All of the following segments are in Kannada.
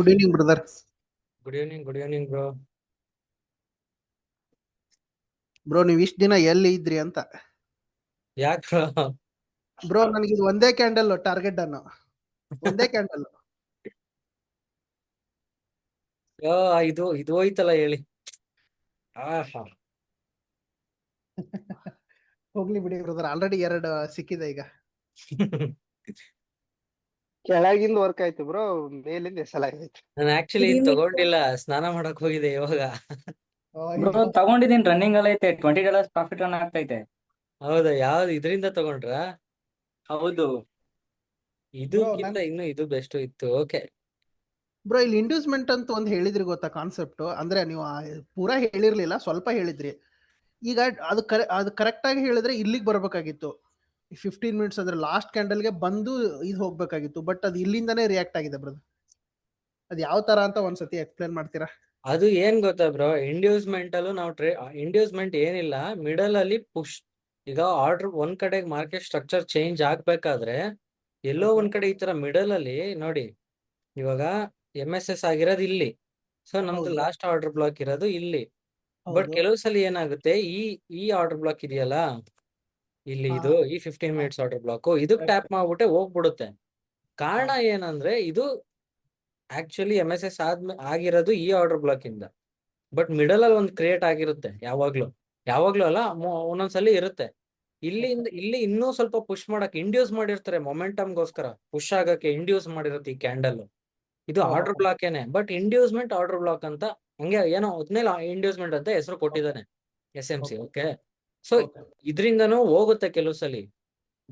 Good evening brother. Good evening bro. Bro ನೀವ್ ಇಷ್ಟ ದಿನ ಎಲ್ಲಿ ಇದ್ರಿ ಅಂತ. ಯಾಕ ಬ್ರೋ? ಬ್ರೋ ನನಗೆ ಇದು ಒಂದೇ ಕ್ಯಾಂಡಲ್ ಟಾರ್ಗೆಟ್ ಅನ್ನು, ಒಂದೇ ಕ್ಯಾಂಡಲ್. ಇದು ಇದು ಹೋಯ್ತಲ್ಲ ಹೇಳಿ. ಆಹಾ. ಹೋಗ್ಲಿ ಬಿಡಿ ಬ್ರದರ್, ಆಲ್ರೆಡಿ 2 ಸಿಕ್ಕಿದೆ ಈಗ. ಕೆಳಗಿಂದ ವರ್ಕ್ ಆಯ್ತು ಬ್ರೋ, ಮೇಲಿಂದ ಎಸಲ ಆಯ್ತು. ನಾನು ಆಕ್ಚುಲಿ ತಗೊಂಡಿಲ್ಲ, ಸ್ನಾನ ಮಾಡಕ್ ಹೋಗಿದೆ ಇವಾಗ. ಬ್ರೋ ತಗೊಂಡಿದ್ದೀನಿ, ರನ್ನಿಂಗ್ ಅಲ್ಲಿ ಐತೆ, $20 ಪ್ರಾಫಿಟ್ ರನ್ ಆಗ್ತೈತೆ. ಹೌದಾ? ಯಾವ್ದು ಇದರಿಂದ ತಗೊಂಡ್ರ? ಹೌದು ಇದಕ್ಕಿಂತ ಇನ್ನು ಇದು ಬೆಸ್ಟ್ ಇತ್ತು. ಓಕೆ ಬ್ರೋ, ಇಲ್ಲಿ ಇಂಡ್ಯೂಸ್ಮೆಂಟ್ ಅಂತ ಒಂದು ಹೇಳಿದ್ರಿ ಗೊತ್ತಾ ಕಾನ್ಸೆಪ್ಟ್? ಅಂದ್ರೆ ನೀವು ಪೂರಾ ಹೇಳಿರ್ಲಿಲ್ಲ, ಸ್ವಲ್ಪ ಹೇಳಿದ್ರಿ. ಈಗ ಅದು ಕರೆಕ್ಟ್ ಆಗಿ ಹೇಳಿದ್ರೆ ಇಲ್ಲಿಗೆ ಬರ್ಬೇಕಾಗಿತ್ತು. 15 ಮಿನಿಟ್ಸ್ ಅಂದ್ರೆ ಲಾಸ್ಟ್ ಕ್ಯಾಂಡಲ್ಗೆ ಬಂದು ಇದು ಹೋಗ್ಬೇಕಾಗಿತ್ತು. ಬಟ್ ಅದು ಇಲ್ಲಿಂದಾನೇ ರಿಯಾಕ್ಟ್ ಆಗಿದೆ ಬ್ರದರ್. ಅದು ಯಾವ ತರ ಅಂತ ಒಂದ್ಸತಿ ಎಕ್ಸ್ಪ್ಲೇನ್ ಮಾಡ್ತೀರಾ? ಅದು ಏನ್ ಗೊತ್ತಾ ಬ್ರೋ, ಇಂಡ್ಯೂಸ್ಮೆಂಟ್ ಅಲ್ಲೂ ನಾವು ಇಂಡ್ಯೂಸ್ಮೆಂಟ್ ಏನಿಲ್ಲ, ಮಿಡಲ್ ಅಲ್ಲಿ ಪುಷ್. ಈಗ ಆರ್ಡರ್ ಒಂದ್ ಕಡೆ ಮಾರ್ಕೆಟ್ ಸ್ಟ್ರಕ್ಚರ್ ಚೇಂಜ್ ಆಗ್ಬೇಕಾದ್ರೆ ಎಲ್ಲೋ ಒಂದ್ ಕಡೆ ಈ ತರ ಮಿಡಲ್ ಅಲ್ಲಿ ನೋಡಿ, ಇವಾಗ MSS ಆಗಿರೋದು ಇಲ್ಲಿ, ಸೊ ನಮ್ದು ಲಾಸ್ಟ್ ಆರ್ಡರ್ ಬ್ಲಾಕ್ ಇರೋದು ಇಲ್ಲಿ. ಬಟ್ ಕೆಲವು ಸಲ ಏನಾಗುತ್ತೆ, ಈ ಆರ್ಡರ್ ಬ್ಲಾಕ್ ಇದೆಯಲ್ಲ ಇಲ್ಲಿ, ಇದು ಈ 15 ಮಿನಿಟ್ಸ್ ಆರ್ಡರ್ ಬ್ಲಾಕ್, ಇದಕ್ ಟ್ಯಾಪ್ ಮಾಡ್ಬಿಟ್ಟೆ ಹೋಗ್ಬಿಡುತ್ತೆ. ಕಾರಣ ಏನಂದ್ರೆ ಇದು ಆಕ್ಚುಲಿ MSS ಆಗಿರೋದು ಈ ಆರ್ಡರ್ ಬ್ಲಾಕ್ ಇಂದ. ಬಟ್ ಮಿಡಲ್ ಅಲ್ಲಿ ಒಂದು ಕ್ರಿಯೇಟ್ ಆಗಿರುತ್ತೆ, ಯಾವಾಗ್ಲೂ ಅಲ್ಲ, ಒಂದೊಂದ್ಸಲಿ ಇರುತ್ತೆ. ಇಲ್ಲಿ ಇನ್ನೂ ಸ್ವಲ್ಪ ಪುಷ್ ಮಾಡಕ್ ಇಂಡ್ಯೂಸ್ ಮಾಡಿರ್ತಾರೆ, ಮೊಮೆಂಟಮ್ಗೋಸ್ಕರ ಪುಷ್ ಆಗಕ್ಕೆ ಇಂಡ್ಯೂಸ್ ಮಾಡಿರುತ್ತೆ ಈ ಕ್ಯಾಂಡಲ್. ಇದು ಆರ್ಡರ್ ಬ್ಲಾಕ್ ಏನೆ, ಬಟ್ ಇಂಡ್ಯೂಸ್ಮೆಂಟ್ ಆರ್ಡರ್ ಬ್ಲಾಕ್ ಅಂತ ಹಂಗೆ ಏನೋ ಹೊದ್ಮೇಲೆ ಇಂಡ್ಯೂಸ್ಮೆಂಟ್ ಅಂತ ಹೆಸರು ಕೊಟ್ಟಿದ್ದಾನೆ SMC. ಓಕೆ, ಸೊ ಇದ್ರಿಂದನೂ ಹೋಗುತ್ತೆ ಕೆಲವು ಸಲಿ.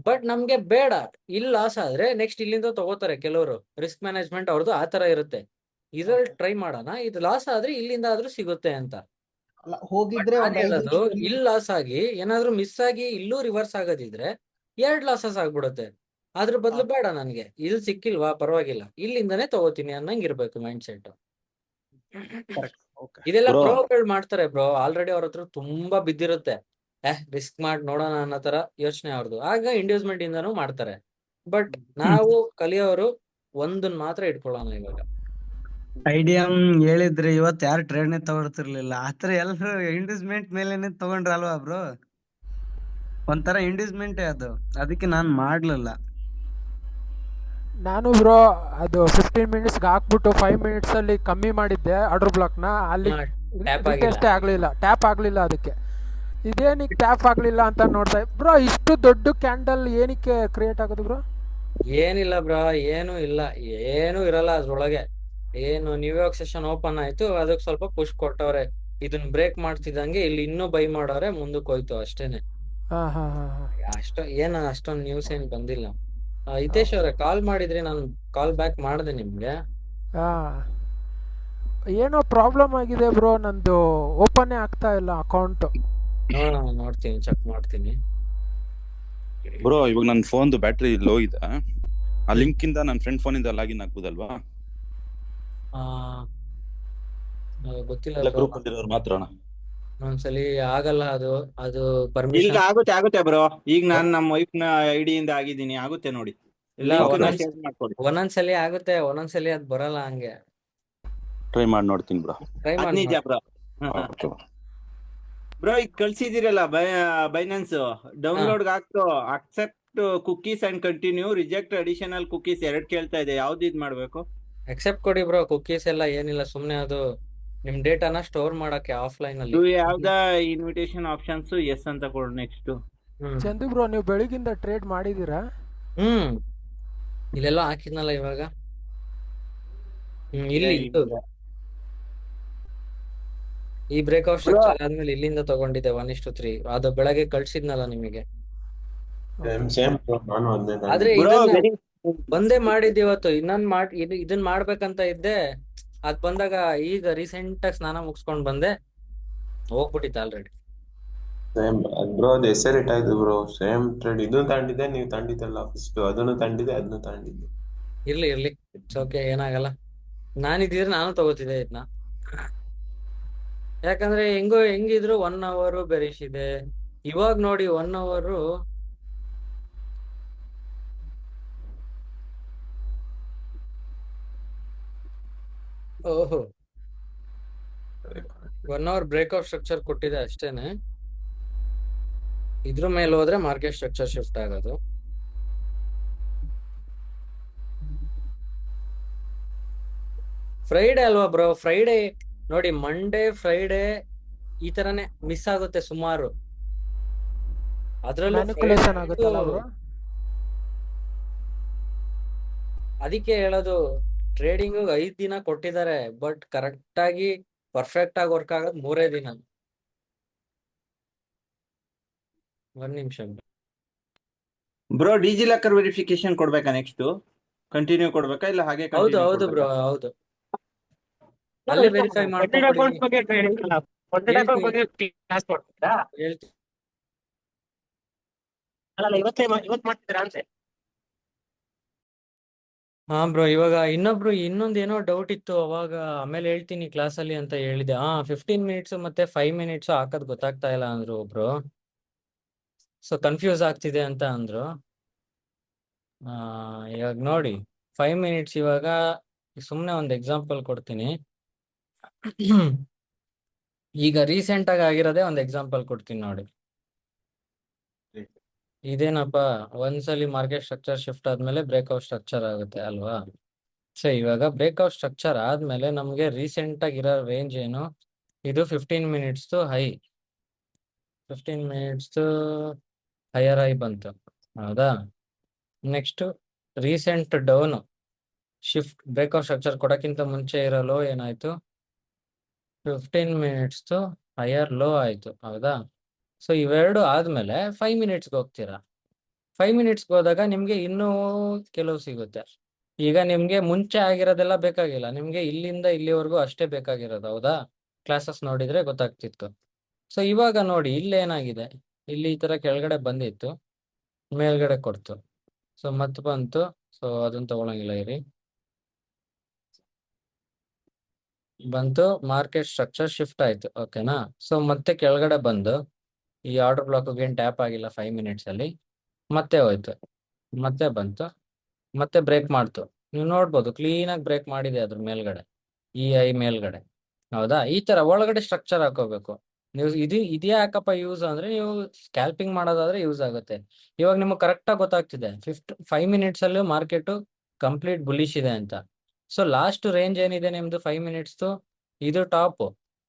ಬಟ್ ನಮ್ಗೆ ಬೇಡ, ಇಲ್ಲಿ ಲಾಸ್ ಆದ್ರೆ ನೆಕ್ಸ್ಟ್ ಇಲ್ಲಿಂದ ತಗೋತಾರೆ ಕೆಲವರು. ರಿಸ್ಕ್ ಮ್ಯಾನೇಜ್ಮೆಂಟ್ ಅವ್ರದ್ದು ಆತರ ಇರುತ್ತೆ. ಇದ್ರಲ್ಲಿ ಟ್ರೈ ಮಾಡೋಣ, ಇದು ಲಾಸ್ ಆದ್ರೆ ಇಲ್ಲಿಂದ ಆದ್ರೂ ಸಿಗುತ್ತೆ ಅಂತ ಹೋಗಿದ್ರೆ. ಇಲ್ಲಿ ಲಾಸ್ ಆಗಿ ಏನಾದ್ರೂ ಮಿಸ್ ಆಗಿ ಇಲ್ಲೂ ರಿವರ್ಸ್ ಆಗೋದಿದ್ರೆ 2 ಲಾಸಸ್ ಆಗ್ಬಿಡುತ್ತೆ. ಅದ್ರ ಬದಲು ಬೇಡ, ನನ್ಗೆ ಇಲ್ಲಿ ಸಿಕ್ಕಿಲ್ವಾ ಪರವಾಗಿಲ್ಲ, ಇಲ್ಲಿಂದಾನೇ ತಗೋತೀನಿ ಅನ್ನಂಗ್ ಇರ್ಬೇಕು ಮೈಂಡ್ ಸೆಟ್. ಇದೆಲ್ಲ ಪ್ರೋಗಳು ಮಾಡ್ತಾರೆ ಬ್ರೋ, ಆಲ್ರೆಡಿ ಅವ್ರ ಹತ್ರ ತುಂಬಾ ಬಿದ್ದಿರುತ್ತೆ. ರಿಸ್ಕ್ ಮಾಡಿ ನೋಡೋಣ ಅನ್ನೋ ತರ ಯೋಚನೆ ಅವ್ರದ್ದು. ಆಗ ಇಂಡ್ಯೂಸ್ಮೆಂಟ್ ಇಂದಾನು ಮಾಡ್ತಾರೆ. ಬಟ್ ನಾವು ಕಲಿಯೋರು ಒಂದನ್ ಮಾತ್ರ ಇಟ್ಕೊಳ್ಳೋಣ. ಇವಾಗ ಐಡಿಯಂ ಹೇಳಿದ್ರೆ ಇವತ್ತು ಯಾರು ಟ್ರೇಡ್ನೇ ತಗೊಳ್ತಿರ್ಲಿಲ್ಲ, ಆತರ ಎಲ್ರು ಇಂಡ್ಯೂಸ್ಮೆಂಟ್ ಮೇಲೆನೆ ತಗೊಂಡ್ರಲ್ವಾ ಬ್ರೋ? ಒಂಥರ ಇಂಡ್ಯೂಸ್ಮೆಂಟೇ ಅದು, ಅದಕ್ಕೆ ನಾನ್ ಮಾಡ್ಲಿಲ್ಲ. ನಾನು ಬ್ರೋ ಅದು 15 ಮಿನಿಟ್ಸ್ ಹಾಕ್ಬಿಟ್ಟು 5 ಮಿನಿಟ್ಸ್ ಅಲ್ಲಿ ಕಮ್ಮಿ ಮಾಡಿದ್ದೆ ಆರ್ಡರ್ ಬ್ಲಾಕ್ ನ. ಅಲ್ಲಿ ಟ್ಯಾಪ್ ಆಗ್ಲಿಲ್ಲ. ಅದಕ್ಕೆ ಇದೇನಿಗೆ ಟ್ಯಾಪ್ ಆಗ್ಲಿಲ್ಲ ಅಂತ ನೋಡ್ತಾ ಬ್ರೋ. ಇಷ್ಟು ದೊಡ್ಡ ಕ್ಯಾಂಡಲ್ ಏನಕ್ಕೆ ಕ್ರಿಯೇಟ್ ಆಗೋದು ಬ್ರೋ? ಏನಿಲ್ಲ ಬ್ರೋ, ಏನು ಇರಲ್ಲ ಅದ್ರೊಳಗೆ. ಏನು ನ್ಯೂಯಾರ್ಕ್ ಸೆಷನ್ ಓಪನ್ ಆಯ್ತು, ಅದಕ್ಕೆ ಸ್ವಲ್ಪ ಪುಷ್ ಕೊಟ್ಟವ್ರೆ, ಇದನ್ನ ಬ್ರೇಕ್ ಮಾಡ್ತಿದ್ದಂಗೆ ಇಲ್ಲಿ ಇನ್ನೂ ಬೈ ಮಾಡವ್ರೆ, ಮುಂದಕ್ಕೆ ಹೋಯ್ತು ಅಷ್ಟೇನೆ. ಅಷ್ಟೊಂದು ನ್ಯೂಸ್ ಏನ್ ಬಂದಿಲ್ಲ. ಹಿತೇಶ್ ಅವ್ರೆ ಕಾಲ್ ಮಾಡಿದ್ರಿ, ನಾನು ಕಾಲ್ ಬ್ಯಾಕ್ ಮಾಡಿದೆ ನಿಮ್ಗೆ. ಏನೋ ಪ್ರಾಬ್ಲಮ್ ಆಗಿದೆ ಬ್ರೋ, ನಂದು ಓಪನ್ ಆಗ್ತಾ ಇಲ್ಲ ಅಕೌಂಟ್. ನೋಡ್ತೀನಿ, ಚೆಕ್ ಮಾಡ್ತೀನಿ ಬ್ರೋ. ಇವಾಗ ನನ್ನ ಫೋನ್ದು ಬ್ಯಾಟ್ರಿ ಲೋ ಇದೆ, ಆ ಲಿಂಕ್ ಇಂದ ನನ್ನ ಫ್ರೆಂಡ್ ಫೋನ್ ಇಂದ ಲಾಗಿನ್ ಆಗ್ಬೋದಲ್ವಾ? ಗೊತ್ತಿಲ್ಲ, ಗ್ರೂಪ್ ಬಂದಿರೋರು ಮಾತ್ರನಾ? ಒಂದ್ಸಲಿ ಆಗಲ್ಲ ಅದು ಪರ್ಮಿಷನ್. ಈಗ ಆಗುತ್ತೆ ಬ್ರೋ. ಈಗ ನಾನು ನಮ್ಮ ವೈಫ್ ನ ಐಡಿ ಇಂದ ಆಗಿದ್ದೀನಿ, ಆಗುತ್ತೆ ನೋಡಿ. ಇಲ್ಲ, ಒಂದೊಂದ್ಸಲಿ ಆಗುತ್ತೆ, ಒಂದೊಂದ್ಸಲಿ ಅದ್ ಬರಲ್ಲ. ಹಂಗೆ ಟ್ರೈ ಮಾಡಿ ನೋಡ್ತೀನಿ ಬ್ರೋ. ನಿಜ ಬ್ರೋ. ಬ್ರೋ ಈಗ ಕಳ್ಸಿದಿರಲ್ಲ ಬೈನಾನ್ಸ್ ಡೌನ್ಲೋಡ್ ಆಗ್ತು, accept cookies and continue, reject additional cookies 2 ಕೇಳ್ತಾ ಇದೆ. ಯಾವ್ದು ಇದ್ ಮಾಡ್ಬೇಕು? ಅಕ್ಸೆಪ್ಟ್ ಕೊಡಿ ಬ್ರೋ. ಕುಕೀಸ್ ಎಲ್ಲ ಏನಿಲ್ಲ, ಸುಮ್ನೆ ಅದು ನಿಮ್ ಡೇಟಾನ ಸ್ಟೋರ್ ಮಾಡಕ್ಕೆ ಆಫ್ಲೈನ್ ಅಲ್ಲಿ. Do you have the invitation options? Yes ಅಂತ ಕೊಡು. ನೆಕ್ಸ್ಟ್ ಚಂದು ಬ್ರೋ, ನೀವು ಬೆಳಗಿಂದ ಟ್ರೇಡ್ ಮಾಡಿದೀರಾ? ಇಲ್ಲೆಲ್ಲ ಹಾಕಿದ್ನಲ್ಲ ಇವಾಗ. ಇಲ್ಲಿ ಈ ಬ್ರೇಕ್ಔಟ್ ಸ್ಟ್ರಕ್ಚರ್ ಆದ್ಮೇಲೆ ಇಲ್ಲಿಂದ ತಗೊಂಡಿದ್ದೆ 1:3. ಅದು ಬೆಳಗ್ಗೆ ಕಳ್ಸಿದ್ನಲ್ಲ ನಿಮಗೆ. ಆದ್ರೆ ಬಂದೇ ಮಾಡಿದ್ದೆ ಇವತ್ತು. ಇದನ್ ಮಾಡ್ಬೇಕಂತ ಇದ್ದೆ, ಅದ್ ಬಂದಾಗ ಈಗ ರೀಸೆಂಟ್ ಆಗಿ ಸ್ನಾನ ಮುಗಿಸ್ಕೊಂಡ್ ಬಂದೆ, ಹೋಗ್ಬಿಟ್ಟಿತ್ತು ಆಲ್ರೆಡಿ. ಬ್ರೋ ಅದು ಹೆಸರಿಟ್ ಆಯ್ತು ಬ್ರೋ. ಸೇಮ್ ಟ್ರೇಡ್ ಇದನ್ನು ತಗೊಂಡಿದ್ದೆ, ನೀವು ತಂದಿದ್ದಲ್ಲ ಫಸ್ಟ್, ಅದನ್ನು ತಂದಿದ್ದೆ, ಅದನ್ನು ತಗೊಂಡಿದ್ದೆ. ಇರ್ಲಿ ಇಟ್ಸ್ ಓಕೆ, ಏನಾಗಲ್ಲ. ನಾನಿದ್ರೆ ನಾನು ತಗೋತಿದ್ದೆ ಇದನ್ನ. ಯಾಕಂದ್ರೆ ಹೆಂಗಿದ್ರು 1 hour ಬೆರೀಶ್ ಇದೆ. ಇವಾಗ ನೋಡಿ 1 hour ಓಹೋ 1 hour ಬ್ರೇಕ್ಔಟ್ ಸ್ಟ್ರಕ್ಚರ್ ಕೊಟ್ಟಿದೆ ಅಷ್ಟೇನೆ. ಇದ್ರ ಮೇಲೆ ಹೋದ್ರೆ ಮಾರ್ಕೆಟ್ ಸ್ಟ್ರಕ್ಚರ್ ಶಿಫ್ಟ್ ಆಗೋದು. ಫ್ರೈಡೆ ಅಲ್ವಾ ಬ್ರೋ? ಫ್ರೈಡೆ ನೋಡಿ, ಮಂಡೇ ಫ್ರೈಡೆ ಈ ತರನೇ ಮಿಸ್ ಆಗುತ್ತೆ ಸುಮಾರು. ಅದ್ರಲ್ಲೂ ಮ್ಯಾನಿಪುಲೇಷನ್ ಆಗುತ್ತಲ್ಲ ಬ್ರೋ. ಅದಕ್ಕೆ ಹೇಳೋದು, ಟ್ರೇಡಿಂಗ್ 5 ದಿನ ಕೊಟ್ಟಿದ್ದಾರೆ, ಬಟ್ ಕರೆಕ್ಟ್ ಆಗಿ ಪರ್ಫೆಕ್ಟ್ ಆಗಿ ವರ್ಕ್ ಆಗೋದು 3 ದಿನ. 1 ನಿಮಿಷ. ಬ್ರೋ ಡಿಜಿ ಲಾಕರ್ ವೆರಿಫಿಕೇಶನ್ ಕೊಡ್ಬೇಕಾ? ನೆಕ್ಸ್ಟ್ ಕಂಟಿನ್ಯೂ ಕೊಡ್ಬೇಕಾ ಇಲ್ಲ ಹಾಗೆ ಹೌದು continue ಹೌದು ಬ್ರೋ, ಕೊಡ್ಬೇಕಾ? ಹೌದು. ಅಲ್ಲೇ ವೆರಿಫೈ ಮಾಡ್ಕೊಂಡ್ಬಿಡಿ. ಹೇಳ್ತೀನಿ. ಹಾ ಬ್ರೋ, ಇವಾಗ ಇನ್ನೊಂದ್ ಏನೋ ಡೌಟ್ ಇತ್ತು, ಅವಾಗ ಆಮೇಲೆ ಹೇಳ್ತೀನಿ ಕ್ಲಾಸಲ್ಲಿ ಅಂತ ಹೇಳಿದೆ. 15 ಮಿನಿಟ್ಸ್ ಮತ್ತೆ 5 ಮಿನಿಟ್ಸ್ ಹಾಕೋದ್ ಗೊತ್ತಾಗ್ತಾ ಇಲ್ಲ ಅಂದ್ರು ಒಬ್ರು. ಸೊ ಕನ್ಫ್ಯೂಸ್ ಆಗ್ತಿದೆ ಅಂತ ಅಂದ್ರು. ಇವಾಗ ನೋಡಿ 5 ಮಿನಿಟ್ಸ್, ಇವಾಗ ಸುಮ್ನೆ ಒಂದು ಎಕ್ಸಾಂಪಲ್ ಕೊಡ್ತೀನಿ. ಈಗ ರೀಸೆಂಟ್ ಆಗಿ ಆಗಿರೋದೇ ಒಂದು ಎಕ್ಸಾಂಪಲ್ ಕೊಡ್ತೀನಿ ನೋಡಿ. ಇದೇನಪ್ಪ, ಒಂದ್ಸಲಿ ಮಾರ್ಕೆಟ್ ಸ್ಟ್ರಕ್ಚರ್ ಶಿಫ್ಟ್ ಆದ್ಮೇಲೆ ಬ್ರೇಕ್ಔಟ್ ಸ್ಟ್ರಕ್ಚರ್ ಆಗುತ್ತೆ ಅಲ್ವಾ? ಸೊ ಇವಾಗ ಬ್ರೇಕ್ಔಟ್ ಸ್ಟ್ರಕ್ಚರ್ ಆದ್ಮೇಲೆ ನಮ್ಗೆ ರೀಸೆಂಟ್ ಆಗಿರೋ ರೇಂಜ್ ಏನು? ಇದು 15 minutes high. 15 minutes higher high ಬಂತು, ಹೌದಾ? Next recent down shift breakout structure ಕೊಡಕ್ಕಿಂತ ಮುಂಚೆ ಇರೋ ಲೋ ಏನಾಯ್ತು? 15 ಮಿನಿಟ್ಸ್ ಹೈಯರ್ ಲೋ ಆಯ್ತು, ಹೌದಾ? ಸೊ ಇವೆರಡು ಆದ್ಮೇಲೆ 5 ಮಿನಿಟ್ಸ್ಗೆ ಹೋಗ್ತೀರಾ. 5 ಮಿನಿಟ್ಸ್ಗೆ ಹೋದಾಗ ನಿಮ್ಗೆ ಇನ್ನೂ ಕೆಲವು ಸಿಗುತ್ತೆ. ಈಗ ನಿಮ್ಗೆ ಮುಂಚೆ ಆಗಿರೋದೆಲ್ಲ ಬೇಕಾಗಿಲ್ಲ, ನಿಮ್ಗೆ ಇಲ್ಲಿಂದ ಇಲ್ಲಿವರೆಗೂ ಅಷ್ಟೇ ಬೇಕಾಗಿರೋದು, ಹೌದಾ? ಕ್ಲಾಸಸ್ ನೋಡಿದ್ರೆ ಗೊತ್ತಾಗ್ತಿತ್ತು. ಸೊ ಇವಾಗ ನೋಡಿ, ಇಲ್ಲೇನಾಗಿದೆ, ಇಲ್ಲಿ ಈ ತರ ಕೆಳಗಡೆ ಬಂದಿತ್ತು, ಮೇಲ್ಗಡೆ ಕೊಡ್ತು, ಸೊ ಮತ್ತೆ ಬಂತು. ಸೊ ಅದನ್ನ ತಗೊಳಂಗಿಲ್ಲ ಇರಿ. ಬಂತು, ಮಾರ್ಕೆಟ್ ಸ್ಟ್ರಕ್ಚರ್ ಶಿಫ್ಟ್ ಆಯ್ತು, ಓಕೆನಾ? ಸೊ ಮತ್ತೆ ಕೆಳಗಡೆ ಬಂದು ಈ ಆರ್ಡರ್ ಬ್ಲಾಕ್ ಏನ್ ಟ್ಯಾಪ್ ಆಗಿಲ್ಲ 5 ಮಿನಿಟ್ಸ್ ಅಲ್ಲಿ, ಮತ್ತೆ ಹೋಯ್ತು, ಮತ್ತೆ ಬಂತು, ಮತ್ತೆ ಬ್ರೇಕ್ ಮಾಡ್ತು. ನೀವು ನೋಡ್ಬೋದು ಕ್ಲೀನ್ ಆಗಿ ಬ್ರೇಕ್ ಮಾಡಿದೆ ಅದ್ರ ಮೇಲ್ಗಡೆ, ಈ ಐ ಮೇಲ್ಗಡೆ, ಹೌದಾ? ಈ ತರ ಒಳಗಡೆ ಸ್ಟ್ರಕ್ಚರ್ ಹಾಕೋಬೇಕು ನೀವು. ಇದೇ ಯಾಕಪ್ಪ ಯೂಸ್ ಅಂದ್ರೆ, ನೀವು ಸ್ಕ್ಯಾಲ್ಪಿಂಗ್ ಮಾಡೋದಾದ್ರೆ ಯೂಸ್ ಆಗುತ್ತೆ. ಇವಾಗ ನಿಮ್ಗೆ ಕರೆಕ್ಟ್ ಆಗಿ ಗೊತ್ತಾಗ್ತಿದೆ 5 ಮಿನಿಟ್ಸ್ ಅಲ್ಲೂ ಮಾರ್ಕೆಟ್ ಕಂಪ್ಲೀಟ್ ಬುಲಿಶ್ ಇದೆ ಅಂತ. ಸೊ ಲಾಸ್ಟ್ ರೇಂಜ್ ಏನಿದೆ ನಿಮ್ದು 5 ಮಿನಿಟ್ಸ್, ಇದು ಟಾಪ್.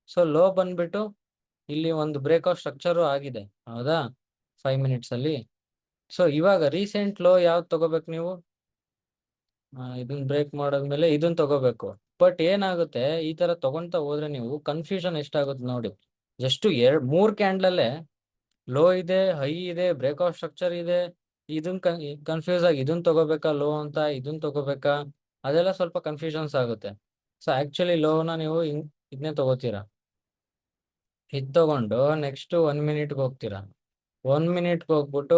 ಸೊ ಲೋ ಬಂದ್ಬಿಟ್ಟು ಇಲ್ಲಿ ಒಂದು ಬ್ರೇಕ್ಔಟ್ ಸ್ಟ್ರಕ್ಚರು ಆಗಿದೆ, ಹೌದಾ? 5 ಮಿನಿಟ್ಸ್ ಅಲ್ಲಿ. ಸೊ ಇವಾಗ ರೀಸೆಂಟ್ ಲೋ ಯಾವ್ದು ತಗೋಬೇಕು ನೀವು? ಇದನ್ನ ಬ್ರೇಕ್ ಮಾಡಾದ್ಮೇಲೆ ಇದನ್ನ ತಗೋಬೇಕು. ಬಟ್ ಏನಾಗುತ್ತೆ, ಈ ತರ ತಗೊಂತ ಹೋದ್ರೆ ನೀವು ಕನ್ಫ್ಯೂಷನ್ ಎಷ್ಟಾಗುತ್ತೆ ನೋಡಿ. ಜಸ್ಟ್ 3 ಕ್ಯಾಂಡ್ಲಲ್ಲೇ ಲೋ ಇದೆ, ಹೈ ಇದೆ, ಬ್ರೇಕ್ಔಟ್ ಸ್ಟ್ರಕ್ಚರ್ ಇದೆ. ಇದನ್ ಕನ್ಫ್ಯೂಸ್ ಆಗಿ ಇದನ್ನ ತಗೋಬೇಕಾ ಲೋ ಅಂತ, ಇದನ್ನ ತಗೋಬೇಕಾ, ಅದೆಲ್ಲ ಸ್ವಲ್ಪ ಕನ್ಫ್ಯೂಷನ್ಸ್ ಆಗುತ್ತೆ. ಸೊ ಆಕ್ಚುಲಿ ಲೋನ ನೀವು ಇದನ್ನೇ ತಗೋತೀರಾ. ಇದು ತಗೊಂಡು ನೆಕ್ಸ್ಟ್ 1 ಮಿನಿಟ್ಗೆ ಹೋಗ್ತೀರಾ. 1 ಮಿನಿಟ್ಗೆ ಹೋಗ್ಬಿಟ್ಟು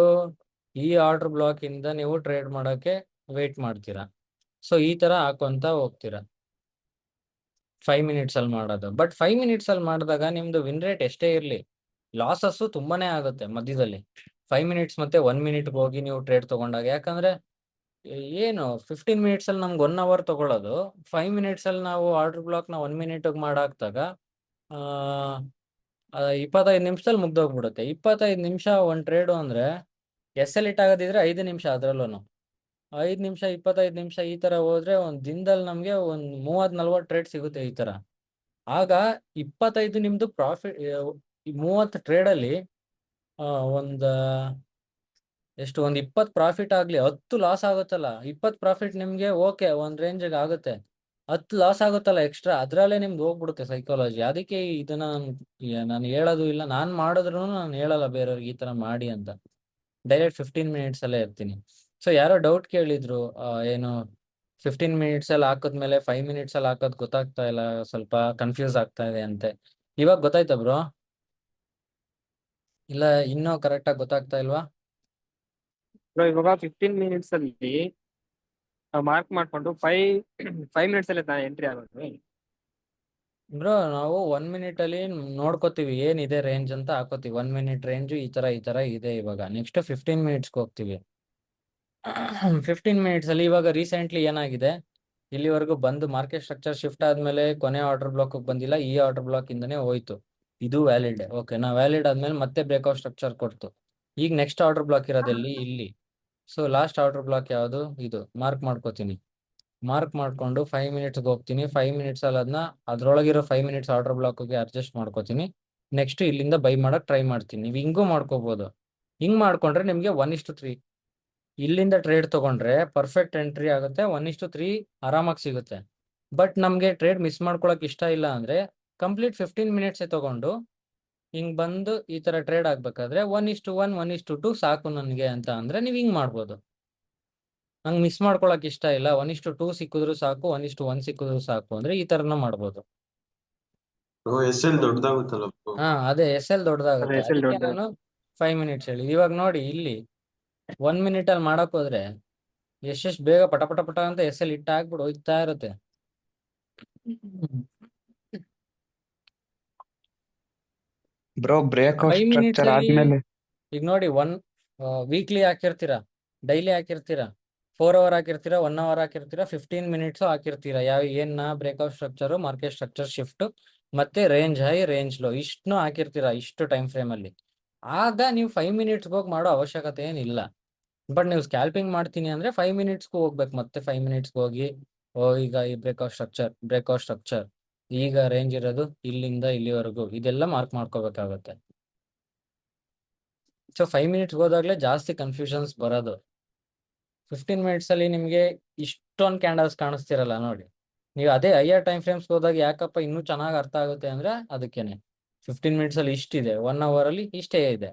ಈ ಆರ್ಡರ್ ಬ್ಲಾಕ್ ಇಂದ ನೀವು ಟ್ರೇಡ್ ಮಾಡೋಕೆ ವೇಟ್ ಮಾಡ್ತೀರಾ. ಸೊ ಈ ತರ ಹಾಕೊಂತ ಹೋಗ್ತೀರಾ 5 ಮಿನಿಟ್ಸ್ ಅಲ್ಲಿ ಮಾಡೋದು. ಬಟ್ 5 ಮಿನಿಟ್ಸ್ ಅಲ್ಲಿ ಮಾಡಿದಾಗ ನಿಮ್ದು ವಿನ್ ರೇಟ್ ಎಷ್ಟೇ ಇರಲಿ, ಲಾಸಸ್ ತುಂಬಾನೇ ಆಗುತ್ತೆ ಮಧ್ಯದಲ್ಲಿ. 5 ಮಿನಿಟ್ಸ್ ಮತ್ತೆ 1 ಮಿನಿಟ್ಗೆ ಹೋಗಿ ನೀವು ಟ್ರೇಡ್ ತಗೊಂಡಾಗ, ಯಾಕಂದ್ರೆ ಏನು 15 ಮಿನಿಟ್ಸ್ ಅಲ್ಲಿ ನಮ್ಗೆ 1 ಅವರ್ ತಗೊಳ್ಳೋದು, 5 ಮಿನಿಟ್ಸ್ ಅಲ್ಲಿ ನಾವು ಆರ್ಡರ್ ಬ್ಲಾಕ್ ನ 1 ಮಿನಿಟ್ ಮಾಡಾಕ್ದಾಗ 25 ನಿಮಿಷದಲ್ಲಿ ಮುಗ್ದೋಗ್ಬಿಡುತ್ತೆ. 25 ನಿಮಿಷ ಒಂದ್ ಟ್ರೇಡು ಅಂದ್ರೆ SL ಆಗೋದಿದ್ರೆ 5 ನಿಮಿಷ, ಅದ್ರಲ್ಲೂ 5 ನಿಮಿಷ 25 ನಿಮಿಷ ಈ ತರ ಹೋದ್ರೆ ಒಂದ್ ದಿನದಲ್ಲಿ ನಮ್ಗೆ ಒಂದ್ 30-40 ಟ್ರೇಡ್ ಸಿಗುತ್ತೆ ಈ ತರ. ಆಗ 25 ನಿಮ್ದು ಪ್ರಾಫಿಟ್, 30 ಟ್ರೇಡ್ ಅಲ್ಲಿ ಒಂದ್ ಎಷ್ಟು, ಒಂದ್ 20 ಪ್ರಾಫಿಟ್ ಆಗ್ಲಿ, 10 ಲಾಸ್ ಆಗುತ್ತಲ್ಲ. 20 ಪ್ರಾಫಿಟ್ ನಿಮ್ಗೆ ಓಕೆ, ಒಂದ್ ರೇಂಜ್ ಆಗುತ್ತೆ. 10 ಲಾಸ್ ಆಗುತ್ತಲ್ಲ ಎಕ್ಸ್ಟ್ರಾ, ಅದ್ರಲ್ಲೇ ನಿಮ್ದು ಹೋಗ್ಬಿಡುತ್ತೆ ಸೈಕಾಲಜಿ. ಅದಕ್ಕೆ ಇದನ್ನ ನಾನು ಹೇಳೋದು ಇಲ್ಲ, ನಾನ್ ಮಾಡಿದ್ರು ನಾನು ಹೇಳಲ್ಲ ಬೇರೆಯವ್ರಿಗೆ ಈ ತರ ಮಾಡಿ ಅಂತ. ಡೈರೆಕ್ಟ್ 15 ಮಿನಿಟ್ಸ್ ಅಲ್ಲೇ ಇರ್ತೀನಿ. ಸೊ ಯಾರೋ ಡೌಟ್ ಕೇಳಿದ್ರು, ಏನು 15 ಮಿನಿಟ್ಸ್ ಅಲ್ಲಿ ಹಾಕದ್ಮೇಲೆ 5 ಮಿನಿಟ್ಸ್ ಅಲ್ಲಿ ಹಾಕೋದ್ ಗೊತ್ತಾಗ್ತಾ ಇಲ್ಲ, ಸ್ವಲ್ಪ ಕನ್ಫ್ಯೂಸ್ ಆಗ್ತಾ ಇದೆ ಅಂತೆ. ಇವಾಗ ಗೊತ್ತಾಯ್ತಾ ಬ್ರೋ? ಇಲ್ಲ ಇನ್ನೂ ಕರೆಕ್ಟ್ ಆಗಿ ಗೊತ್ತಾಗ್ತಾ ಇಲ್ವಾ? ಇವಾಗ 15 ಮಿನಿಟ್ಸ್ ಅಲ್ಲಿ ಮಾರ್ಕ್ ಮಾಡ್ಕೊಂಡು 5 ಮಿನಿಟ್ಸ್ ಅಲ್ಲಿ ಎಂಟ್ರಿ ಆಗೋದು. ಬ್ರೋ ನಾವು 1 ಮಿನಿಟ್ ಅಲ್ಲಿ ನೋಡ್ಕೋತೀವಿ ಏನಿದೆ ರೇಂಜ್ ಅಂತ ಹಾಕೋತೀವಿ. 1 ಮಿನಿಟ್ ರೇಂಜ್ ಈ ತರ ಇದೆ. ಇವಾಗ ನೆಕ್ಸ್ಟ್ 15 ಮಿನಿಟ್ಸ್ಗೆ ಹೋಗ್ತೀವಿ. 15 ಮಿನಿಟ್ಸ್ ಅಲ್ಲಿ ಇವಾಗ ರೀಸೆಂಟ್ಲಿ ಏನಾಗಿದೆ, ಇಲ್ಲಿವರೆಗೂ ಬಂದು ಮಾರ್ಕೆಟ್ ಸ್ಟ್ರಕ್ಚರ್ ಶಿಫ್ಟ್ ಆದ್ಮೇಲೆ ಕೊನೆ ಆರ್ಡರ್ ಬ್ಲಾಕ್ ಬಂದಿಲ್ಲ, ಈ ಆರ್ಡರ್ ಬ್ಲಾಕ್ ಇಂದನೇ ಹೋಯ್ತು. ಇದು ವ್ಯಾಲಿಡ್. ಓಕೆನಾ? ವ್ಯಾಲಿಡ್ ಆದ್ಮೇಲೆ ಮತ್ತೆ ಬ್ರೇಕ್ಔಟ್ ಸ್ಟ್ರಕ್ಚರ್ ಕೊಡ್ತು. ಈಗ ನೆಕ್ಸ್ಟ್ ಆರ್ಡರ್ ಬ್ಲಾಕ್ ಇರೋದಲ್ಲಿ ಇಲ್ಲಿ. ಸೊ ಲಾಸ್ಟ್ ಆರ್ಡರ್ ಬ್ಲಾಕ್ ಯಾವುದು? ಇದು. ಮಾರ್ಕ್ ಮಾಡ್ಕೋತೀನಿ. ಮಾರ್ಕ್ ಮಾಡ್ಕೊಂಡು 5 ಮಿನಿಟ್ಸ್ಗೆ ಹೋಗ್ತೀನಿ. 5 ಮಿನಿಟ್ಸ್ ಅಲ್ಲಿ ಅದನ್ನ ಅದ್ರೊಳಗಿರೋ 5 ಮಿನಿಟ್ಸ್ ಆರ್ಡರ್ ಬ್ಲಾಕ್ಗೆ ಅಡ್ಜಸ್ಟ್ ಮಾಡ್ಕೋತೀನಿ. ನೆಕ್ಸ್ಟ್ ಇಲ್ಲಿಂದ ಬೈ ಮಾಡಕ್ ಟ್ರೈ ಮಾಡ್ತೀನಿ. ನೀವು ಹಿಂಗೂ ಮಾಡ್ಕೋಬಹುದು. ಹಿಂಗ್ ಮಾಡ್ಕೊಂಡ್ರೆ ನಿಮ್ಗೆ 1:3 ಇಲ್ಲಿಂದ ಟ್ರೇಡ್ ತಗೊಂಡ್ರೆ ಪರ್ಫೆಕ್ಟ್ ಎಂಟ್ರಿ ಆಗುತ್ತೆ. 1:3 ಆರಾಮಾಗಿ ಸಿಗುತ್ತೆ. ಬಟ್ ನಮ್ಗೆ ಟ್ರೇಡ್ ಮಿಸ್ ಮಾಡ್ಕೊಳಕ್ ಇಷ್ಟ ಇಲ್ಲ ಅಂದ್ರೆ ಕಂಪ್ಲೀಟ್ 15 ಮಿನಿಟ್ಸೇ ತಗೊಂಡು ಹಿಂಗ್ ಬಂದು ಈ ತರ ಟ್ರೇಡ್ ಆಗ್ಬೇಕಾದ್ರೆ 1:1 1:2 ಸಾಕು ನನಗೆ ಅಂತ ಅಂದ್ರೆ ನೀವ್ ಹಿಂಗ್ ಮಾಡ್ಬೋದು. ನಂಗೆ ಮಿಸ್ ಮಾಡ್ಕೊಳಕ್ ಇಷ್ಟ ಇಲ್ಲ, 1:2 ಸಿಕ್ಕಿದ್ರು ಸಾಕು, 1:1 ಸಿಕ್ಕಿದ್ರು ಸಾಕು ಅಂದ್ರೆ ಈ ತರನ ಮಾಡ್ಬೋದು. ಬ್ರೋ ಎಸ್ ಎಲ್ ದೊಡ್ಡದಾಗುತ್ತಲ್ಲ ಬ್ರೋ. ಹಾ, ಅದೇ ಎಸ್ ಎಲ್ ದೊಡ್ಡದಾಗುತ್ತೆ. SL ಅದಕ್ಕೆ ದೊಡ್ಡದು. ನಾನು 5 ಮಿನಿಟ್ಸ್ ಹೇಳಿ. ಇವಾಗ ನೋಡಿ ಇಲ್ಲಿ 1 ಮಿನಿಟ್ ಅಲ್ಲಿ ಮಾಡಕ್ ಹೋದ್ರೆ ಎಷ್ಟೆಷ್ಟು ಬೇಗ ಪಟ ಪಟ ಪಟ ಅಂತ ಎಸ್ ಎಲ್ ಇಟ್ಟಾಗ್ಬಿಟ್ಟು ಹೋಗ್ತಾ ಇರುತ್ತೆ. ಬ್ರೋ ಬ್ರೇಕ್ಔಟ್ 5 ಮಿನಿಟ್ಸ್ ಸ್ಟ್ರಕ್ಚರ್ ಅಲ್ಲಿ ಆದ್ಮೇಲೆ ಈಗ ನೋಡಿ ವೀಕ್ಲಿ ಹಾಕಿರ್ತೀರಾ, ಡೈಲಿ ಹಾಕಿರ್ತೀರಾ, 4 ಅವರ್ ಹಾಕಿರ್ತೀರಾ, 1 ಅವರ್ ಹಾಕಿರ್ತೀರಾ, 15 ಮಿನಿಟ್ಸ್ ಹಾಕಿರ್ತೀರಾ. ಏನ breakout structure, market structure shift, ಮತ್ತೆ ರೇಂಜ್ ಹೈ ರೇಂಜ್ ಲೋ ಇಷ್ಟನ್ನು ಹಾಕಿರ್ತೀರಾ ಇಷ್ಟು ಟೈಮ್ ಫ್ರೇಮ್ ಅಲ್ಲಿ. ಆಗ ನೀವು 5 ಮಿನಿಟ್ಸ್ಗೆ ಹೋಗಿ ಮಾಡೋ ಅವಶ್ಯಕತೆ ಏನಿಲ್ಲ. ಬಟ್ ನೀವು ಸ್ಕ್ಯಾಲ್ಪಿಂಗ್ ಮಾಡ್ತೀನಿ ಅಂದ್ರೆ 5 ಮಿನಿಟ್ಸ್ಗೂ ಹೋಗ್ಬೇಕು. ಮತ್ತೆ 5 ಮಿನಿಟ್ಸ್ಗೆ ಹೋಗಿ ಈಗ ಈ ಬ್ರೇಕ್ಔಟ್ ಸ್ಟ್ರಕ್ಚರ್ ಈಗ ರೇಂಜ್ ಇರೋದು ಇಲ್ಲಿಂದ ಇಲ್ಲಿವರೆಗೂ ಇದೆಲ್ಲ ಮಾರ್ಕ್ ಮಾಡ್ಕೋಬೇಕಾಗತ್ತೆ. ಸೊ 5 ಮಿನಿಟ್ಸ್ ಹೋದಾಗ್ಲೇ ಜಾಸ್ತಿ ಕನ್ಫ್ಯೂಷನ್ಸ್ ಬರೋದು. 15 ಮಿನಿಟ್ಸ್ ಅಲ್ಲಿ ನಿಮ್ಗೆ ಇಷ್ಟೊಂದು ಕ್ಯಾಂಡಲ್ಸ್ ಕಾಣಿಸ್ತಿರಲ್ಲ ನೋಡಿ. ನೀವು ಅದೇ ಹೈಯರ್ ಟೈಮ್ ಫ್ರೇಮ್ಸ್ ಹೋದಾಗ ಯಾಕಪ್ಪ ಇನ್ನೂ ಚೆನ್ನಾಗಿ ಅರ್ಥ ಆಗುತ್ತೆ ಅಂದ್ರೆ ಅದಕ್ಕೇನೆ. 15 ಮಿನಿಟ್ಸ್ ಅಲ್ಲಿ ಇಷ್ಟಿದೆ, 1 ಅವರ್ ಅಲ್ಲಿ ಇಷ್ಟೇ ಇದೆ.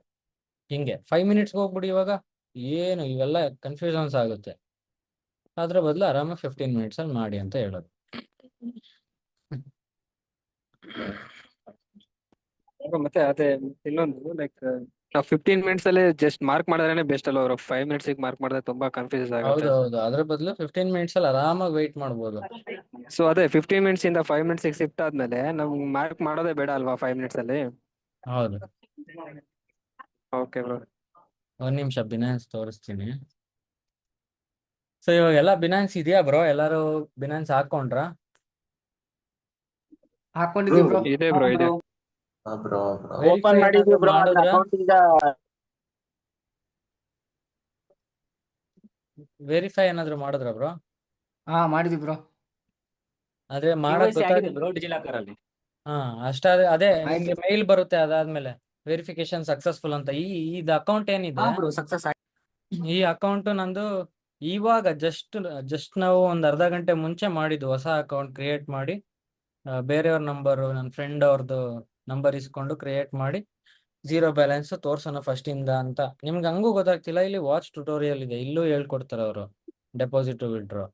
ಹಿಂಗೆ 5 ಮಿನಿಟ್ಸ್ಗೆ ಹೋಗ್ಬಿಡಿ. ಇವಾಗ ಏನು ಇವೆಲ್ಲ ಕನ್ಫ್ಯೂಷನ್ಸ್ ಆಗುತ್ತೆ. ಅದ್ರ ಬದಲು ಆರಾಮಾಗಿ 15 ಮಿನಿಟ್ಸ್ ಅಲ್ಲಿ ಮಾಡಿ ಅಂತ ಹೇಳೋದು. ಮತ್ತೆ ಅದೇ ಇನ್ನೊಂದು ಲೈಕ್ ನಾವು 15 ಮಿನಿಟ್ಸ್ ಅಲ್ಲಿ ಜಸ್ಟ್ ಮಾರ್ಕ್ ಮಾಡಿದ್ರೆ ಬೆಸ್ಟ್ ಅಲ್ವಾ ಅವ್ರು? 5 ಮಿನಿಟ್ಸ್ ಮಾರ್ಕ್ ಮಾಡಿದ್ರೆ ತುಂಬಾ ಕನ್ಫ್ಯೂಸ್ ಆಗುತ್ತೆ. ಹೌದು. ಅದ್ರ ಬದಲು 15 ಮಿನಿಟ್ಸ್ ಅಲ್ಲಿ ಆರಾಮಾಗಿ ವೆಯ್ಟ್ ಮಾಡ್ಬೋದು. ಸೊ ಅದೇ 15 ಮಿನಿಟ್ಸ್ ಇಂದ 5 ಮಿನಿಟ್ಸ್ ಶಿಫ್ಟ್ ಆದ್ಮೇಲೆ ನಮ್ಗೆ ಮಾರ್ಕ್ ಮಾಡೋದೇ ಬೇಡ ಅಲ್ವಾ 5 ಮಿನಿಟ್ಸ್ ಅಲ್ಲಿ? ಹೌದು. Okay bro. ಒಂದ್ ನಿಮಿಷ ಬಿನಾನ್ಸ್ ತೋರಿಸ್ತೀನಿ. ಸೊ ಇವಾಗೆಲ್ಲ ಬಿನಾನ್ಸ್ ಇದೆಯಾ ಬ್ರೋ? ಎಲ್ಲರೂ ಬಿನಾನ್ಸ್ ಹಾಕೊಂಡ್ರಾ? ಹಾಕೊಂಡಿದೀವಿ ಬ್ರೋ. ಇದೆ ಬ್ರೋ, ಇದೆ. ಬ್ರೋ ಓಪನ್ ಮಾಡಿದ್ವಿ ಬ್ರೋ, ಅಕೌಂಟ್ ಇಂದ ವೆರಿಫೈ ಏನಾದ್ರು ಮಾಡಿದ್ರ ಬ್ರೋ? ಹಾ ಮಾಡಿದೀವಿ ಬ್ರೋ. ಆದ್ರೆ ಮಾಡಕ್ ಆಗಿದೆ ಬ್ರೋ ಡಿಜಿಲಾಕರ್ ಅಲ್ಲಿ. ಹಾ ಅಷ್ಟಾದ್ರೆ ಅದೇ ಆಯ್ತು. ನಿಮ್ಗೆ ಮೇಲ್ ಬರುತ್ತೆ ಅದಾದ್ಮೇಲೆ ವೆರಿಫಿಕೇಶನ್ ಸಕ್ಸಸ್ಫುಲ್ ಅಂತ. ಇದು ಅಕೌಂಟ್ ಏನಿದೆ, ಬ್ರೋ ಸಕ್ಸಸ್ ಈ ಅಕೌಂಟ್ ನಂದು ಇವಾಗ ಜಸ್ಟ್ ನಾವು ಒಂದ್ ಅರ್ಧ ಗಂಟೆ ಮುಂಚೆ ಮಾಡಿದ್ದು. ಹೊಸ ಅಕೌಂಟ್ ಕ್ರಿಯೇಟ್ ಮಾಡಿ ಬೇರೆಯವ್ರ ನಂಬರು, ನನ್ನ ಫ್ರೆಂಡ್ ಅವ್ರದ್ದು ನಂಬರ್ ಇಸ್ಕೊಂಡು ಕ್ರಿಯೇಟ್ ಮಾಡಿ 0 ಬ್ಯಾಲೆನ್ಸ್ ತೋರ್ಸೋಣ ಫಸ್ಟ್ ಇಂದ ಅಂತ. ನಿಮ್ಗೆ ಹಂಗೂ ಗೊತ್ತಾಗ್ತಿಲ್ಲ, ಇಲ್ಲಿ ವಾಚ್ ಟ್ಯುಟೋರಿಯಲ್ ಇದೆ, ಇಲ್ಲೂ ಹೇಳ್ಕೊಡ್ತಾರೆ ಅವರು ಡೆಪಾಸಿಟ್ ವಿಡ್ರಾ.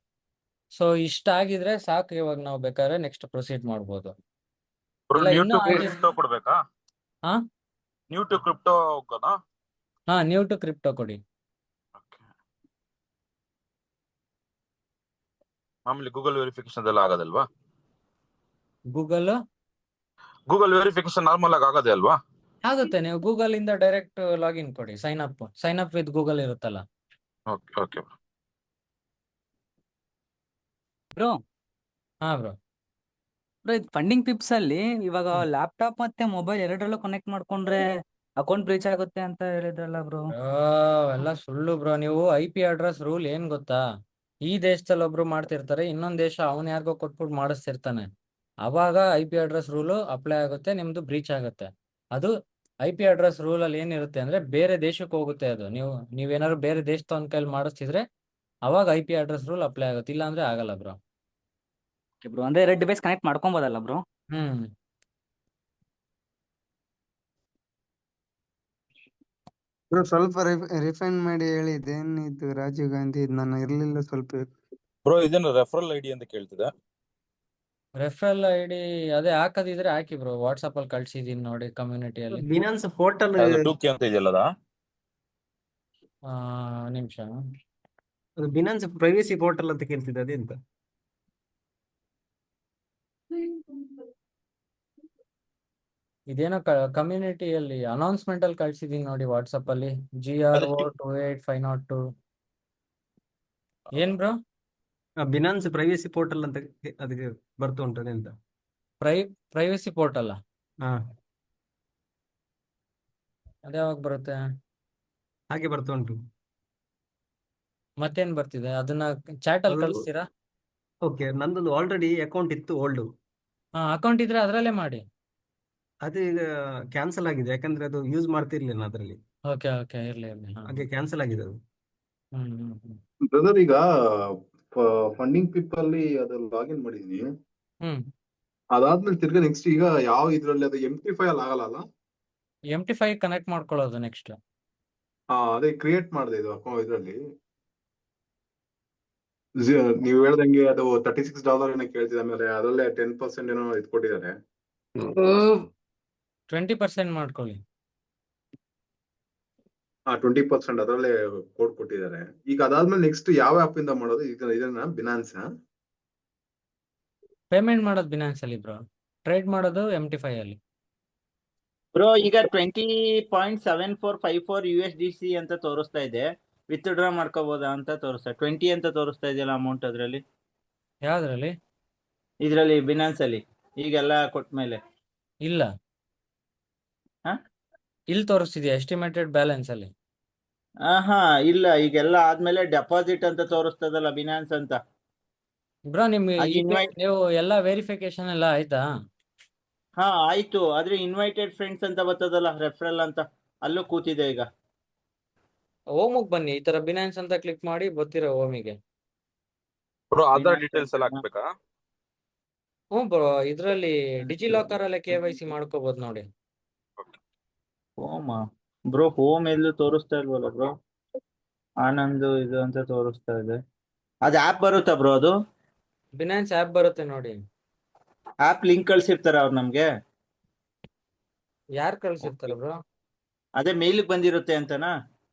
ಸೊ ಇಷ್ಟ ಆಗಿದ್ರೆ ಸಾಕು. ಇವಾಗ ನಾವು ಬೇಕಾದ್ರೆ ನೆಕ್ಸ್ಟ್ ಪ್ರೊಸೀಡ್ ಮಾಡ್ಬೋದು. ಇಲ್ಲ ಇನ್ನೂ ಕ್ರಿಪ್ಟೋ ಕೊಡ್ಬೇಕಾ? ಹಾ ನ್ಯೂ ಟು ಕ್ರಿಪ್ಟೋ ಹೋಗೋಣ. ಹಾ ನ್ಯೂ ಟು ಕ್ರಿಪ್ಟೋ ಕೊಡಿ. ಮಾಮೂಲಿ ಗೂಗಲ್ ವೆರಿಫಿಕೇಶನ್ ಅದೆಲ್ಲ ಆಗೋದಲ್ವಾ? ಗೂಗಲ್ ವೆರಿಫಿಕೇಶನ್ ನಾರ್ಮಲ್ ಆಗಿ ಆಗೋದೇ ಅಲ್ವಾ? ಆಗುತ್ತೆ. ನೀವು ಗೂಗಲ್ ಇಂದ ಡೈರೆಕ್ಟ್ ಲಾಗಿನ್ ಕೊಡಿ. ಸೈನ್ ಅಪ್ ವಿತ್ ಗೂಗಲ್ ಇರುತ್ತಲ್ಲ. Okay bro. ಹಾ ಬ್ರೋ. ಇದು ಫಂಡಿಂಗ್ ಪಿಪ್ಸ್ ಅಲ್ಲಿ ಇವಾಗ ಲ್ಯಾಪ್ಟಾಪ್ ಮತ್ತೆ ಮೊಬೈಲ್ ಎರಡರಲ್ಲೂ ಕನೆಕ್ಟ್ ಮಾಡ್ಕೊಂಡ್ರೆ ಅಕೌಂಟ್ ಬ್ರೀಚ್ ಆಗುತ್ತೆ ಅಂತ ಹೇಳಿದ್ರಲ್ಲ ಬ್ರೋ? ಎಲ್ಲ ಸುಳ್ಳು ಬ್ರೋ. ನೀವು IP ಅಡ್ರೆಸ್ ರೂಲ್ ಏನ್ ಗೊತ್ತಾ? ಈ ದೇಶದಲ್ಲಿ ಒಬ್ರು ಮಾಡ್ತಿರ್ತಾರೆ, ಇನ್ನೊಂದ್ ದೇಶ ಅವನ್ ಯಾರಿಗೋ ಕೊಟ್ಬಿಟ್ಟು ಮಾಡಿಸ್ತಿರ್ತಾನೆ. ಅವಾಗ IP ಅಡ್ರೆಸ್ ರೂಲು ಅಪ್ಲೈ ಆಗುತ್ತೆ, ನಿಮ್ದು ಬ್ರೀಚ್ ಆಗುತ್ತೆ. ಅದು IP ಅಡ್ರೆಸ್ ರೂಲ್ ಅಲ್ಲಿ ಏನಿರುತ್ತೆ ಅಂದ್ರೆ ಬೇರೆ ದೇಶಕ್ಕೆ ಹೋಗುತ್ತೆ ಅದು. ನೀವೇನಾದ್ರು ಬೇರೆ ದೇಶದವನ್ ಕೈಲಿ ಮಾಡಿಸ್ತಿದ್ರೆ ಅವಾಗ IP ಅಡ್ರೆಸ್ ರೂಲ್ ಅಪ್ಲೈ ಆಗುತ್ತೆ, ಇಲ್ಲ ಅಂದ್ರೆ ಆಗಲ್ಲ ಬ್ರೋ. ಬ್ರೋ ಅಂದ್ರೆ 2 ಡಿವೈಸ್ ಕನೆಕ್ಟ್ ಮಾಡ್ಕೊಬೋದಲ್ಲ ಬ್ರೋ? ಬ್ರೋ ಸ್ವಲ್ಪ ರಿಫೈನ್ ಮಾಡಿ ಹೇಳಿ. ಇದೇನಿದು ರಾಜೀವ್ ಗಾಂಧಿ ನಾನು ಇರ್ಲಿಲ್ಲ ಸ್ವಲ್ಪ. ಬ್ರೋ ಇದೇನು ರೆಫರಲ್ ಐಡಿ ಅಂತ ಕೇಳ್ತಿದೆ. ರೆಫರಲ್ ID ಅದೇ ಹಾಕದಿದ್ರೆ ಹಾಕಿ ಬ್ರೋ. ವಾಟ್ಸಪ್ ಅಲ್ಲಿ ಕಳ್ಸಿದೀನಿ ನೋಡಿ ಕಮ್ಯುನಿಟಿಯಲ್ಲಿ. ಬಿನಾನ್ಸ್ ಪೋರ್ಟಲ್ ಅದು 2K ಅಂತ ಇದೆಯಲ್ಲ ಅದಾ? ನಿಮಿಷ. ಬಿನಾನ್ಸ್ ಪ್ರೈವೇಸಿ ಪೋರ್ಟಲ್ ಅಂತ ಕೇಳ್ತಿದ್ದೆ, ಅದೆಂತ? ಇದೇನೋ ಕಮ್ಯುನಿಟಿಯಲ್ಲಿ ಅನೌನ್ಸ್ಮೆಂಟ್ ಅಲ್ಲಿ ಕಳ್ಸಿದೀನಿ ನೋಡಿ ವಾಟ್ಸಪ್ ಅಲ್ಲಿ. GRO 28502. ಏನ್ ಬ್ರೋ? ಬಿನಾನ್ಸ್ ಪ್ರೈವೇಸಿ ಪೋರ್ಟಲ್ ಅಂತ ಅದಕ್ಕೆ ಬರ್ತಾ ಉಂಟು ಅಂತ. ಪ್ರೈವಸಿ ಪೋರ್ಟಲ್ ಹಾ ಅದ್ಯಾವಾಗ ಬರುತ್ತೆ? ಹಾಗೆ ಬರ್ತಾ ಉಂಟು. ಮತ್ತೇನ್ ಬರ್ತಿದೆ? ಅದನ್ನ ಚಾಟ್ ಅಲ್ಲಿ ಅದು ಕಳಿಸ್ತೀರಾ? ಓಕೆ, ನಂದೊಂದು ಆಲ್ರೆಡಿ ಅಕೌಂಟ್ ಇತ್ತು ಓಲ್ಡ್. ಅಕೌಂಟ್ ಇದ್ರೆ ಅದ್ರಲ್ಲೇ ಮಾಡಿ. ಅದು ಈಗ ಕ್ಯಾನ್ಸಲ್ ಆಗಿದೆ, ಯಾಕಂದ್ರೆ ಅದು ಯೂಸ್ ಮಾಡ್ತಿರ್ಲಿಲ್ಲ ಅದರಲ್ಲಿ, ಓಕೆ ಓಕೆ, ಇರ್ಲಿ ಇರ್ಲಿ. ಹಾಗೆ ಕ್ಯಾನ್ಸಲ್ ಆಗಿದೆ ಅದು. ಬ್ರದರ್ ಈಗ ಫಂಡಿಂಗ್ ಪಿಪ್ ಅಲ್ಲಿ ಅದು ಲಾಗಿನ್ ಮಾಡಿದೀನಿ. ಹ್ಮ್ ಅದಾದ್ಮೇಲೆ ತಿರ್ಗಾ ನೆಕ್ಸ್ಟ್ ಈಗ ಯಾವ ಇದ್ರಲ್ಲಿ ಅದು MT5 ಅಲ್ಲಿ ಆಗಲ್ಲ? MT5 ಕನೆಕ್ಟ್ ಮಾಡ್ಕೊಳ್ಳೋದು ನೆಕ್ಸ್ಟ್. ಅದೇ ಕ್ರಿಯೇಟ್ ಮಾಡಿದೆ ಇದು ಅಕೌಂಟ್ ಇದ್ರಲ್ಲಿ. ನೀವು ಹೇಳ್ದಂಗೆ ಅದು $36 ಏನೋ ಕೇಳ್ತಿದೆ, ಆಮೇಲೆ ಅದರಲ್ಲೇ 10% ಏನೋ ಇದು ಕೊಟ್ಟಿದ್ದಾರೆ. 20% ಮಾಡ್ಕೊಳ್ಳಿ. 20% ಅದರಲ್ಲೇ ಕೋಡ್ ಕೊಟ್ಟಿದ್ದಾರೆ. ಈಗ ಅದಾದ್ಮೇಲೆ ನೆಕ್ಸ್ಟ್ ಯಾವ ಆಪ್ ಇಂದ ಮಾಡೋದು? ಈಗ ಇದನ್ನ ಬಿನಾನ್ಸ್ ಪೇಮೆಂಟ್ ಮಾಡೋದು ಬಿನಾನ್ಸ್ ಅಲ್ಲಿ ಬ್ರೋ, ಟ್ರೇಡ್ ಮಾಡೋದು MT5 ಅಲ್ಲಿ. ಬ್ರೋ ಈಗ 20.7454 USDC ಅಂತ ತೋರಿಸ್ತಾ ಇದೆ. ವಿತ್ ಡ್ರಾ ಮಾಡ್ಕೋಬಹುದಾ ಅಂತ ತೋರಿಸ್ತಾ 20 ಅಂತ ತೋರಿಸ್ತಾ ಇದೆಯಲ್ಲ ಅಮೌಂಟ್ ಅದ್ರಲ್ಲಿ. ಯಾವ್ದ್ರಲ್ಲಿ? ಇದ್ರಲ್ಲಿ ಬಿನಾನ್ಸ್ ಅಲ್ಲಿ ಈಗೆಲ್ಲ ಕೊಟ್ಮೇಲೆ ಇಲ್ಲ, ಹಾ ಇಲ್ಲಿ ತೋರಿಸ್ತಿದ್ಯಾ ಎಸ್ಟಿಮೇಟೆಡ್ ಬ್ಯಾಲೆನ್ಸ್ ಅಲ್ಲಿ. ಹಾ ಇಲ್ಲ, ಈಗೆಲ್ಲ ಆದ್ಮೇಲೆ ಡೆಪಾಸಿಟ್ ಅಂತ ತೋರಿಸ್ತದಲ್ಲ ಬಿನಾನ್ಸ್ ಅಂತ. ಬ್ರೋ ನಿಮ್ಗೆ ಅದು ಇನ್ವೈಟ್ ನೀವು ಎಲ್ಲ ವೆರಿಫಿಕೇಶನ್ ಎಲ್ಲ ಆಯ್ತಾ? ಹಾ ಆಯ್ತು, ಆದ್ರೆ ಇನ್ವೈಟೆಡ್ ಫ್ರೆಂಡ್ಸ್ ಅಂತ ಬರ್ತದಲ್ಲ ರೆಫರಲ್ ಅಂತ, ಅಲ್ಲೂ ಕೂತಿದೆ ಈಗ. ಓಮಿಗೆ ಬನ್ನಿ, ಈ ತರ ಬಿನಾನ್ಸ್ ಅಂತ ಕ್ಲಿಕ್ ಮಾಡಿ ಬರ್ತಿರೋ ಓಮಿಗೆ. ಬ್ರೋ ಆಧಾರ್ ಬಿನಾನ್ಸ್ ಡೀಟೇಲ್ಸ್ ಎಲ್ಲ ಅಂತ ಹಾಕ್ಬೇಕಾ? ಹ್ಞೂ ಬ್ರೋ, ಇದ್ರಲ್ಲಿ ಡಿಜಿಲಾಕರ್ ಅಲ್ಲೇ KYC ಮಾಡ್ಕೋಬಹುದು ನೋಡಿ. ಹೋಮ ಬ್ರೋ, ಹೋಮ್ ಎಲ್ಲೂ ತೋರಿಸ್ತಾ ಇಲ್ವಲ್ಲ ಬ್ರೋ. ಆನಂದ್ ಇದು ಅಂತ ತೋರಿಸ್ತಾ ಇದೆ. ಅದು ಆಪ್ ಬರುತ್ತಾ ಬ್ರೋ? ಅದು ಬಿನಾನ್ಸ್ ಆ್ಯಪ್ ಬರುತ್ತೆ ನೋಡಿ. ಆಪ್ ಲಿಂಕ್ ಕಳ್ಸಿರ್ತಾರ ಅವ್ರು ನಮ್ಗೆ? ಯಾರು ಕಳ್ಸಿರ್ತಾರೆ ಬ್ರೋ? ಅದೇ ಮೇಲಿಗೆ ಬಂದಿರುತ್ತೆ ಅಂತನಾ?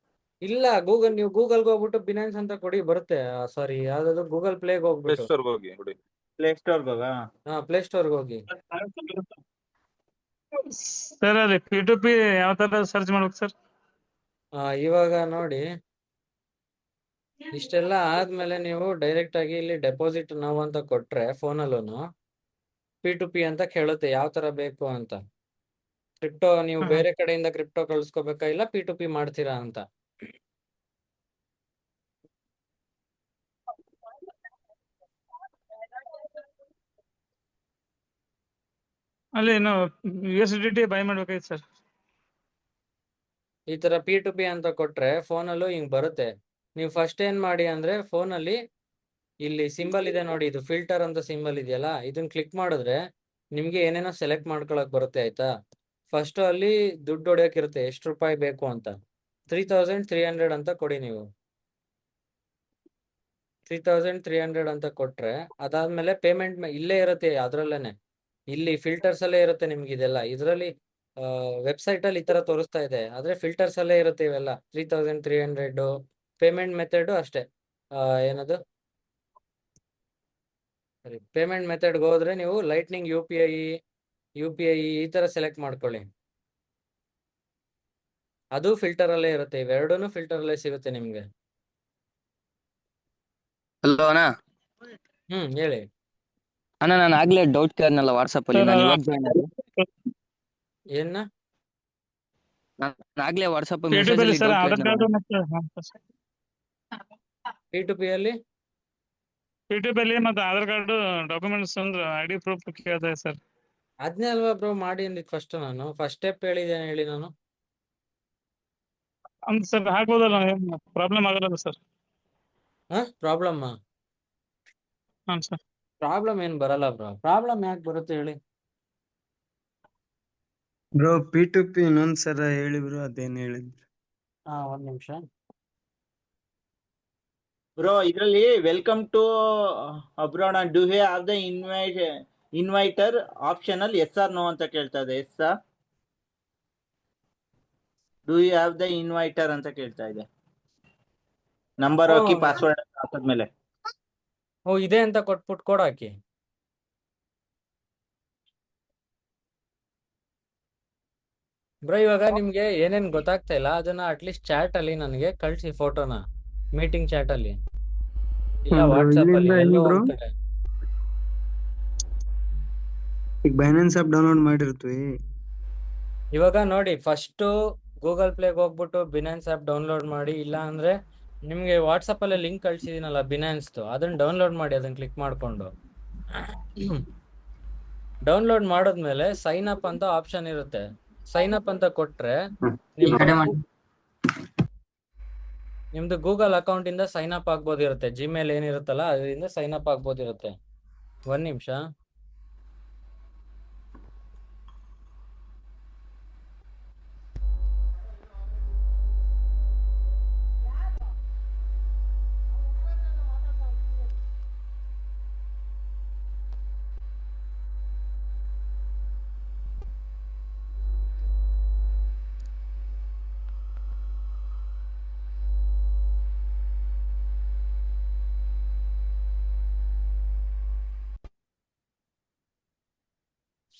ಇಲ್ಲ, ನೀವು ಗೂಗಲ್ಗೆ ಹೋಗ್ಬಿಟ್ಟು ಬಿನಾನ್ಸ್ ಅಂತ ಕೊಡಿ, ಬರುತ್ತೆ. ಸಾರಿ, ಯಾವ್ದಾದ್ರು ಗೂಗಲ್ ಪ್ಲೇಗೆ ಪ್ಲೇ ಹೋಗ್ಬಿಟ್ಟು. ಸ್ಟೋರ್ಗೆ ಹೋಗಿ ನೋಡಿ. ಪ್ಲೇ ಸ್ಟೋರ್ಗೆ ಹೋಗ. ಪ್ಲೇ ಸ್ಟೋರ್ಗೆ ಹೋಗಿ. ಸರ್ ಅಲ್ಲಿ P2P ಯಾವ ತರ ಸರ್ಚ್ ಮಾಡ್ಬೇಕು ಸರ್? ಇವಾಗ ನೋಡಿ, ಇಷ್ಟೆಲ್ಲ ಆದ್ಮೇಲೆ ನೀವು ಡೈರೆಕ್ಟ್ ಆಗಿ ಇಲ್ಲಿ ಡೆಪಾಸಿಟ್ ನಾವು ಅಂತ ಕೊಟ್ರೆ ಫೋನಲ್ಲೂ P2P ಅಂತ ಕೇಳುತ್ತೆ ಯಾವ ತರ ಬೇಕು ಅಂತ. ಕ್ರಿಪ್ಟೋ ನೀವು ಬೇರೆ ಕಡೆಯಿಂದ ಕ್ರಿಪ್ಟೋ ಕಳ್ಸ್ಕೋಬೇಕಾ ಇಲ್ಲ P2P ಮಾಡ್ತೀರಾ ಅಂತ. ಅಲ್ಲಿ ನಾವು USDT ಬೈ ಮಾಡ್ಬೇಕಾಯ್ತು ಸರ್. ಈ ತರ P2P ಅಂತ ಕೊಟ್ರೆ ಫೋನಲ್ಲೂ ಹಿಂಗ್ ಬರುತ್ತೆ. ನೀವು ಫಸ್ಟ್ ಏನ್ ಮಾಡಿ ಅಂದ್ರೆ ಫೋನಲ್ಲಿ ಇಲ್ಲಿ ಸಿಂಬಲ್ ಇದೆ ನೋಡಿ, ಇದು ಫಿಲ್ಟರ್ ಅಂತ ಸಿಂಬಲ್ ಇದೆಯಲ್ಲ, ಇದನ್ನ ಕ್ಲಿಕ್ ಮಾಡಿದ್ರೆ ನಿಮ್ಗೆ ಏನೇನೋ ಸೆಲೆಕ್ಟ್ ಮಾಡ್ಕೊಳಕ್ ಬರುತ್ತೆ ಆಯ್ತಾ. ಫಸ್ಟ್ ಅಲ್ಲಿ ದುಡ್ಡು ಹೊಡೆಯಕ್ ಇರುತ್ತೆ, ಎಷ್ಟು ರೂಪಾಯಿ ಬೇಕು ಅಂತ. 3300 ಅಂತ ಕೊಡಿ ನೀವು. 3300 ಅಂತ ಕೊಟ್ರೆ ಅದಾದ್ಮೇಲೆ ಪೇಮೆಂಟ್ ಇಲ್ಲೇ ಇರುತ್ತೆ ಅದ್ರಲ್ಲೇನೆ. ಇಲ್ಲಿ ಫಿಲ್ಟರ್ಸ್ ಅಲ್ಲೇ ಇರುತ್ತೆ ನಿಮ್ಗೆ ಇದೆಲ್ಲ. ಇದರಲ್ಲಿ ವೆಬ್ಸೈಟ್ ಅಲ್ಲಿ ಈ ತರ ತೋರಿಸ್ತಾ ಇದೆ, ಆದ್ರೆ ಫಿಲ್ಟರ್ಸ್ ಅಲ್ಲೇ ಇರುತ್ತೆ ಇವೆಲ್ಲ. 3300 ಪೇಮೆಂಟ್ ಮೆಥಡ್ ಅಷ್ಟೇ. ಏನದು ಸರಿ, ಪೇಮೆಂಟ್ ಮೆಥಡ್ಗೆ ಹೋದ್ರೆ ನೀವು ಲೈಟ್ನಿಂಗ್ UPI ಈ ತರ ಸೆಲೆಕ್ಟ್ ಮಾಡ್ಕೊಳ್ಳಿ. ಅದು ಫಿಲ್ಟರ್ ಅಲ್ಲೇ ಇರುತ್ತೆ, ಇವೆರಡೂ ಫಿಲ್ಟರ್ ಅಲ್ಲೇ ಸಿಗುತ್ತೆ ನಿಮ್ಗೆ. ಹಲೋ ಅಣ್ಣ. ಹೇಳಿ ಅಣ್ಣ, ನಾನು ಆಗ್ಲೇ ಡೌಟ್ ಕೇಳಿದ್ನಲ್ಲ ವಾಟ್ಸಪ್ ಅಲ್ಲಿ, ನಾನು ಇವಾಗ ಜಾಯ್ನ್ ಆದೆ. ಏನ್ನ? ನಾನು ಆಗ್ಲೇ ವಾಟ್ಸಪ್ P2P ಮೆಸೇಜ್ ಅಲ್ಲಿ ಅಲ್ಲಿ ಸರ್ ಡೌಟ್ ಆಧಾರ್ ಕೇಳಿದ್ನಲ್ಲ. ಕಾರ್ಡ್ ಮತ್ತೆ P2P ಅಲ್ಲಿ P2P ಅಲ್ಲಿ ಮತ್ತೆ ಆಧಾರ್ ಕಾರ್ಡ್ ಡಾಕ್ಯುಮೆಂಟ್ಸ್ ಅಂದ್ರೆ ID ಪ್ರೂಫ್ ಕೇಳ್ದೆ ಸರ್. ಅದ್ನೇ ಅಲ್ವಾ ಬ್ರೋ ಮಾಡಿ ಅಂದಿದ್ ಫಸ್ಟ್. ನಾನು ಫಸ್ಟ್ ಸ್ಟೆಪ್ ಹೇಳಿದ್ದೇನೆ ಹೇಳಿ ನಾನು. ಅಂತ ಸರ್ ಹಾಕ್ಬೋದಲ್ಲ, ಪ್ರಾಬ್ಲಮ್ ಆಗಲ್ಲ ಸರ್? ಪ್ರಾಬ್ಲಮ್ ಹಾಂ ಸರ್. ಪ್ರಾಬ್ಲಮ್ ಏನ್ ಬರಲ್ಲ ಬ್ರೋ. ಪ್ರಾಬ್ಲಮ್ ಯಾಕೆ ಬರುತ್ತೆ ಹೇಳಿ? ಬ್ರೋ P2P ಇನ್ನೊಂದ್ ಸರ ಹೇಳಿ ಬ್ರೋ, ಅದೇನ್ ಹೇಳಿದ್ರು? ಒಂದ್ ನಿಮಿಷ ಬ್ರೋ. ಇದ್ರಲ್ಲಿ welcome to abroad do you have the inviter optional yes or no ಅಂತ ಕೇಳ್ತಾ ಇದೆ. Yes do you have the inviter ಅಂತ ಕೇಳ್ತಾ ಇದೆ. ನಂಬರ್ ಹಾಕಿ ಪಾಸ್ವರ್ಡ್ ಹಾಕಿದ್ಮೇಲೆ ಇದೆ ಅಂತ ಕೊಟ್ಬಿಟ್ಟು ಕೋಡ್ ಹಾಕಿ. ಬ್ರೋ ಇವಾಗ ನಿಮ್ಗೆ ಏನೇನ್ ಗೊತ್ತಾಗ್ತಾ ಇಲ್ಲ ಅದನ್ನ ಅಟ್ಲೀಸ್ಟ್ ಚಾಟ್ ಅಲ್ಲಿ ನನಗೆ ಕಳ್ಸಿ ಫೋಟೋನ, ಮೀಟಿಂಗ್ ಚಾಟ್ ಅಲ್ಲಿ. ಇಲ್ಲ bro, ವಾಟ್ಸಪ್ ಅಲ್ಲಿ ಇಲ್ಲಿಂದ ಎಲ್ಲೋ ಹೆಂಗ್ bro? ಒಂದ್ ಕಡೆ. ಈಗ ಬೈನಾನ್ಸ್ ಆಪ್ ಡೌನ್ಲೋಡ್ ಮಾಡಿರ್ತೀವಿ. ಇವಾಗ ನೋಡಿ ಫಸ್ಟ್ ಗೂಗಲ್ ಪ್ಲೇಗೆ ಹೋಗ್ಬಿಟ್ಟು ಬಿನಾನ್ಸ್ ಆಪ್ ಡೌನ್ಲೋಡ್ ಮಾಡಿ, ಇಲ್ಲ ಅಂದ್ರೆ ನಿಮ್ಗೆ ವಾಟ್ಸಪ್ ಅಲ್ಲೇ ಲಿಂಕ್ ಕಳ್ಸಿದೀನಲ್ಲ ಬಿನಾನ್ಸ್ದು, ಅದನ್ನ ಡೌನ್ಲೋಡ್ ಮಾಡಿ, ಅದನ್ನ ಕ್ಲಿಕ್ ಮಾಡ್ಕೊಂಡು ಡೌನ್ಲೋಡ್ ಮಾಡಿದ್ಮೇಲೆ ಸೈನ್ ಅಪ್ ಅಂತ ಆಪ್ಷನ್ ಇರುತ್ತೆ. ಸೈನ್ ಅಪ್ ಅಂತ ಕೊಟ್ರೆ ನಿಮ್ದು ಗೂಗಲ್ ಅಕೌಂಟ್ ಇಂದ ಸೈನ್ ಅಪ್ ಆಗ್ಬೋದಿರುತ್ತೆ. ಜಿಮೇಲ್ ಏನಿರುತ್ತಲ್ಲ ಅದರಿಂದ ಸೈನ್ ಅಪ್ ಆಗ್ಬೋದಿರುತ್ತೆ. ಒಂದ್ ನಿಮಿಷ.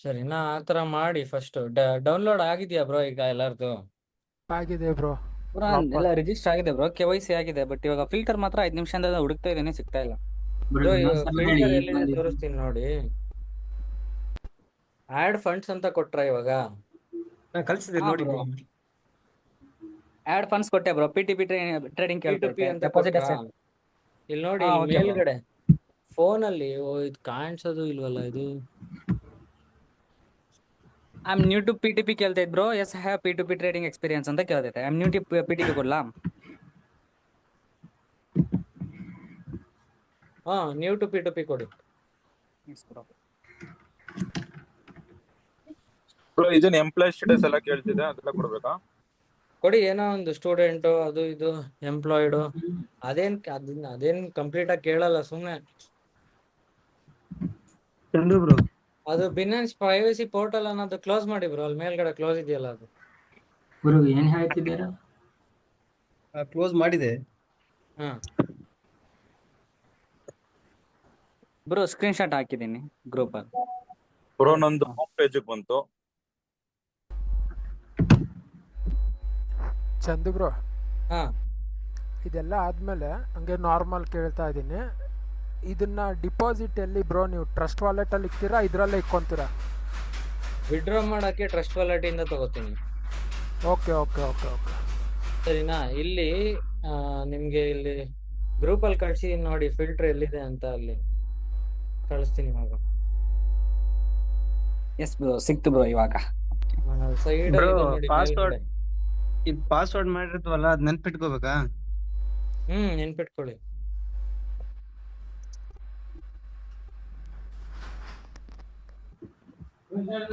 ಸರಿನಾ? ಆ ಥರ ಮಾಡಿ ಫಸ್ಟ್. ಡೌನ್ಲೋಡ್ ಆಗಿದೆಯಾ ಬ್ರೋ ಈಗ ಎಲ್ಲರದು? ಆಗಿದೆ ಬ್ರೋ. ಬ್ರೋ ಎಲ್ಲ ರಿಜಿಸ್ಟರ್ ಆಗಿದೆ ಬ್ರೋ, KYC ಆಗಿದೆ. ಬಟ್ ಇವಾಗ ಫಿಲ್ಟರ್ ಮಾತ್ರ 5 ನಿಮಿಷದಿಂದ ಹುಡುಕ್ತಾ ಇದ್ದೀನಿ, ಸಿಗ್ತಾ ಇಲ್ಲ. ಫಿಲ್ಟರ್ ಎಲ್ಲಿದೆ ತೋರಿಸ್ತೀನಿ ನೋಡಿ. ಆಡ್ ಫಂಡ್ಸ್ ಅಂತ ಕೊಟ್ರ ಇವಾಗ? ಕಳ್ಸಿದ್ದೀನಿ ನೋಡಿ bro. ಆಡ್ ಫಂಡ್ಸ್ ಕೊಟ್ಟೆ ಬ್ರೋ, PTP ಟ್ರೇಡಿಂಗ್ P2P ಕೇಳ್ತೈತೆ, ಅಂತ ಡೆಪಾಸಿಟ್ ಕೊಟ್ರಾ? ಅಸೆಟ್. ಇಲ್ಲಿ ನೋಡಿ, ಹಾ, ಇಲ್ಲಿ okay bro. ಮೇಲ್ಗಡೆ ಫೋನ್ ಅಲ್ಲಿ ಇದು ಕಾಣಿಸೋದು ಇಲ್ವಲ್ಲ ಇದು. I am new to PTP ಕೇಳ್ತೈತೆ bro. Yes I have P2P trading experience ಅಂತ ಕೇಳ್ತೈತೆ. I am new to PTP ಕೊಡ್ಲಾ? ಹಾ, ನ್ಯೂ ಟು P2P ಕೊಡಿ. ಬ್ರೋ ಇದನ್ನ ಎಂಪ್ಲಾಯ್ ಸ್ಟೇಟಸ್ ಎಲ್ಲ ಕೇಳ್ತಿದೆ, ಅದೆಲ್ಲ ಕೊಡ್ಬೇಕಾ? ಕೊಡಿ. ಏನೋ ಒಂದು ಸ್ಟೂಡೆಂಟ್ ಅದು ಇದು ಎಂಪ್ಲಾಯ್ಡ್ ಅದೇನ್ ಕಂಪ್ಲೀಟ್ ಆಗಿ ಕೇಳಲ್ಲ, ಸುಮ್ನೆ. ಚಂದು ಬ್ರೋ, ಅದು ಬಿನಾನ್ಸ್ ಪ್ರೈವಸಿ ಪೋರ್ಟಲ್ ಅನ್ನೋದು ಕ್ಲೋಸ್ ಮಾಡಿ ಬ್ರೋ. ಅಲ್ಲಿ ಮೇಲ್ಗಡೆ ಕ್ಲೋಸ್ ಇದೆಯಲ್ಲ ಅದು. ಗುರು ಏನ್ ಹೇಳ್ತಿದ್ದೀರಾ? ಕ್ಲೋಸ್ ಮಾಡಿದೆ. ಹಾ ಬ್ರೋ ಸ್ಕ್ರೀನ್ ಶಾಟ್ ಹಾಕಿದ್ದೀನಿ ಗ್ರೂಪ್ ಅಲ್ಲಿ. ಬ್ರೋ ನಂದು ಹೋಮ್ ಪೇಜ್ ಬಂತು. ಚಂದು ಬ್ರೋ, ಹಾ ಇದೆಲ್ಲ ಆದ್ಮೇಲೆ ಹಂಗೆ ನಾರ್ಮಲ್ ಕೇಳ್ತಾ ಇದ್ದೀನಿ. ಇದನ್ನ ಡಿಪಾಸಿಟ್ ಎಲ್ಲಿ ಬ್ರೋ ನೀವು ಟ್ರಸ್ಟ್ ವಾಲೆಟ್ ಅಲ್ಲಿ ಇಕ್ತೀರಾ, ಇದ್ರಲ್ಲೇ ಇಕ್ಕೊಂತೀರಾ? ವಿಡ್ರಾ ಮಾಡಕ್ಕೆ ಟ್ರಸ್ಟ್ ವಾಲೆಟ್ ಇಂದ ತಗೋತೀನಿ. ಓಕೆ ಓಕೆ ಓಕೆ ಓಕೆ ಸರಿನಾ? ಇಲ್ಲಿ ನಿಮ್ಗೆ ಇಲ್ಲಿ ಗ್ರೂಪ್ ಅಲ್ಲಿ ಕಳ್ಸಿ ನೋಡಿ ಫಿಲ್ಟರ್ ಎಲ್ಲಿದೆ ಅಂತ. ಅಲ್ಲಿ ಕಳಿಸ್ತೀನಿ ಇವಾಗ. ಎಸ್ ಬ್ರೋ, ಸಿಕ್ತು ಬ್ರೋ ಇವಾಗ. ಸೈಡ್ ಬ್ರೋ ಅಲ್ಲಿ ನೋಡಿ ಪಾಸ್ವರ್ಡ್ ಮೇಲ್ಗಡೆ. ಇದು ಪಾಸ್ವರ್ಡ್ ಮಾಡಿರ್ತೀವಲ್ಲ ಅದ್ ನೆನ್ಪಿಟ್ಕೋಬೇಕಾ? ನೆನ್ಪಿಟ್ಕೊಳ್ಳಿ.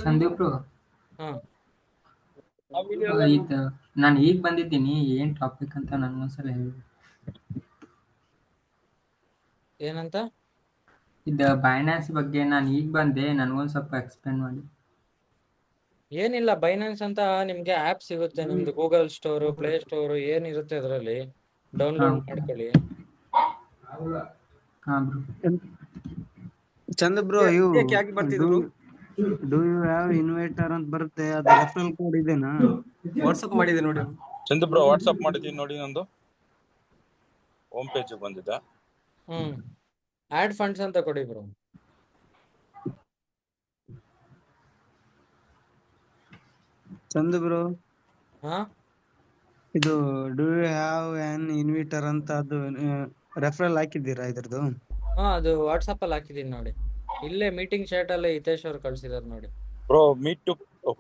ಸಂದೀಪ್ ಬ್ರೋ, ಹಾ ಇದು ನಾನು ಈಗ ಬಂದಿದ್ದೀನಿ, ಏನ್ ಟಾಪಿಕ್ ಅಂತ ನನ್ಗೊಂದ್ಸಲ ಹೇಳಿ. ಏನಂತ? ಇದು ಬೈನಾನ್ಸ್ ಬಗ್ಗೆ ನಾನು ಈಗ ಬಂದೆ, ನನ್ಗೊಂದ್ ಸ್ವಲ್ಪ ಎಕ್ಸ್ಪ್ಲೇನ್ ಮಾಡಿ. ಏನಿಲ್ಲ, ಬೈನಾನ್ಸ್ ಅಂತ ನಿಮ್ಗೆ ಆಪ್ ಸಿಗುತ್ತೆ. ನಿಮ್ದು ಗೂಗಲ್ ಸ್ಟೋರು, ಪ್ಲೇ ಸ್ಟೋರು ಏನಿರುತ್ತೆ ಅದರಲ್ಲಿ ಡೌನ್ಲೋಡ್ ಮಾಡ್ಕೊಳ್ಳಿ. ಹಾ ಬ್ರೋ. ಚಂದ ಬ್ರೋ, ಇವು ಯಾಕೆ ಬರ್ತಿದ್ರು? ಡೂ ಯು ಹ್ಯಾವ್ ಇನ್ವೈಟರ್ ಅಂತ ಬರುತ್ತೆ, ಅದು ರೆಫರಲ್ ಕೋಡ್ ಇದೆನಾ? ವಾಟ್ಸಪ್ ಮಾಡಿದೆ ನೋಡಿ. ಚಂದು ಬ್ರೋ ವಾಟ್ಸಪ್ ಮಾಡಿದ್ದೀನಿ ನೋಡಿ, ನಂದು ಹೋಮ್ ಪೇಜ್ ಬಂದಿದೆ. ಆಡ್ ಫಂಡ್ಸ್ ಅಂತ ಕೊಡಿ ಬ್ರೋ. ಚಂದ ಬ್ರೋ, ಹಾ ಇದು ಡೂ ಯು ಹ್ಯಾವ್ ಆನ್ ಇನ್ವಿಟರ್ ಅಂತ ಅದು ರೆಫರಲ್ ಹಾಕಿದ್ದೀರಾ ಇದ್ರದ್ದು? ಹಾ, ಅದು ವಾಟ್ಸಪ್ ಅಲ್ಲಿ ಹಾಕಿದೀನಿ ನೋಡಿ. ಇಲ್ಲೇ ಮೀಟಿಂಗ್ ಚಾಟ್ ಅಲ್ಲೇ ಹಿತೇಶ್ ಅವ್ರು ಕಳ್ಸಿದಾರೆ ನೋಡಿ. Bro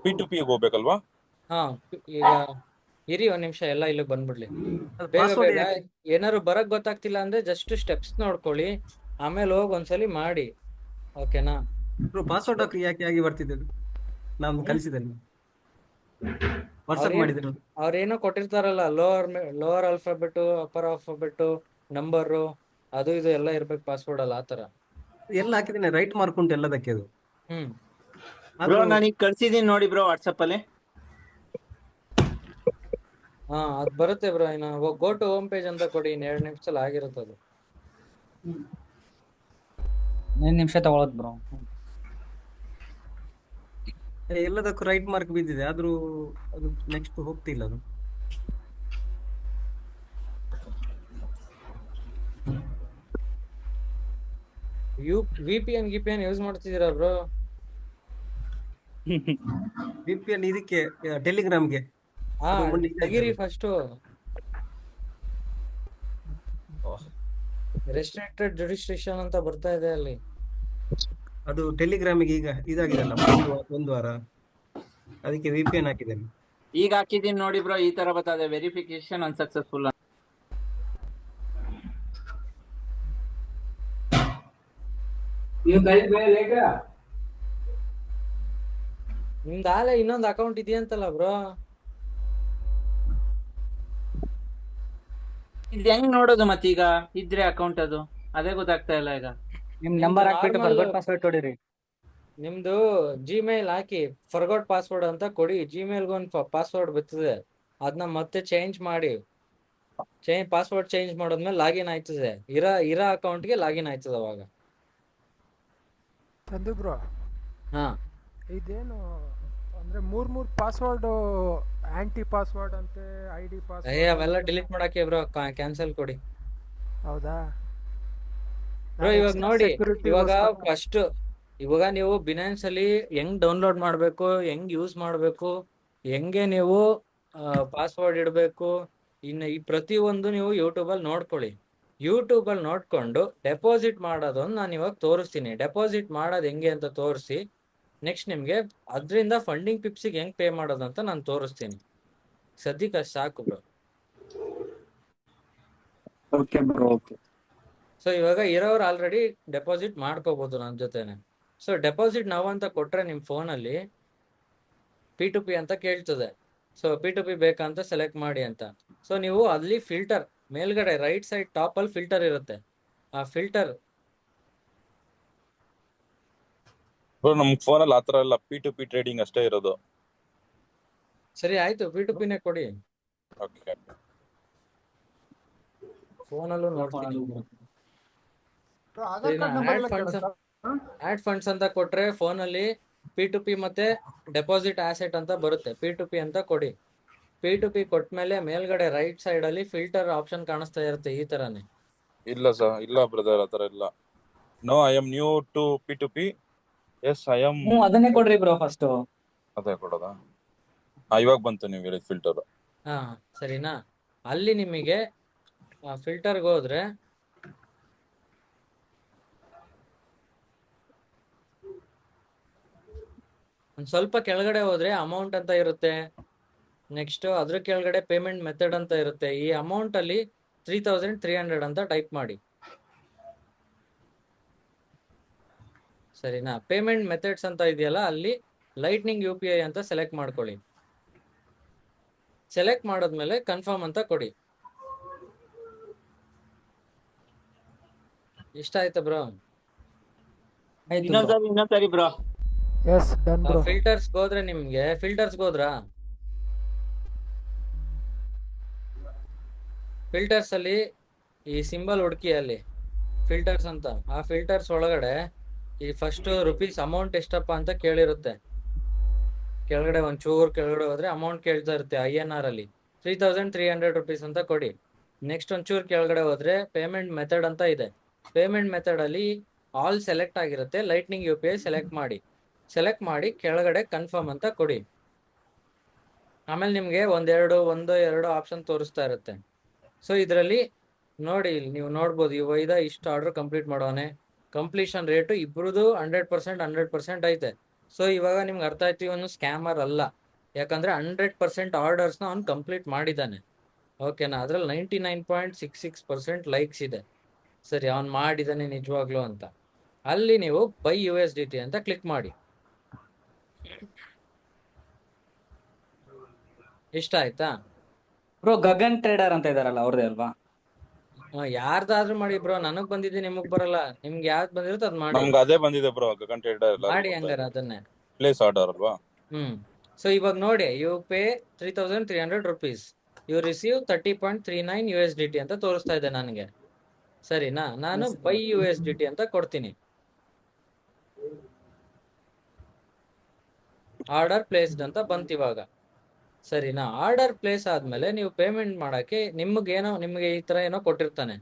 P2P ಹೋಗ್ಬೇಕಲ್ವಾ? ಹಾ, ಈಗ ಇರಿ ಒಂದ್ ನಿಮಿಷ, ಎಲ್ಲ ಇಲ್ಲಿ ಬಂದ್ಬಿಡ್ಲಿ ಬೇಗ ಬೇಗ. ಏನಾದ್ರು ಬರಕ್ ಗೊತ್ತಾಗ್ತಿಲ್ಲ ಅಂದ್ರೆ ಜಸ್ಟ್ ಸ್ಟೆಪ್ಸ್ ನೋಡ್ಕೊಳ್ಳಿ, ಆಮೇಲೆ ಹೋಗಿ ಒಂದ್ಸಲಿ ಮಾಡಿ. ಓಕೆನಾ? ಪಾಸ್ವರ್ಡ್ ಯಾಕೆ ಆಗಿ ಬರ್ತಿದೆ? ನಾನು ಕಲಿಸಿದ್ದೇನೆ, ವಾಟ್ಸಪ್ ಮಾಡಿದ್ರು. ಅವ್ರೇನೋ ಕೊಟ್ಟಿರ್ತಾರಲ್ಲ, lower alphabet, upper alphabet, number, ಅದು ಇದು ಎಲ್ಲ ಇರ್ಬೇಕು ಪಾಸ್ವರ್ಡ್ ಅಲ್ಲ. ಆತರ ಎಲ್ಲ ಹಾಕಿದ್ದೀನಿ, ರೈಟ್ ಮಾರ್ಕ್ ಉಂಟು ಎಲ್ಲದಕ್ಕೆ ಅದು. ಬ್ರೋ ನಾನೀಗ ಕಳ್ಸಿದೀನಿ ನೋಡಿ ಬ್ರೋ ವಾಟ್ಸಪ್ ಅಲ್ಲಿ. ಹಾ, ಅದ್ ಬರುತ್ತೆ ಬ್ರೋ. ಇನ್ನ ಗೋ ಟು ಹೋಮ್ ಪೇಜ್ ಅಂತ ಕೊಡಿ. 2 ನಿಮಿಷದಲ್ಲಿ ಆಗಿರುತ್ತೆ ಅದು. 2 ನಿಮಿಷ ತಗೊಳತ್ ಬ್ರೋ. ಎಲ್ಲದಕ್ಕೂ ರೈಟ್ ಮಾರ್ಕ್ ಬಿದ್ದಿದೆ, ಆದ್ರೂ ಅದು ನೆಕ್ಸ್ಟ್ ಹೋಗ್ತಿಲ್ಲ ಅದು. VPN ಯೂಸ್ ಮಾಡ್ತಿದ್ದೀರಾ ಬ್ರೋ? VPN ಇದಕ್ಕೆ ಟೆಲಿಗ್ರಾಮ್ಗೆ ಹಾ ಅದು ಮೊನ್ನೆ ತೆಗೀರಿ ಇದಾಯ್ತಲ್ಲ. ಫಸ್ಟು. ರೆಸ್ಟ್ರಿಕ್ಟೆಡ್ ಜುಡಿಸ್ಟ್ರಿಕ್ಷನ್ ಅಂತ ಬರ್ತಾ ಇದೆ ಅಲ್ಲಿ. ಅದು ಟೆಲಿಗ್ರಾಮಿಗೆ ಈಗ ಇದಾಗಿದೆಲ್ಲ ಒಂದು ವಾರ, ಅದಕ್ಕೆ VPN ಹಾಕಿದ್ದೇನೆ. ಈಗ ಹಾಕಿದೀನಿ ನೋಡಿ ಬ್ರೋ, ಈ ತರ ಬರ್ತದೆ ವೆರಿಫಿಕೇಶನ್ ಅನ್ಸಕ್ಸಸ್ಫುಲ್. ನಿಮ್ದಾಲೆ ಇನ್ನೊಂದು ಅಕೌಂಟ್ ಇದೆಯಂತಲ್ಲ ಬ್ರೋ? ಇದು ಹೆಂಗ್ ನೋಡೋದು ಮತ್ತೀಗ ಇದ್ರೆ ಅಕೌಂಟ್ ಅದು ಅದೇ ಗೊತ್ತಾಗ್ತಾ ಇಲ್ಲ ಈಗ. ನಿಮ್ ನಂಬರ್ ಹಾಕ್ಬಿಟ್ಟು ಫರ್ಗೋಟ್ ಪಾಸ್ವರ್ಡ್ ಹೊಡಿರಿ. ನಿಮ್ದು ಜಿಮೇಲ್ ಹಾಕಿ ಫರ್ಗೋಟ್ ಪಾಸ್ವರ್ಡ್ ಅಂತ ಕೊಡಿ. ಜಿಮೇಲ್ಗೆ ಒಂದು ಪಾಸ್ವರ್ಡ್ ಬರ್ತದೆ, ಅದನ್ನ ಮತ್ತೆ ಚೇಂಜ್ ಮಾಡಿ. ಪಾಸ್ವರ್ಡ್ ಚೇಂಜ್ ಮಾಡೋದ್ಮೇಲೆ ಲಾಗಿನ್ ಆಯ್ತದೆ. ಇರೋ ಅಕೌಂಟ್ಗೆ ಲಾಗಿನ್ ಆಯ್ತದೆ ಅವಾಗ. ಚಂದು ಬ್ರೋ, ಹಾ ಇದೇನು ಅಂದ್ರೆ ಮೂರ್ ಪಾಸ್ವರ್ಡ್, ಆಂಟಿ ಪಾಸ್ವರ್ಡ್ ಅಂತೆ, ID ಪಾಸ್ವರ್ಡ್ ಅವೆಲ್ಲ ಡಿಲೀಟ್ ಮಾಡಕ್ಕೆ ಬ್ರೋ ಕ್ಯಾನ್ಸಲ್ ಕೊಡಿ ಹೌದಾ ಬ್ರೋ. ಇವಾಗ ನೋಡಿ, ಇವಾಗ ನೀವು ಬಿನಾನ್ಸ್ ಅಲ್ಲಿ ಹೆಂಗ್ ಡೌನ್ಲೋಡ್ ಮಾಡ್ಬೇಕು, ಹೆಂಗ್ ಯೂಸ್ ಮಾಡ್ಬೇಕು, ಹೆಂಗೆ ನೀವು ಪಾಸ್ವರ್ಡ್ ಇಡಬೇಕು, ಇನ್ನು ಈ ಪ್ರತಿಯೊಂದು ನೀವು ಯೂಟ್ಯೂಬ್ ಅಲ್ಲಿ ನೋಡ್ಕೊಳ್ಳಿ. ಯೂಟ್ಯೂಬ್ ಅಲ್ಲಿ ನೋಡ್ಕೊಂಡು ಡೆಪಾಸಿಟ್ ಮಾಡೋದನ್ನ ನಾನು ಇವಾಗ ತೋರಿಸ್ತೀನಿ. ಡೆಪಾಸಿಟ್ ಮಾಡೋದು ಹೆಂಗೆ ಅಂತ ತೋರಿಸಿ, ನೆಕ್ಸ್ಟ್ ನಿಮ್ಗೆ ಅದರಿಂದ ಫಂಡಿಂಗ್ ಪಿಪ್ಸಿಗೆ ಹೆಂಗ್ ಪೇ ಮಾಡೋದು ಅಂತ ನಾನು ತೋರಿಸ್ತೀನಿ. ಸದ್ಯಕ್ಕೆ ಅಷ್ಟು ಸಾಕು bro. Okay bro, okay. So ಇವಾಗ ಇರೋರು ಆಲ್ರೆಡಿ ಡೆಪಾಸಿಟ್ ಮಾಡ್ಕೋಬಹುದು ನನ್ನ ಜೊತೆನೆ. ಸೊ ಡೆಪಾಸಿಟ್ ನಾವು ಅಂತ ಕೊಟ್ರೆ ನಿಮ್ಮ ಫೋನಲ್ಲಿ P2P ಅಂತ ಕೇಳ್ತದೆ. ಸೊ P2P ಬೇಕಂತ ಸೆಲೆಕ್ಟ್ ಮಾಡಿ ಅಂತ. ಸೊ ನೀವು ಅಲ್ಲಿ ಫಿಲ್ಟರ್ ಮೇಲ್ಗಡೆ ರೈಟ್ ಸೈಡ್ ಟಾಪ್ ಅಲ್ಲಿ ಫಿಲ್ಟರ್ ಇರುತ್ತೆ. ಆ ಫಿಲ್ಟರ್ ಬ್ರೋ ನಮ್ ಫೋನಲ್ಲಿ ಆತರ ಎಲ್ಲ P2P ಟ್ರೇಡಿಂಗ್ ಅಷ್ಟೇ ಇರೋದು. ಸರಿ ಆಯ್ತು, P2P ನೇ ಕೊಡಿ. ಓಕೆ, ಫೋನಲ್ಲೂ ನೋಡ್ತೀನಿ. ಆಧಾರ್ ಕಾರ್ಡ್ ನಂಬರ್ ಎಲ್ಲ ಆಡ್ ಫಂಡ್ಸ್ ಅಂತ ಕೊಟ್ರೆ ಫೋನಲ್ಲಿ P2P ಮತ್ತೆ ಡೆಪಾಸಿಟ್ ಆಸೆಟ್ ಅಂತ ಬರುತ್ತೆ. P2P ಅಂತ ಕೊಡಿ. P2P ಕೊಟ್ಮೇಲೆ ಮೇಲ್ಗಡೆ ರೈಟ್ ಸೈಡ್ ಅಲ್ಲಿ ಫಿಲ್ಟರ್ ಆಪ್ಷನ್ ಕಾಣಿಸ್ತಾ ಇರುತ್ತೆ, ಈ ತರಾನೇ. ಇಲ್ಲ ಸರ್, ಇಲ್ಲ ಬ್ರದರ್, ಆತರ ಇಲ್ಲ. No, I am new to P2P. Yes I am. ಅದನ್ನೇ ಕೊಡ್ರಿ ಬ್ರೋ ಫಸ್ಟ್. ಅದೇ ಕೊಡೋದಾ? ಇವಾಗ ಬಂತು ನೀವು ಹೇಳಿದ ಫಿಲ್ಟರ್. ಹಾ ಸರಿನಾ? ಅಲ್ಲಿ ನಿಮಗೆ ಫಿಲ್ಟರ್ಗೆ ಹೋದ್ರೆ ಒಂದ್ ಸ್ವಲ್ಪ ಕೆಳಗಡೆ ಹೋದ್ರೆ ಅಮೌಂಟ್ ಅಂತ ಇರುತ್ತೆ. ನೆಕ್ಸ್ಟ್ ಅದ್ರ ಕೆಳಗಡೆ ಪೇಮೆಂಟ್ ಮೆಥಡ್ ಅಂತ ಇರುತ್ತೆ. ಈ ಅಮೌಂಟ್ ಅಲ್ಲಿ 3300 ಅಂತ ಟೈಪ್ ಮಾಡಿ. ಸರಿನಾ? ಪೇಮೆಂಟ್ ಮೆಥಡ್ಸ್ ಅಂತ ಇದೆಯಲ್ಲ, ಅಲ್ಲಿ ಲೈಟ್ನಿಂಗ್ UPI ಅಂತ ಸೆಲೆಕ್ಟ್ ಮಾಡ್ಕೊಳ್ಳಿ. ಸೆಲೆಕ್ಟ್ ಮಾಡಾದ್ಮೇಲೆ ಕನ್ಫರ್ಮ್ ಅಂತ ಕೊಡಿ. ಇಷ್ಟ ಆಯ್ತಾ ಬ್ರೋ? ಇನ್ನೊಂದ್ಸರಿ ಬ್ರೋ. Yes done bro. ಫಿಲ್ಟರ್ಸ್ಗೆ ಹೋದ್ರೆ ನಿಮ್ಗೆ ಫಿಲ್ಟರ್ಸ್ಗೆ ಹೋದ್ರಾ? ಫಿಲ್ಟರ್ಸ್ ಅಲ್ಲಿ ಈ ಸಿಂಬಲ್ ಹುಡುಕಿ, ಅಲ್ಲಿ ಫಿಲ್ಟರ್ಸ್ ಅಂತ. ಆ ಫಿಲ್ಟರ್ಸ್ ಒಳಗಡೆ ಈ ಫಸ್ಟ್ ರುಪೀಸ್ ಅಮೌಂಟ್ ಎಷ್ಟಪ್ಪ ಅಂತ ಕೇಳಿರುತ್ತೆ. ಕೆಳಗಡೆ ಒಂಚೂರು ಕೆಳಗಡೆ ಹೋದ್ರೆ ಅಮೌಂಟ್ ಕೇಳ್ತಾ ಇರುತ್ತೆ. INR ಅಲ್ಲಿ 3300 ರುಪೀಸ್ ಅಂತ ಕೊಡಿ. ನೆಕ್ಸ್ಟ್ ಒಂಚೂರು ಕೆಳಗಡೆ ಹೋದ್ರೆ ಪೇಮೆಂಟ್ ಮೆಥಡ್ ಅಂತ ಇದೆ. ಪೇಮೆಂಟ್ ಮೆಥಡ್ ಅಲ್ಲಿ ಆಲ್ ಸೆಲೆಕ್ಟ್ ಆಗಿರುತ್ತೆ. ಲೈಟ್ನಿಂಗ್ UPI ಸೆಲೆಕ್ಟ್ ಮಾಡಿ. ಸೆಲೆಕ್ಟ್ ಮಾಡಿ ಕೆಳಗಡೆ ಕನ್ಫರ್ಮ್ ಅಂತ ಕೊಡಿ. ಆಮೇಲೆ ನಿಮ್ಗೆ ಒಂದು ಎರಡು ಆಪ್ಷನ್ ತೋರಿಸ್ತಾ ಇರುತ್ತೆ. ಸೊ ಇದರಲ್ಲಿ ನೋಡಿ, ಇಲ್ಲಿ ನೀವು ನೋಡ್ಬೋದು, ಇವ ಇಷ್ಟು ಆರ್ಡರ್ ಕಂಪ್ಲೀಟ್ ಮಾಡೋನೆ. ಕಂಪ್ಲೀಷನ್ ರೇಟು ಇಬ್ರದ್ದು 100% ಐತೆ. ಸೊ ಇವಾಗ ನಿಮ್ಗೆ ಅರ್ಥ ಆಯ್ತು, ಇವನು ಸ್ಕ್ಯಾಮರ್ ಅಲ್ಲ. ಯಾಕಂದ್ರೆ 100% ಆರ್ಡರ್ಸ್ನ ಅವ್ನು ಕಂಪ್ಲೀಟ್ ಮಾಡಿದ್ದಾನೆ. ಓಕೆನಾ? ಅದ್ರಲ್ಲಿ 99.66% ಲೈಕ್ಸ್ ಇದೆ. ಸರಿ, ಅವ್ನು ಮಾಡಿದ್ದಾನೆ ನಿಜವಾಗ್ಲೂ ಅಂತ. ಅಲ್ಲಿ ನೀವು ಬೈ USDT ಅಂತ ಕ್ಲಿಕ್ ಮಾಡಿ. ಇಷ್ಟ ಆಯ್ತಾ ಬ್ರೋ? ಗಗನ್ ಟ್ರೇಡರ್ ಅಂತ ಇದಾರಲ್ಲ, ಅವ್ರದೇ ಅಲ್ವಾ? ಯಾರ್ದಾದ್ರೂ ಮಾಡಿ ಬ್ರೋ. ನನಗ್ ಬಂದಿದೆ, ನಿಮಗ್ ಬರಲ್ಲ. ನಿಮ್ಗೆ ಯಾವ್ದು ಬಂದಿರುತ್ತೆ ಅದ್ ಮಾಡಿ. ನಮ್ಗೆ ಅದೇ ಬಂದಿದೆ ಬ್ರೋ, ಗಗನ್ ಟ್ರೇಡರ್ ಮಾಡಿ ಹಂಗಾರ ಅದನ್ನೇ ಪ್ಲೇಸ್ ಆರ್ಡರ್ ಅಲ್ವಾ? ಸೊ ಇವಾಗ ನೋಡಿ, you pay 3300 rupees, you receive 30.39 USDT ಅಂತ ತೋರಿಸ್ತಾ ಇದೆ ನನಗೆ. ಸರಿನಾ? ನಾನು ಬೈ USDT ಅಂತ ಕೊಡ್ತೀನಿ. ಆರ್ಡರ್ ಪ್ಲೇಸ್ಡ್ ಅಂತ ಬಂತು ಇವಾಗ. ಸರಿನಾ? ಆರ್ಡರ್ ಪ್ಲೇಸ್ ಆದ್ಮೇಲೆ ನೀವು ಪೇಮೆಂಟ್ ಮಾಡಕ್ಕೆ ನಿಮ್ಗೆ ಈ ತರ ಏನೋ ಕೊಟ್ಟಿರ್ತಾನೆ.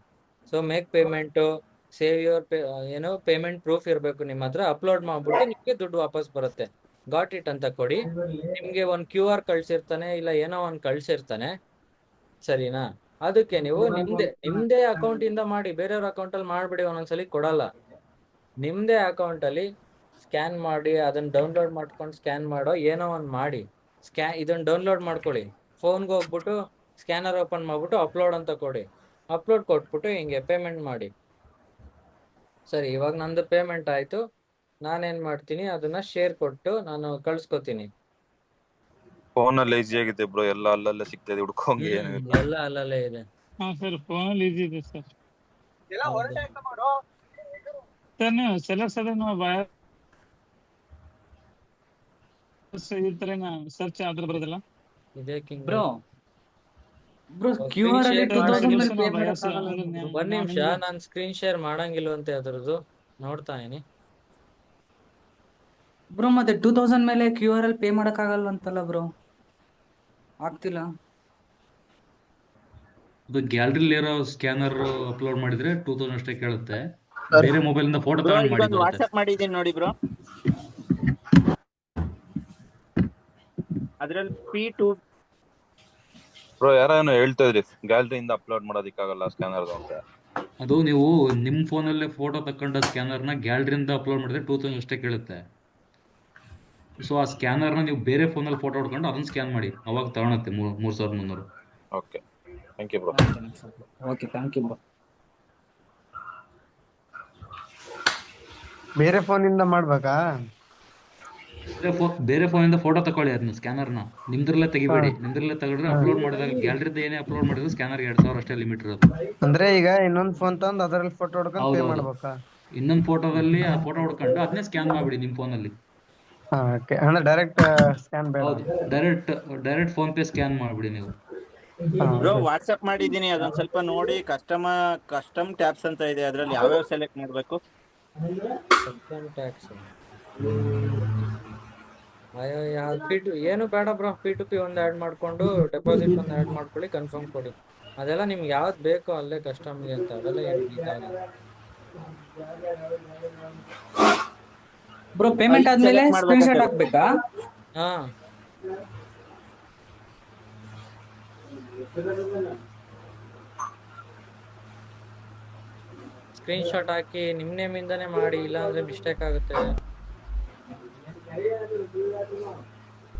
So make payment, save your ಏನೋ ಪೇಮೆಂಟ್ ಪ್ರೂಫ್ ಇರಬೇಕು ನಿಮ್ಮ ಹತ್ರ, ಅಪ್ಲೋಡ್ ಮಾಡ್ಬಿಟ್ಟು ನಿಮಗೆ ದುಡ್ಡು ವಾಪಸ್ ಬರುತ್ತೆ. ಗಾಟ್ ಇಟ್ ಅಂತ ಕೊಡಿ. ನಿಮ್ಗೆ ಒಂದು QR ಕಳ್ಸಿರ್ತಾನೆ, ಇಲ್ಲ ಏನೋ ಒಂದು ಕಳ್ಸಿರ್ತಾನೆ, ಸರಿನಾ? ಅದಕ್ಕೆ ನೀವು ನಿಮ್ದೇ ಅಕೌಂಟ್ ಇಂದ ಮಾಡಿ, ಬೇರೆಯವ್ರ ಅಕೌಂಟ್ ಅಲ್ಲಿ ಮಾಡ್ಬಿಡಿ, ಒಂದೊಂದ್ಸಲಿ ಕೊಡಲ್ಲ. ನಿಮ್ದೇ ಅಕೌಂಟ್ ಅಲ್ಲಿ ಸ್ಕ್ಯಾನ್ ಮಾಡಿ, ಅದನ್ನ ಡೌನ್ಲೋಡ್ ಮಾಡ್ಕೊಂಡು ಸ್ಕ್ಯಾನ್ ಮಾಡೋ ಏನೋ ಒಂದು ಮಾಡಿ, ಇದನ್ನ ಡೌನ್ಲೋಡ್ ಮಾಡ್ಕೊಳ್ಳಿ. ಫೋನ್ಗೆ ಹೋಗ್ಬಿಟ್ಟು ಸ್ಕ್ಯಾನರ್ ಓಪನ್ ಮಾಡ್ಬಿಟ್ಟು ಅಪ್ಲೋಡ್ ಅಂತ ಕೊಡಿ. ಅಪ್ಲೋಡ್ ಕೊಟ್ಬಿಟ್ಟು ಹಿಂಗೆ ಪೇಮೆಂಟ್ ಮಾಡಿ. ಸರಿ, ಇವಾಗ ನಂದು ಪೇಮೆಂಟ್ ಆಯ್ತು. ನಾನೇನ್ ಮಾಡ್ತೀನಿ, ಅದನ್ನ ಶೇರ್ ಕೊಟ್ಟು ನಾನು ಕಳ್ಸ್ಕೊತೀನಿ. ಫೋನ್ ಅಲ್ಲಿ ಈಸಿ ಆಗಿದೆ ಬ್ರೋ, ಎಲ್ಲ ಅಲ್ಲಲ್ಲೇ ಸಿಗ್ತದೆ, ಹುಡ್ಕೊಂಗೆ ಏನಿಲ್ಲ. ಎಲ್ಲ ಅಲ್ಲಲ್ಲೇ ಇದೆ. ಹಾ ಸರ್, ಫೋನಲ್ಲಿ ಈಸಿ ಇದೆ ಸರ್. ಸರ್ ನೀವು ಸೆಲೆಕ್ಟ್ ಈ ತರ ಸರ್ಚ್ ಆದ್ರೆ ಬರೋದಿಲ್ಲ. ಇದೇ ಕಿಂಗ್ ಬ್ರೋ QR ಅಲ್ಲಿ 2000 ಮೇಲೆ ಪೇ ಒಂದ್ ನಿಮಿಷ, ನಾನು ಸ್ಕ್ರೀನ್ ಶೇರ್ ಮಾಡಂಗಿಲ್ವಂತೆ ಅದ್ರದ್ದು, ನೋಡ್ತಾ ಇದೀನಿ. ಬ್ರೋ ಮತ್ತೆ 2000 ಮೇಲೆ QR ಅಲ್ಲಿ ಪೇ ಮಾಡಕ್ಕಾಗಲ್ವಂತಲ್ಲ ಬ್ರೋ? ಆಗ್ತಿಲ್ಲ. ಅದು ಗ್ಯಾಲರಿಲಿ ಇರೋ ಸ್ಕ್ಯಾನರ್ ಅಪ್ಲೋಡ್ ಮಾಡಿದ್ರೆ 2000 ಅಷ್ಟೇ ಕೇಳುತ್ತೆ. ಬೇರೆ ಮೊಬೈಲ್ ಇಂದ ಫೋಟೋ ಬ್ರೋ ತಗೊಂಡು ಈಗ ಮಾಡಿ ಒಂದು ವಾಟ್ಸ್ಆಪ್ ಮಾಡಿದ್ದೀನಿ ನೋಡಿ ಬ್ರೋ, ಅದ್ರಲ್ಲಿ P2 ಬ್ರೋ ಯಾರೇನೋ ಹೇಳ್ತಾ ಇದ್ರಿ ಗ್ಯಾಲರಿಯಿಂದ ಅಪ್ಲೋಡ್ ಮಾಡೋದಿಕ್ಕಾಗಲ್ಲ ಸ್ಕ್ಯಾನರ್ ಅಂತ. ಅದು ನೀವು ನಿಮ್ ಫೋನಲ್ಲೇ ಫೋಟೋ ತಕೊಂಡ ಸ್ಕ್ಯಾನರ್ನ ಗ್ಯಾಲರಿಯಿಂದ ಅಪ್ಲೋಡ್ ಮಾಡಿದ್ರೆ 2000 ಅಷ್ಟೇ ಕೇಳುತ್ತೆ. ಸೊ ಆ ಸ್ಕ್ಯಾನರ್ನ ನೀವು ಬೇರೆ ಫೋನಲ್ಲಿ ಫೋಟೋ ಹೊಡ್ಕೊಂಡು ಅದನ್ನ ಸ್ಕ್ಯಾನ್ ಮಾಡಿ, ಅವಾಗ ತಗೊಳತ್ತೆ 3300. Okay, thank you bro. Okay, thank you bro. ಬೇರೆ ಫೋನಿಂದ ಮಾಡ್ಬೇಕಾ? ಬೇರೆ ಫೋನಿಂದ ಫೋಟೋ ತಕೊಳ್ಳಿ, ಅದನ್ನ ಸ್ಕ್ಯಾನರ್ನ ನಿಮ್ದ್ರಲ್ಲೇ ತೆಗಿಬೇಡಿ. ನಿಮ್ದ್ರಲ್ಲೇ ತಗೊಂಡ್ರೆ ಅಪ್ಲೋಡ್ ಮಾಡಿದಾಗ ಗ್ಯಾಲರಿದ ಏನೇ ಅಪ್ಲೋಡ್ ಮಾಡಿದ್ರೆ ಸ್ಕ್ಯಾನರ್ 2000 ಅಷ್ಟೇ ಲಿಮಿಟ್ ಇರುತ್ತೆ. ಅಂದ್ರೆ ಈಗ ಇನ್ನೊಂದ್ ಫೋನ್ ತಂದು ಅದರಲ್ಲಿ ಫೋಟೋ ಹೊಡ್ಕೊಂಡು ಪೇ ಮಾಡ್ಬೇಕಾ? ಇನ್ನೊಂದು ಫೋಟೋದಲ್ಲಿ ಆ ಫೋಟೋ ಹೊಡ್ಕೊಂಡು ಅದನ್ನೇ ಸ್ಕ್ಯಾನ್ ಮಾಡ್ಬಿಡಿ ನಿಮ್ ಫೋನಲ್ಲಿ. ಓಕೆ, ಅಂದ್ರೆ ಡೈರೆಕ್ಟ್ ಸ್ಕ್ಯಾನ್ ಬೇಡ. ಹೌದು, ಡೈರೆಕ್ಟ್ ಫೋನ್ ಪೇ ಸ್ಕ್ಯಾನ್ ಮಾಡ್ಬಿಡಿ ನೀವು. ಬ್ರೋ ವಾಟ್ಸ್ಆಪ್ ಮಾಡಿದ್ದೀನಿ, ಅದೊಂದ್ ಸ್ವಲ್ಪ ನೋಡಿ. ಕಸ್ಟಮ್ ಟ್ಯಾಬ್ಸ್ ಅಂತ ಇದೆ, ಅದ್ರಲ್ಲಿ ಯಾವ್ಯಾವ ಸೆಲೆಕ್ಟ್ ಮಾಡ್ಬೇಕು? ಟ್ಯಾಕ್ಸ್ ಏನು ಬೇಡ ಬ್ರೋ, P2P ಒಂದು ಆ್ಯಡ್ ಮಾಡ್ಕೊಂಡು ಡೆಪಾಸಿಟ್ ಒಂದು ಆ್ಯಡ್ ಮಾಡ್ಕೊಳ್ಳಿ, ಕನ್ಫರ್ಮ್ ಕೊಡಿ. ಅದೆಲ್ಲ ನಿಮ್ಗೆ ಯಾವ್ದು ಬೇಕೋ ಅಲ್ಲೇ ಕಸ್ಟಮ್ಗೆ ಅಂತ, ಅದೆಲ್ಲ ಏನು ಬೇಕಾಗಿಲ್ಲ. ಬ್ರೋ ಪೇಮೆಂಟ್ ಆದ್ಮೇಲೆ ಸ್ಕ್ರೀನ್ ಶಾಟ್ ಹಾಕ್ಬೇಕಾ? ಹಾ, ಸ್ಕ್ರೀನ್ ಶಾಟ್ ಹಾಕಿ ನಿಮ್ ನೇಮ್ ಇಂದಾನೆ ಮಾಡಿ, ಇಲ್ಲ ಅಂದ್ರೆ ಮಿಸ್ಟೇಕ್ ಆಗುತ್ತೆ.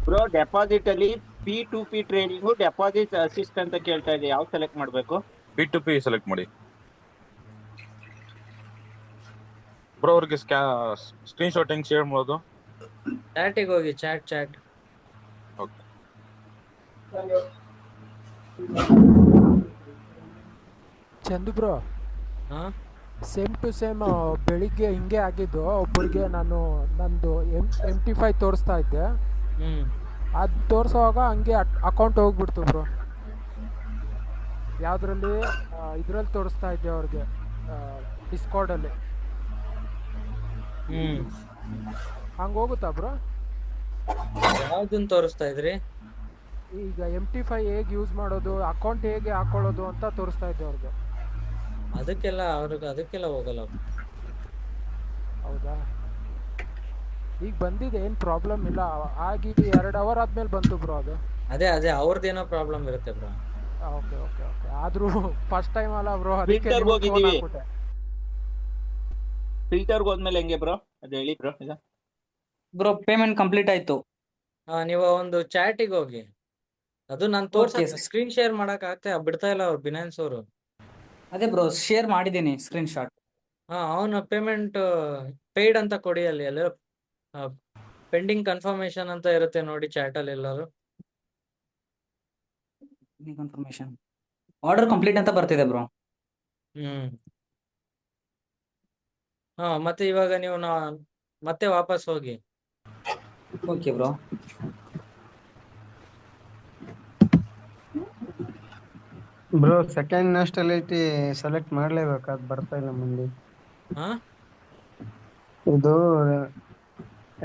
ಬ್ರೋ ಡೆಪಾಸಿಟ್ ಅಲ್ಲಿ P2P ಟ್ರೇಡಿಂಗ್ ಡೆಪಾಸಿಟ್ ಅಸಿಸ್ಟ್ ಅಂತ ಕೇಳ್ತಾ ಇದೆ, ಯಾವ ಸೆಲೆಕ್ಟ್ ಮಾಡ್ಬೇಕು? P2P ಸೆಲೆಕ್ಟ್ ಮಾಡಿ ಬ್ರೋ. ಅವ್ರಿಗೆ ಸ್ಕ್ರೀನ್ ಶಾಟ್ ಹೆಂಗ್ ಶೇರ್ ಮಾಡೋದು? ಚಾಟಿಗೆ ಹೋಗಿ, chat. Okay, Chandu bro, same to same ಬೆಳಿಗ್ಗೆ ಹಿಂಗೆ ಆಗಿದ್ದು. ಒಬ್ಬರಿಗೆ ನಂದು MT5 ತೋರಿಸ್ತಾ ಇದ್ದೆ, ಅದು ತೋರಿಸೋವಾಗ ಹಂಗೆ ಅಕೌಂಟ್ ಹೋಗ್ಬಿಡ್ತು ಬ್ರೋ. ಯಾವುದ್ರಲ್ಲಿ ಇದ್ರಲ್ಲಿ ತೋರಿಸ್ತಾ ಇದ್ದೆ ಅವ್ರಿಗೆ, ಡಿಸ್ಕಾರ್ಡಲ್ಲಿ. ಹಂಗೆ ಹೋಗುತ್ತಾ ಬ್ರೋ? ಯಾವ್ದನ್ನ ತೋರಿಸ್ತಾ ಇದ್ರಿ? ಈಗ MT5 ಹೇಗೆ ಯೂಸ್ ಮಾಡೋದು, ಅಕೌಂಟ್ ಹೇಗೆ ಹಾಕೊಳ್ಳೋದು ಅಂತ ತೋರಿಸ್ತಾ ಇದ್ದೆ ಅವ್ರಿಗೆ. ಅದಕ್ಕೆಲ್ಲ ಹೋಗಲ್ಲ. ಹೌದಾ? ಈಗ ಬಂದಿದೆ, ಏನು ಪ್ರಾಬ್ಲಮ್ ಇಲ್ಲ. ಆಗಿ 2 ಅವರ್ ಆದ್ಮೇಲೆ ಬಂತು ಬ್ರೋ ಅದು. ಅದೇ ಅವ್ರದ್ದೇನೋ ಪ್ರಾಬ್ಲಮ್ ಇರುತ್ತೆ ಬ್ರೋ. ಓಕೆ. ಆದ್ರೂ ಫಸ್ಟ್ ಟೈಮ್ ಅಲ್ಲ ಬ್ರೋ, ಅದಕ್ಕೆ ಫಿಲ್ಟರ್ಗೆ ಹೋದ್ಮೇಲೆ ಹೆಂಗೆ ಬ್ರೋ, ಅದು ಹೇಳಿ ಬ್ರೋ. ಈಗ ಬ್ರೋ ಪೇಮೆಂಟ್ ಕಂಪ್ಲೀಟ್ ಆಯ್ತು. ನೀವು ಒಂದು ಚಾಟಿಗೆ ಹೋಗಿ, ಅದು ನಾನು ಸ್ಕ್ರೀನ್ ಶೇರ್ ಮಾಡಕ್ ಬಿಡ್ತಾ ಇಲ್ಲ ಅವ್ರು, ಬಿನಾನ್ಸ್ ಅವರು. ಅದೇ ಬ್ರೋ ಶೇರ್ ಮಾಡಿದ್ದೀನಿ ಸ್ಕ್ರೀನ್ ಶಾಟ್. ಅವನು ಪೇಮೆಂಟ್ ಪೇಯ್ಡ್ ಅಂತ ಕೊಡಿ, ಅಲ್ಲಿ ಎಲ್ಲ ಪೆಂಡಿಂಗ್ ಕನ್ಫರ್ಮೇಶನ್ ಅಂತ ಇರುತ್ತೆ ನೋಡಿ ಚಾಟ್ ಅಲ್ಲಿ ಎಲ್ಲರೂ. ಕನ್ಫರ್ಮೇಶನ್ ಆರ್ಡರ್ ಕಂಪ್ಲೀಟ್ ಅಂತ ಬರ್ತಿದೆ ಬ್ರೋ. ಮತ್ತೆ ಇವಾಗ ನೀವು ಮತ್ತೆ ವಾಪಸ್ ಹೋಗಿ. Okay bro. Bro second nationality select ಮಾಡ್ಲೇಬೇಕು, ಅದು ಬರ್ತಾ ಇಲ್ಲ ಮುಂದೆ. ಇದು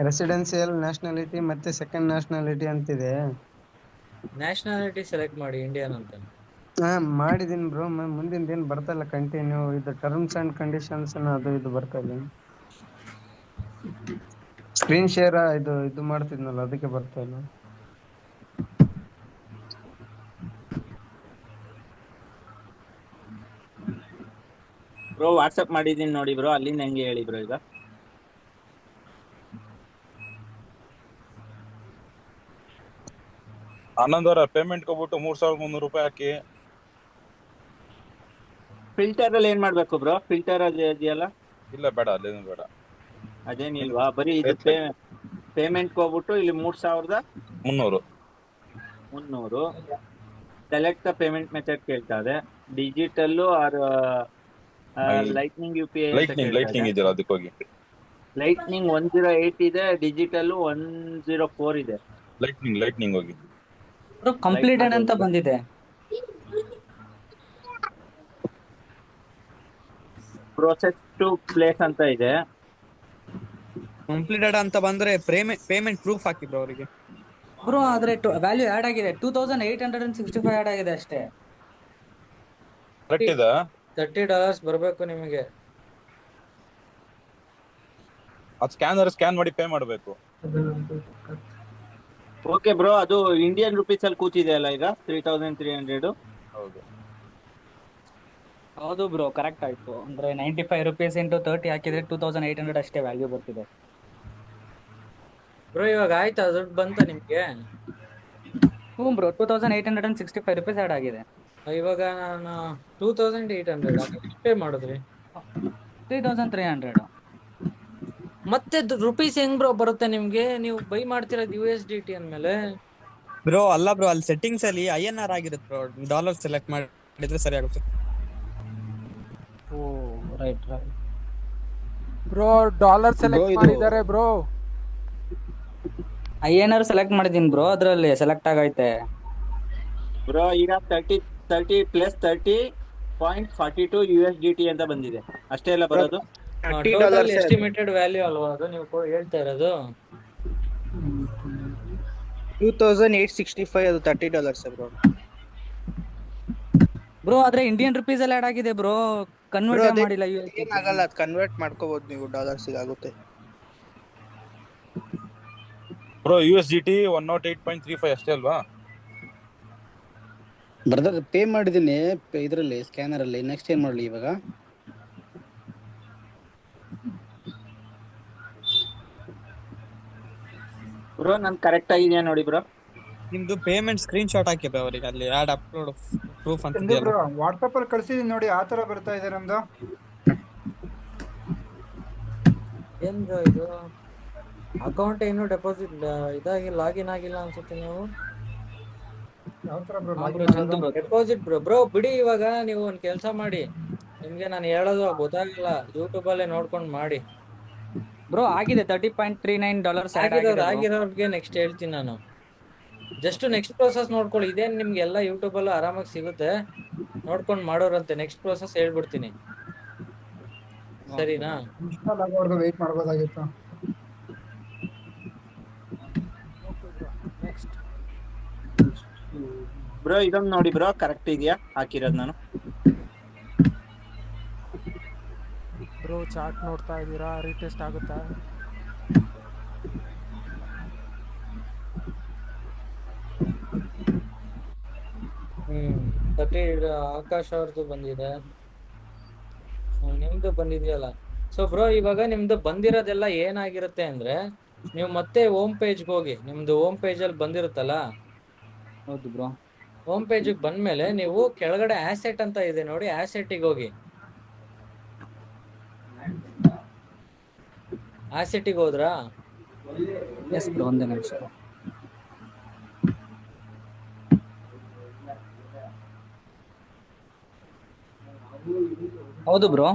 ರೆಸಿಡೆನ್ಸಿಯಲ್ ನ್ಯಾಷನಾಲಿಟಿ ಮತ್ತೆ ಸೆಕೆಂಡ್ ನ್ಯಾಷನಾಲಿಟಿ ಅಂತಿದೆ. ನ್ಯಾಷನಾಲಿಟಿ ಸೆಲೆಕ್ಟ್ ಮಾಡಿ, ಇಂಡಿಯನ್ ಅಂತ. ಹಾ ಮಾಡಿದೀನಿ ಬ್ರೋ. ಮುಂದಿಂದ ಏನ್ ಬರ್ತಾ ಇಲ್ಲ ಕಂಟಿನ್ಯೂ. ಇದು ಟರ್ಮ್ಸ್ ಅಂಡ್ ಕಂಡೀಷನ್ಸ್ ಅದು ಇದು ಬರ್ತಾ ಇಲ್ಲ. ಸ್ಕ್ರೀನ್ ಶೇರ್ ಇದು ಮಾಡ್ತಿದ್ನಲ್ಲ ಅದಕ್ಕೆ ಬರ್ತಾ ಇಲ್ಲ. ಬ್ರೋ ವಾಟ್ಸಪ್ ಮಾಡಿದೀನಿ ನೋಡಿ ಬ್ರೋ, ಅಲ್ಲಿಂದ ಹೆಂಗೆ ಹೇಳಿ ಬ್ರೋ ಈಗ. ಆನಂದ್ ಅವರ ಪೇಮೆಂಟ್ ಕೊಟ್ಬಿಟ್ಟು 3,300 ಹಾಕಿ. ಫಿಲ್ಟರ್ ಅಲ್ಲಿ ಏನ್ ಮಾಡ್ಬೇಕು ಬ್ರೋ? ಫಿಲ್ಟರ್ ಅದು ಇದೆಯಲ್ಲ. ಇಲ್ಲ ಬೇಡ, ಅಲ್ಲೇನು ಬೇಡ. ಅದೇನಿಲ್ವಾ? ಬರೀ ಇದು ಪೇಮೆಂಟ್ ಹೋಗ್ಬಿಟ್ಟು ಇಲ್ಲಿ 3,300 ಸೆಲೆಕ್ಟ್ ದ ಪೇಮೆಂಟ್ ಮೆಥಡ್ ಕೇಳ್ತಾ ಇದೆ. ಡಿಜಿಟಲ್ ಆರ್ ಲೈಟ್ನಿಂಗ್ UPI ಅಂತ ಲೈಟ್ನಿಂಗ್ ಇದೆಯಲ್ಲ ಅದಕ್ಕೆ ಹೋಗಿ. ಲೈಟ್ನಿಂಗ್ 108 ಇದೆ, ಡಿಜಿಟಲ್ 104 ಇದೆ. ಲೈಟ್ನಿಂಗ್ ಹೋಗಿ. ಕಂಪ್ಲೀಟೆಡ್ ಅಂತ ಬಂದಿದೆ. ಪ್ರೋಸೆಸ್ ಟು ಪ್ಲೇಸ್ ಅಂತ ಇದೆ. ಕಂಪ್ಲೀಟೆಡ್ ಅಂತ ಬಂದ್ರೆ ಪೇಮೆಂಟ್ ಪ್ರೂಫ್ ಹಾಕಿ ಬ್ರೋ ಅವರಿಗೆ. ಬ್ರೋ ಆದ್ರೆ ವ್ಯಾಲ್ಯೂ ಆಡ್ ಆಗಿದೆ. 2,865 ಆಡ್ ಆಗಿದೆ ಅಷ್ಟೇ. ಕರೆಕ್ಟ್ ಇದೆ. $30 ಬರ್ಬೇಕು ನಿಮಗೆ. ಅದು ಸ್ಕ್ಯಾನ್ ಮಾಡಿ ಪೇ ಮಾಡಬೇಕು. ಓಕೆ ಬ್ರೋ, ಅದು ಇಂಡಿಯನ್ ರುಪೀಸ್ ಅಲ್ಲಿ ಕೂತಿದೆ ಅಲ್ಲ ಈಗ 3,300. ಹೌದು ಬ್ರೋ, ಕರೆಕ್ಟ್ ಆಯ್ತು. ಅಂದ್ರೆ 95 rupees into 30 ಹಾಕಿದ್ರೆ 2,800 ಅಷ್ಟೇ ವ್ಯಾಲ್ಯೂ ಬರ್ತಿದೆ. ಬ್ರೋ ಇವಾಗ ಆಯ್ತಾ ದುಡ್ಡು ಬಂತ ನಿಮ್ಗೆ? ಹ್ಞೂ ಬ್ರೋ, 2,865 rupees ಆಡ್ ಆಗಿದೆ. ಇವಾಗ ನಾನು 2,800 ಪೇ ಮಾಡಿದ್ರಿ. 3,300. ಮತ್ತೆ ರುಪೀಸ್ ಹೆಂಗ್ ಬ್ರೋ ಬರುತ್ತೆ ನಿಮ್ಗೆ? ನೀವು ಬೈ ಮಾಡ್ತಿರೋದು USDT ಅಂದ್ಮೇಲೆ. ಬ್ರೋ ಅಲ್ಲ ಬ್ರೋ, ಅಲ್ಲಿ ಸೆಟ್ಟಿಂಗ್ಸ್ ಅಲ್ಲಿ INR ಆಗಿರುತ್ತೆ ಬ್ರೋ. ಡಾಲರ್ ಸೆಲೆಕ್ಟ್ ಮಾಡಿದ್ರೆ ಸರಿ ಆಗುತ್ತೆ. ಓ ರೈಟ್. ಬ್ರೋ ಡಾಲರ್ ಸೆಲೆಕ್ಟ್ ಮಾಡಿದ್ದಾರೆ ಬ್ರೋ. INR ಸೆಲೆಕ್ಟ್ ಮಾಡಿದೀನಿ ಬ್ರೋ, ಅದ್ರಲ್ಲಿ ಸೆಲೆಕ್ಟ್ ಆಗೈತೆ ಬ್ರೋ. ಈಗ 30 ಪ್ಲಸ್ 30.42 USDT ಅಂತ ಬಂದಿದೆ. ಅಷ್ಟೇ ಎಲ್ಲ ಬರೋದು. ಟೋಟಲ್ ಎಸ್ಟಿಮೇಟೆಡ್ ವ್ಯಾಲ್ಯೂ ಅಲ್ವಾ ಅದು ನೀವು ಹೇಳ್ತಾ ಇರೋದು? 2,865 ಅದು $30 ಬ್ರೋ. ಬ್ರೋ ಆದ್ರೆ ಇಂಡಿಯನ್ ರುಪೀಸ್ ಅಲ್ಲಿ ಆಡ್ ಆಗಿದೆ ಬ್ರೋ, ಕನ್ವರ್ಟ್ ಮಾಡಿಲ್ಲ. ಏನಾಗಲ್ಲ, ಅದು ಕನ್ವರ್ಟ್ ಮಾಡ್ಕೋಬಹುದು ನೀವು, ಡಾಲರ್ಸ್ ಆಗುತ್ತೆ. ಬ್ರೋ USDT 108.35 ಅಷ್ಟೇ ಅಲ್ವಾ? ಬ್ರದರ್ ಪೇ ಮಾಡಿದೀನಿ ಇದರಲ್ಲಿ ಸ್ಕ್ಯಾನರ್ ಅಲ್ಲಿ. ನೆಕ್ಸ್ಟ್ ಏನ್ ಮಾಡ್ಲಿ ಇವಾಗ? ಬ್ರೋ ನನ್ ಕರೆಕ್ಟ್ ಆಗಿದೆಯಾ ನೋಡಿ ಬ್ರೋ. ನಿಮ್ದು ಪೇಮೆಂಟ್ ಸ್ಕ್ರೀನ್ ಶಾಟ್ ಹಾಕಿ ಬ್ರೋ ಅವರಿಗೆ, ಅಲ್ಲಿ ಆಡ್ ಅಪ್ಲೋಡ್ ಪ್ರೂಫ್ ಅಂತ ಬ್ರೋ ವಾಟ್ಸ್ಆಪ್ ಅಲ್ಲಿ ಕಳ್ಸಿದೀನಿ ನೋಡಿ, ಆ ತರ ಬರ್ತಾ ಇದೆ ನಮ್ದು. ಏನ್ ಬ್ರೋ ಇದು? ಅಕೌಂಟ್ ಏನು ಡೆಪಾಸಿಟ್ ಲಾಗಿನ್ ಆಗಿಲ್ಲ ಅನ್ಸುತ್ತೆ. ನೀವು ಯಾವ ತರ ಬ್ರೋ ಡೆಪಾಸಿಟ್ ಬ್ರೋ ಬಿಡಿ. ಇವಾಗ ನೀವು ಒಂದ್ ಕೆಲ್ಸ ಮಾಡಿ, ನಿಮ್ಗೆ ನಾನು ಹೇಳೋದು ಗೊತ್ತಾಗಲ್ಲ, ಯೂಟ್ಯೂಬ್ ಅಲ್ಲೇ ನೋಡ್ಕೊಂಡ್ ಮಾಡಿ ಬ್ರೋ. ಆಗಿದೆ $30.39 ಆಗಿರೋರ್ಗೆ ನೆಕ್ಸ್ಟ್ ಹೇಳ್ತೀನಿ ನಾನು. ಜಸ್ಟ್ ನೆಕ್ಸ್ಟ್ ಪ್ರೋಸೆಸ್ ನೋಡ್ಕೊಳ್ಳಿ. ಇದೇನ್ ನಿಮ್ಗೆ ಎಲ್ಲ ಯೂಟ್ಯೂಬ್ ಅಲ್ಲೂ ಆರಾಮಾಗಿ ಸಿಗುತ್ತೆ, ನೋಡ್ಕೊಂಡ್ ಮಾಡೋರಂತೆ. ನೆಕ್ಸ್ಟ್ ಪ್ರೋಸೆಸ್ ಹೇಳ್ಬಿಡ್ತೀನಿ, ಸರಿನಾ? ಇನ್ಸ್ಟಾಲ್ ಆಗೋವರೆಗೂ ವೇಟ್ ಮಾಡಬಹುದಾಗಿತ್ತು. ಬ್ರೋ ಇದೊಂದು ನೋಡಿ ಬ್ರೋ, ಕರೆಕ್ಟ್ ಇದೆಯಾ ಹಾಕಿರೋದು ನಾನು? ಬ್ರೋ ಚಾರ್ಟ್ ನೋಡ್ತಾ ಇದ್ದೀರಾ? ರೀಟೆಸ್ಟ್ ಆಗುತ್ತಾ? ಆಕಾಶ್ ಅವ್ರದ್ದು ಬಂದಿದೆ, ನಿಮ್ದು ಬಂದಿದೆಯಲ್ಲ. ಸೊ ಬ್ರೋ ಇವಾಗ ನಿಮ್ದು ಬಂದಿರೋದೆಲ್ಲ ಏನಾಗಿರುತ್ತೆ ಅಂದ್ರೆ, ನೀವು ಮತ್ತೆ ಹೋಮ್ ಪೇಜ್ಗೆ ಹೋಗಿ, ನಿಮ್ದು ಹೋಮ್ ಪೇಜ್ ಅಲ್ಲಿ ಬಂದಿರುತ್ತಲ್ಲ. ಹೌದು ಬ್ರೋ. ಹೋಮ್ ಪೇಜಿಗೆ ಬಂದ್ಮೇಲೆ ನೀವು ಕೆಳಗಡೆ ಆಸೆಟ್ ಅಂತ ಇದೆ ನೋಡಿ, ಆಸೆಟ್ಟಿಗೆ ಹೋಗಿ. ಆಸೆಟ್ಟಿಗೆ ಹೋದ್ರಾ? ಎಸ್ ಬ್ರೋ, ಒಂದೇ ನಿಮಿಷ. ಹೌದು ಬ್ರೋ.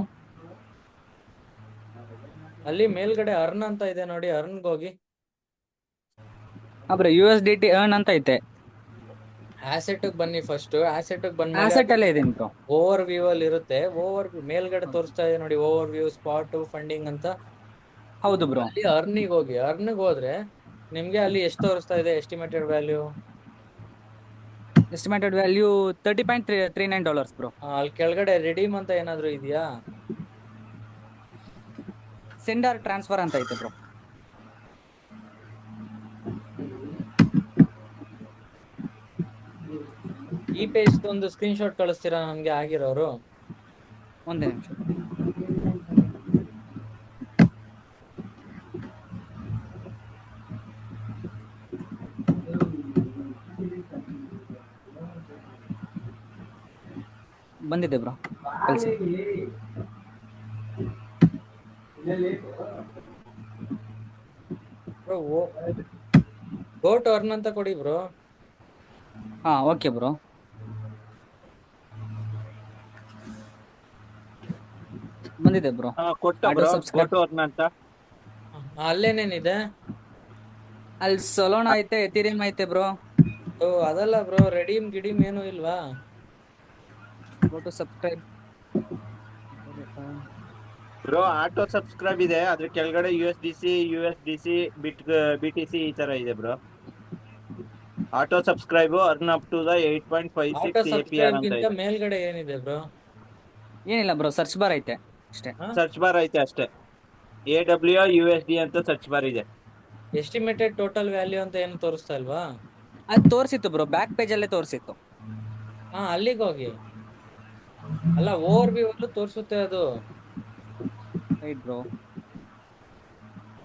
ಅಲ್ಲಿ ಮೇಲ್ಗಡೆ ಅರ್ನ್ ಅಂತ ಇದೆ ನೋಡಿ, ಅರ್ನ್ಗೆ ಹೋಗಿ. ಬ್ರೋ USDT ಅರ್ನ್ ಅಂತ ಐತೆ. ಆಸೆಟ್ ಬನ್ನಿ ಫಸ್ಟ್. ಆಸೆಟ್ ಆಸೆಟ್ ಅಲ್ಲೇ ಇದೀನಿ ಬ್ರೋ. ಓವರ್ ವ್ಯೂ ಅಲ್ಲಿ ಇರುತ್ತೆ. ಓವರ್ ಮೇಲ್ಗಡೆ ತೋರಿಸ್ತಾ ಇದೆ ನೋಡಿ, ಓವರ್ ವ್ಯೂ, ಸ್ಪಾಟ್, ಫಂಡಿಂಗ್ ಅಂತ. ಹೌದು ಬ್ರೋ. ಅಲ್ಲಿ ಅರ್ನಿಗೆ ಹೋಗಿ. ಅರ್ನಿಗೆ ಹೋದ್ರೆ ನಿಮ್ಗೆ ಅಲ್ಲಿ ಎಷ್ಟು ತೋರಿಸ್ತಾ ಇದೆ estimated value? Estimated value $30.39 bro. ಅಲ್ಲಿ ಕೆಳಗಡೆ ರೆಡೀಮ್ ಅಂತ ಏನಾದ್ರು ಇದೆಯಾ? ಸೆಂಡ್ ಆರ್ ಟ್ರಾನ್ಸ್ಫರ್ ಅಂತ ಐತೆ ಬ್ರೋ. ಈ ಪೇಜ್ ಒಂದು ಸ್ಕ್ರೀನ್ ಶಾಟ್ ಕಳಿಸ್ತೀರಾ ನಮ್ಗೆ ಆಗಿರೋರು? ಒಂದೇ ನಿಮಿಷ. ಬಂದಿದೆ ಬ್ರೋ, ಕಳಿಸಿ. ಗೋ ಟು ಅರ್ನ್ ಅಂತ ಕೊಡಿ ಬ್ರೋ. ಹಾ ಓಕೆ ಬ್ರೋ. ಬಂದಿದೆ ಬ್ರೋ. ಕೊಟ್ಟ ಆಟೋ ಬ್ರೋ ಸಬ್ಸ್ಕ್ರೈಬ್. ಫೋಟೋ ಅಂತ ಅಲ್ಲೇನೇನಿದೆ? ಅಲ್ಲಿ ಸೊಲೋನಾ ಐತೆ, ಎಥೀರಿಯಂ ಐತೆ ಬ್ರೋ. ಓ ಅದಲ್ಲ ಬ್ರೋ, ರೆಡೀಮ್ ಗಿಡೀಮ್ ಏನು ಇಲ್ವಾ? Go to subscribe. Bro auto subscribe ಇದೆ, ಅದ್ರ ಕೆಳಗಡೆ USDC BTC ಈ ತರ ಇದೆ ಬ್ರೋ. Auto subscribe earn up to the auto 8.56 APR subscribe ಅಂತ ಗಿಂತ ಇದೆ. ಮೇಲ್ಗಡೆ ಏನಿದೆ ಬ್ರೋ? ಏನಿಲ್ಲ ಬ್ರೋ, ಸರ್ಚ್ ಬಾರ್ ಐತೆ ಅಷ್ಟೇ. ಸರ್ಚ್ ಬಾರ್ ಐತೆ ಅಷ್ಟೇ. AWUSD ಅಂತ ಸರ್ಚ್ ಬಾರ್ ಇದೆ. ಎಸ್ಟಿಮೇಟೆಡ್ ಟೋಟಲ್ ವ್ಯಾಲ್ಯೂ ಅಂತ ಏನು ತೋರಿಸ್ತಾ ಇಲ್ವಾ? ಅದು ತೋರಿಸಿತ್ತು ಬ್ರೋ, ಬ್ಯಾಕ್ ಪೇಜ್ ಅಲ್ಲೇ ತೋರಿಸಿತ್ತು. ಹಾ ಅಲ್ಲಿಗೆ ಹೋಗಿ. ಅಲ್ಲ ಓವರ್ ವ್ಯೂ ಅಲ್ಲೂ ತೋರಿಸುತ್ತೆ ಅದು. Right bro.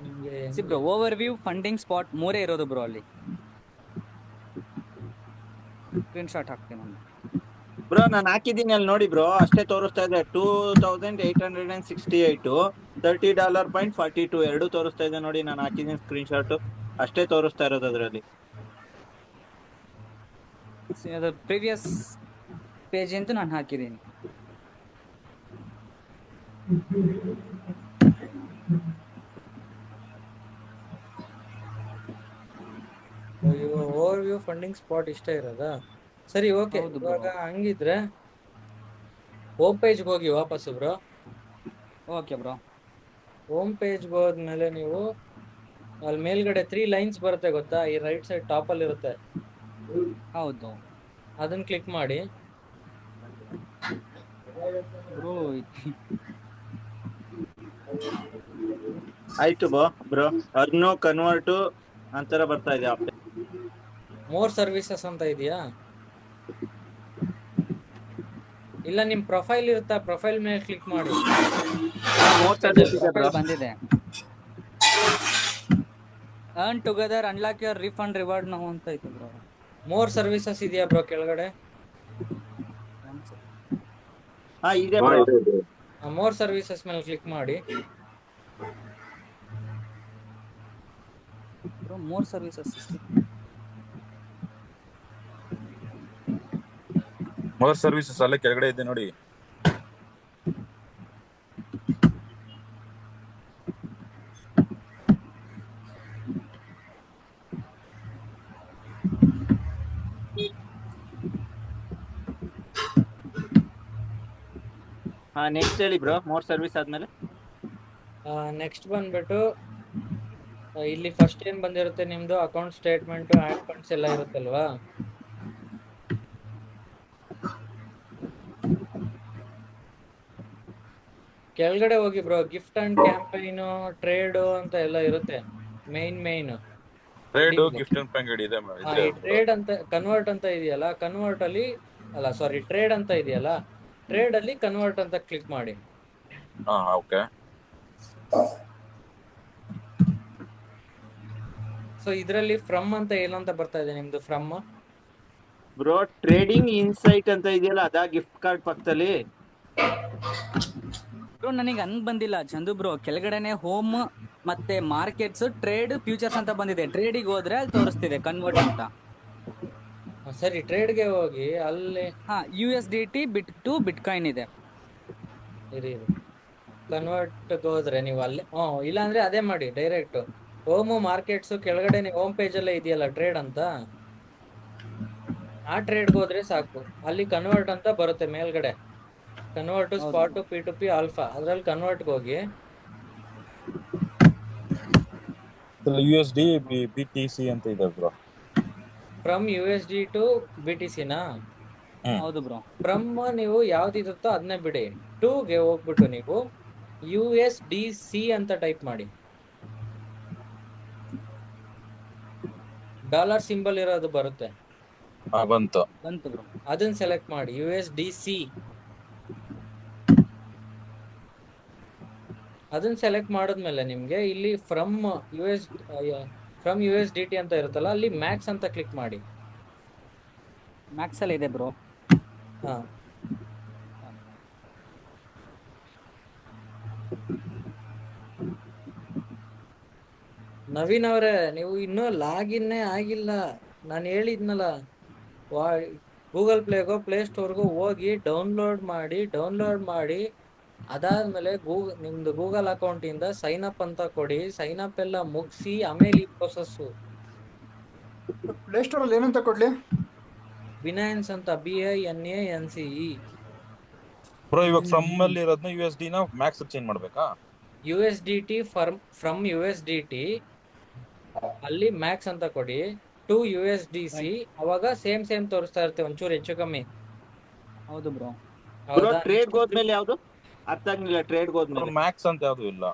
ನಿಮ್ಗೆ see bro, overview, funding spot ಮೂರೇ ಇರೋದು ಬ್ರೋ ಅಲ್ಲಿ. ಸ್ಕ್ರೀನ್ ಶಾಟ್ ಹಾಕ್ತೀನಿ ನಾನು. ಬ್ರೋ ನಾನು ಹಾಕಿದ್ದೀನಿ ಅಲ್ಲಿ ನೋಡಿ ಬ್ರೋ, ಅಷ್ಟೇ ತೋರಿಸ್ತಾ ಇದೆ. 2868 $30.42 ಎರಡು ತೋರಿಸ್ತಾ ಇದೆ ನೋಡಿ. ನಾನು ಹಾಕಿದ್ದೀನಿ ಸ್ಕ್ರೀನ್ ಶಾಟ್, ಅಷ್ಟೇ ತೋರಿಸ್ತಾ ಇರೋದು ಅದರಲ್ಲಿ. ಅದು ಪ್ರೀವಿಯಸ್ ಪೇಜ್ ಅಂತ ನಾನು ಹಾಕಿದ್ದೀನಿ. ಓವರ್ ವ್ಯೂ ಫಂಡಿಂಗ್ ಸ್ಪಾಟ್ ಇಷ್ಟ ಇರೋದಾ? ಸರಿ ಓಕೆ. ಹೌದು bro. ಇವಾಗ ಹಂಗಿದ್ರೆ ಹೋಮ್ ಪೇಜ್ಗೆ ಹೋಗಿ ವಾಪಸ್ಸು ಬ್ರೋ. Okay bro. ಹೋಮ್ ಪೇಜ್ಗೆ ಹೋದ್ಮೇಲೆ ನೀವು ಅಲ್ಲಿ ಮೇಲ್ಗಡೆ 3 ಲೈನ್ಸ್ ಬರುತ್ತೆ ಗೊತ್ತಾ? ಈ ರೈಟ್ ಸೈಡ್ ಟಾಪ್ ಅಲ್ಲಿ ಇರುತ್ತೆ. ಹೌದು ಅದನ್ನ ಕ್ಲಿಕ್ ಮಾಡಿ. ಬ್ರೋ. ಆಯ್ತು ಬ್ರೋ. ಅರ್ನು ಕನ್ವರ್ಟ್ ಅಂತರ ಬರ್ತಾ ಇದೆ. ಮೋರ್ ಸರ್ವಿಸಸ್ ಅಂತ ಇದೆಯಾ? ಇಲ್ಲ ನಿಮ್ ಪ್ರೊಫೈಲ್ ಇರುತ್ತಾ? ಪ್ರೊಫೈಲ್ ಮೇಲೆ ಕ್ಲಿಕ್ ಮಾಡಿ. ಮೋರ್ ಸರ್ವಿಸ್ ಇದೆ ಬ್ರೋ. ಬಂದಿದೆ. Earn together, unlock your refund reward now ಅಂತ ಐತೆ ಬ್ರೋ. ಮೋರ್ ಸರ್ವಿಸಸ್ ಇದೆಯಾ ಬ್ರೋ ಕೆಳಗಡೆ? ಹಾ ಇದೆ ಬ್ರೋ. ಮೋರ್ ಸರ್ವಿಸಸ್ ಮೇಲೆ ಕ್ಲಿಕ್ ಮಾಡಿ. Bro more services. More services ಅಲ್ಲೇ ಕೆಳಗಡೆ ಇದೆ ನೋಡಿ. ಹಾ ನೆಕ್ಸ್ಟ್ ಹೇಳಿ ಬ್ರೋ. ಮೋರ್ ಸರ್ವಿಸ್ ಆದ್ಮೇಲೆ ನೆಕ್ಸ್ಟ್ ಬಂದ್ಬಿಟ್ಟು ಇಲ್ಲಿ ಫಸ್ಟ್ ಏನ್ ಬಂದಿರುತ್ತೆ ನಿಮ್ದು ಅಕೌಂಟ್ ಸ್ಟೇಟ್ಮೆಂಟ್, ಆಡ್ ಫಂಡ್ಸ್ ಎಲ್ಲ ಇರುತ್ತಲ್ವಾ? ಕೆಳಗಡೆ ಹೋಗಿ bro. Gift and campaign, trade ಅಂತ ಎಲ್ಲ ಇರುತ್ತೆ. ಮೇನ್ ಟ್ರೇಡ್ ಗಿಫ್ಟ್ ಅಂಡ್ ಪ್ಯಾಂಗೇಡ್ ಇದೆ. ಟ್ರೇಡ್ ಅಂತ ಕನ್ವರ್ಟ್ ಅಂತ ಇದೆಯಲ್ಲ, ಕನ್ವರ್ಟ್ ಅಲ್ಲಿ ಅಲ್ಲ ಸಾರಿ ಟ್ರೇಡ್ ಅಂತ ಇದೆಯಲ್ಲ, ಟ್ರೇಡ್ ಅಲ್ಲಿ ಕನ್ವರ್ಟ್ ಅಂತ ಕ್ಲಿಕ್ ಮಾಡಿ. ಹಾ ಓಕೆ. ಸೊ ಇದರಲ್ಲಿ ಫ್ರಮ್ ಅಂತ ಏನಂತ ಬರ್ತಾ ಇದೆ ನಿಮ್ದು? ಫ್ರಮ್ ಬ್ರೋ ಟ್ರೇಡಿಂಗ್ ಇನ್ಸೈಟ್ ಅಂತ ಇದೆಯಲ್ಲ, ಅದಾ ಗಿಫ್ಟ್ ಕಾರ್ಡ್ ಪಕ್ಕದಲ್ಲಿ? ಬ್ರೋ ನನಗೆ ಹಂಗ್ ಬಂದಿಲ್ಲ ಚಂದು ಬ್ರೋ. ಕೆಳಗಡೆನೆ ಹೋಮ್ ಮತ್ತೆ ಮಾರ್ಕೆಟ್ಸ್, ಟ್ರೇಡ್, ಫ್ಯೂಚರ್ಸ್ ಅಂತ ಬಂದಿದೆ. ಟ್ರೇಡಿಗೆ ಹೋದ್ರೆ ಅಲ್ಲಿ ತೋರಿಸ್ತಿದೆ ಕನ್ವರ್ಟ್ ಅಂತ. ಸರಿ ಟ್ರೇಡ್ಗೆ ಹೋಗಿ. ಅಲ್ಲಿ ಹಾ USDT ಬಿಟ್ಕಾಯಿನ್ ಇದೆ. ಇರಿ ಕನ್ವರ್ಟ್ ಹೋದ್ರೆ ನೀವು ಅಲ್ಲಿ ಇಲ್ಲಾಂದ್ರೆ ಅದೇ ಮಾಡಿ ಡೈರೆಕ್ಟ್ ಹೋಮು ಮಾರ್ಕೆಟ್ಸ್ ಕೆಳಗಡೆ ಹೋಮ್ ಪೇಜ್ ಅಲ್ಲೇ ಇದೆಯಲ್ಲ ಟ್ರೇಡ್ ಅಂತ, ಆ ಟ್ರೇಡ್ಗೆ ಹೋದ್ರೆ ಸಾಕು. ಅಲ್ಲಿ ಕನ್ವರ್ಟ್ ಅಂತ ಬರುತ್ತೆ ಮೇಲ್ಗಡೆ. Convert to spot, P2P, alpha. ಅದ್ರಲ್ಲಿ ಕನ್ವರ್ಟ್ಗೆ ಹೋಗಿ. USD BTC ಅಂತ ಇದೆ ಬ್ರೋ. ಫ್ರಮ್ USD ಟು BTC ನಾ? ಹೌದು ಬ್ರೋ. ಫ್ರಮ್ ನೀವು ಯಾವ್ದಿರುತ್ತೋ ಅದನ್ನೇ ಬಿಡಿ. ಟೂಗೆ ಹೋಗ್ಬಿಟ್ಟು ನೀವು USDC ಅಂತ ಟೈಪ್ ಮಾಡಿ. ಡಾಲರ್ ಸಿಂಬಲ್ ಇರೋದು ಬರುತ್ತೆ. ಬಂತು. ಬಂತು ಬ್ರೋ. ಅದನ್ನ ಸೆಲೆಕ್ಟ್ ಮಾಡಿ USDC. ಅದನ್ನ ಸೆಲೆಕ್ಟ್ ಮಾಡಿದ್ಮೇಲೆ ನಿಮ್ಗೆ ಇಲ್ಲಿ ಫ್ರಮ್ USDT ಅಂತ ಇರುತ್ತಲ್ಲ, ಅಲ್ಲಿ ಮ್ಯಾಕ್ಸ್ ಅಂತ ಕ್ಲಿಕ್ ಮಾಡಿ. ಮ್ಯಾಕ್ಸ್ ಅಲ್ಲಿ ಇದೆ ಬ್ರೋ. ಹಾ, ನವೀನ್ ಅವ್ರೆ ನೀವು ಇನ್ನೂ ಲಾಗಿನ್ನೇ ಆಗಿಲ್ಲ. ನಾನು ಹೇಳಿದ್ನಲ್ಲ, ಗೂಗಲ್ ಪ್ಲೇಗೋ ಪ್ಲೇಸ್ಟೋರ್ಗೋ ಹೋಗಿ ಡೌನ್ಲೋಡ್ ಮಾಡಿ ಅದಾದ್ಮೇಲೆ ನಿಮ್ದು ಗೂಗಲ್ ಅಕೌಂಟ್ ಇಂದ ಸೈನ್ ಅಪ್ ಅಂತ ಕೊಡಿ. ಸೈನ್ ಅಪ್ ಎಲ್ಲ ಮುಗಿಸಿ ಆಮೇಲೆ ಈ ಪ್ರೊಸೆಸ್. ಪ್ಲೇ ಸ್ಟೋರ್ ಅಲ್ಲಿ ಏನಂತ ಕೊಡ್ಲಿ? ಬಿನಾನ್ಸ್ ಅಂತ, BINANCE. ಬ್ರೋ ಇವಾಗ ಫ್ರಮ್ ಅಲ್ಲಿ ಇರೋದನ್ನ USD ನ ಮ್ಯಾಕ್ಸ್ ಚೇಂಜ್ ಮಾಡ್ಬೇಕಾ? USDT ಫ್ರಮ್ USDT ಅಲ್ಲಿ ಮ್ಯಾಕ್ಸ್ ಅಂತ ಕೊಡಿ ಟು USDC. ಅವಾಗ ಸೇಮ್ ತೋರಿಸ್ತಾ ಇರುತ್ತೆ, ಒಂಚೂರು ಹೆಚ್ಚು ಕಮ್ಮಿ. ಹೌದು ಬ್ರೋ. ಬ್ರೋ ಟ್ರೇಡ್ ಹೋದ್ಮೇಲೆ ಯಾವ್ದು ಅರ್ಥ ಆಗ್ಲಿಲ್ಲ. ಟ್ರೇಡ್ ಹೋದ್ಮೇಲೆ ಮ್ಯಾಕ್ಸ್ ಅಂತ ಯಾವ್ದು ಇಲ್ಲ.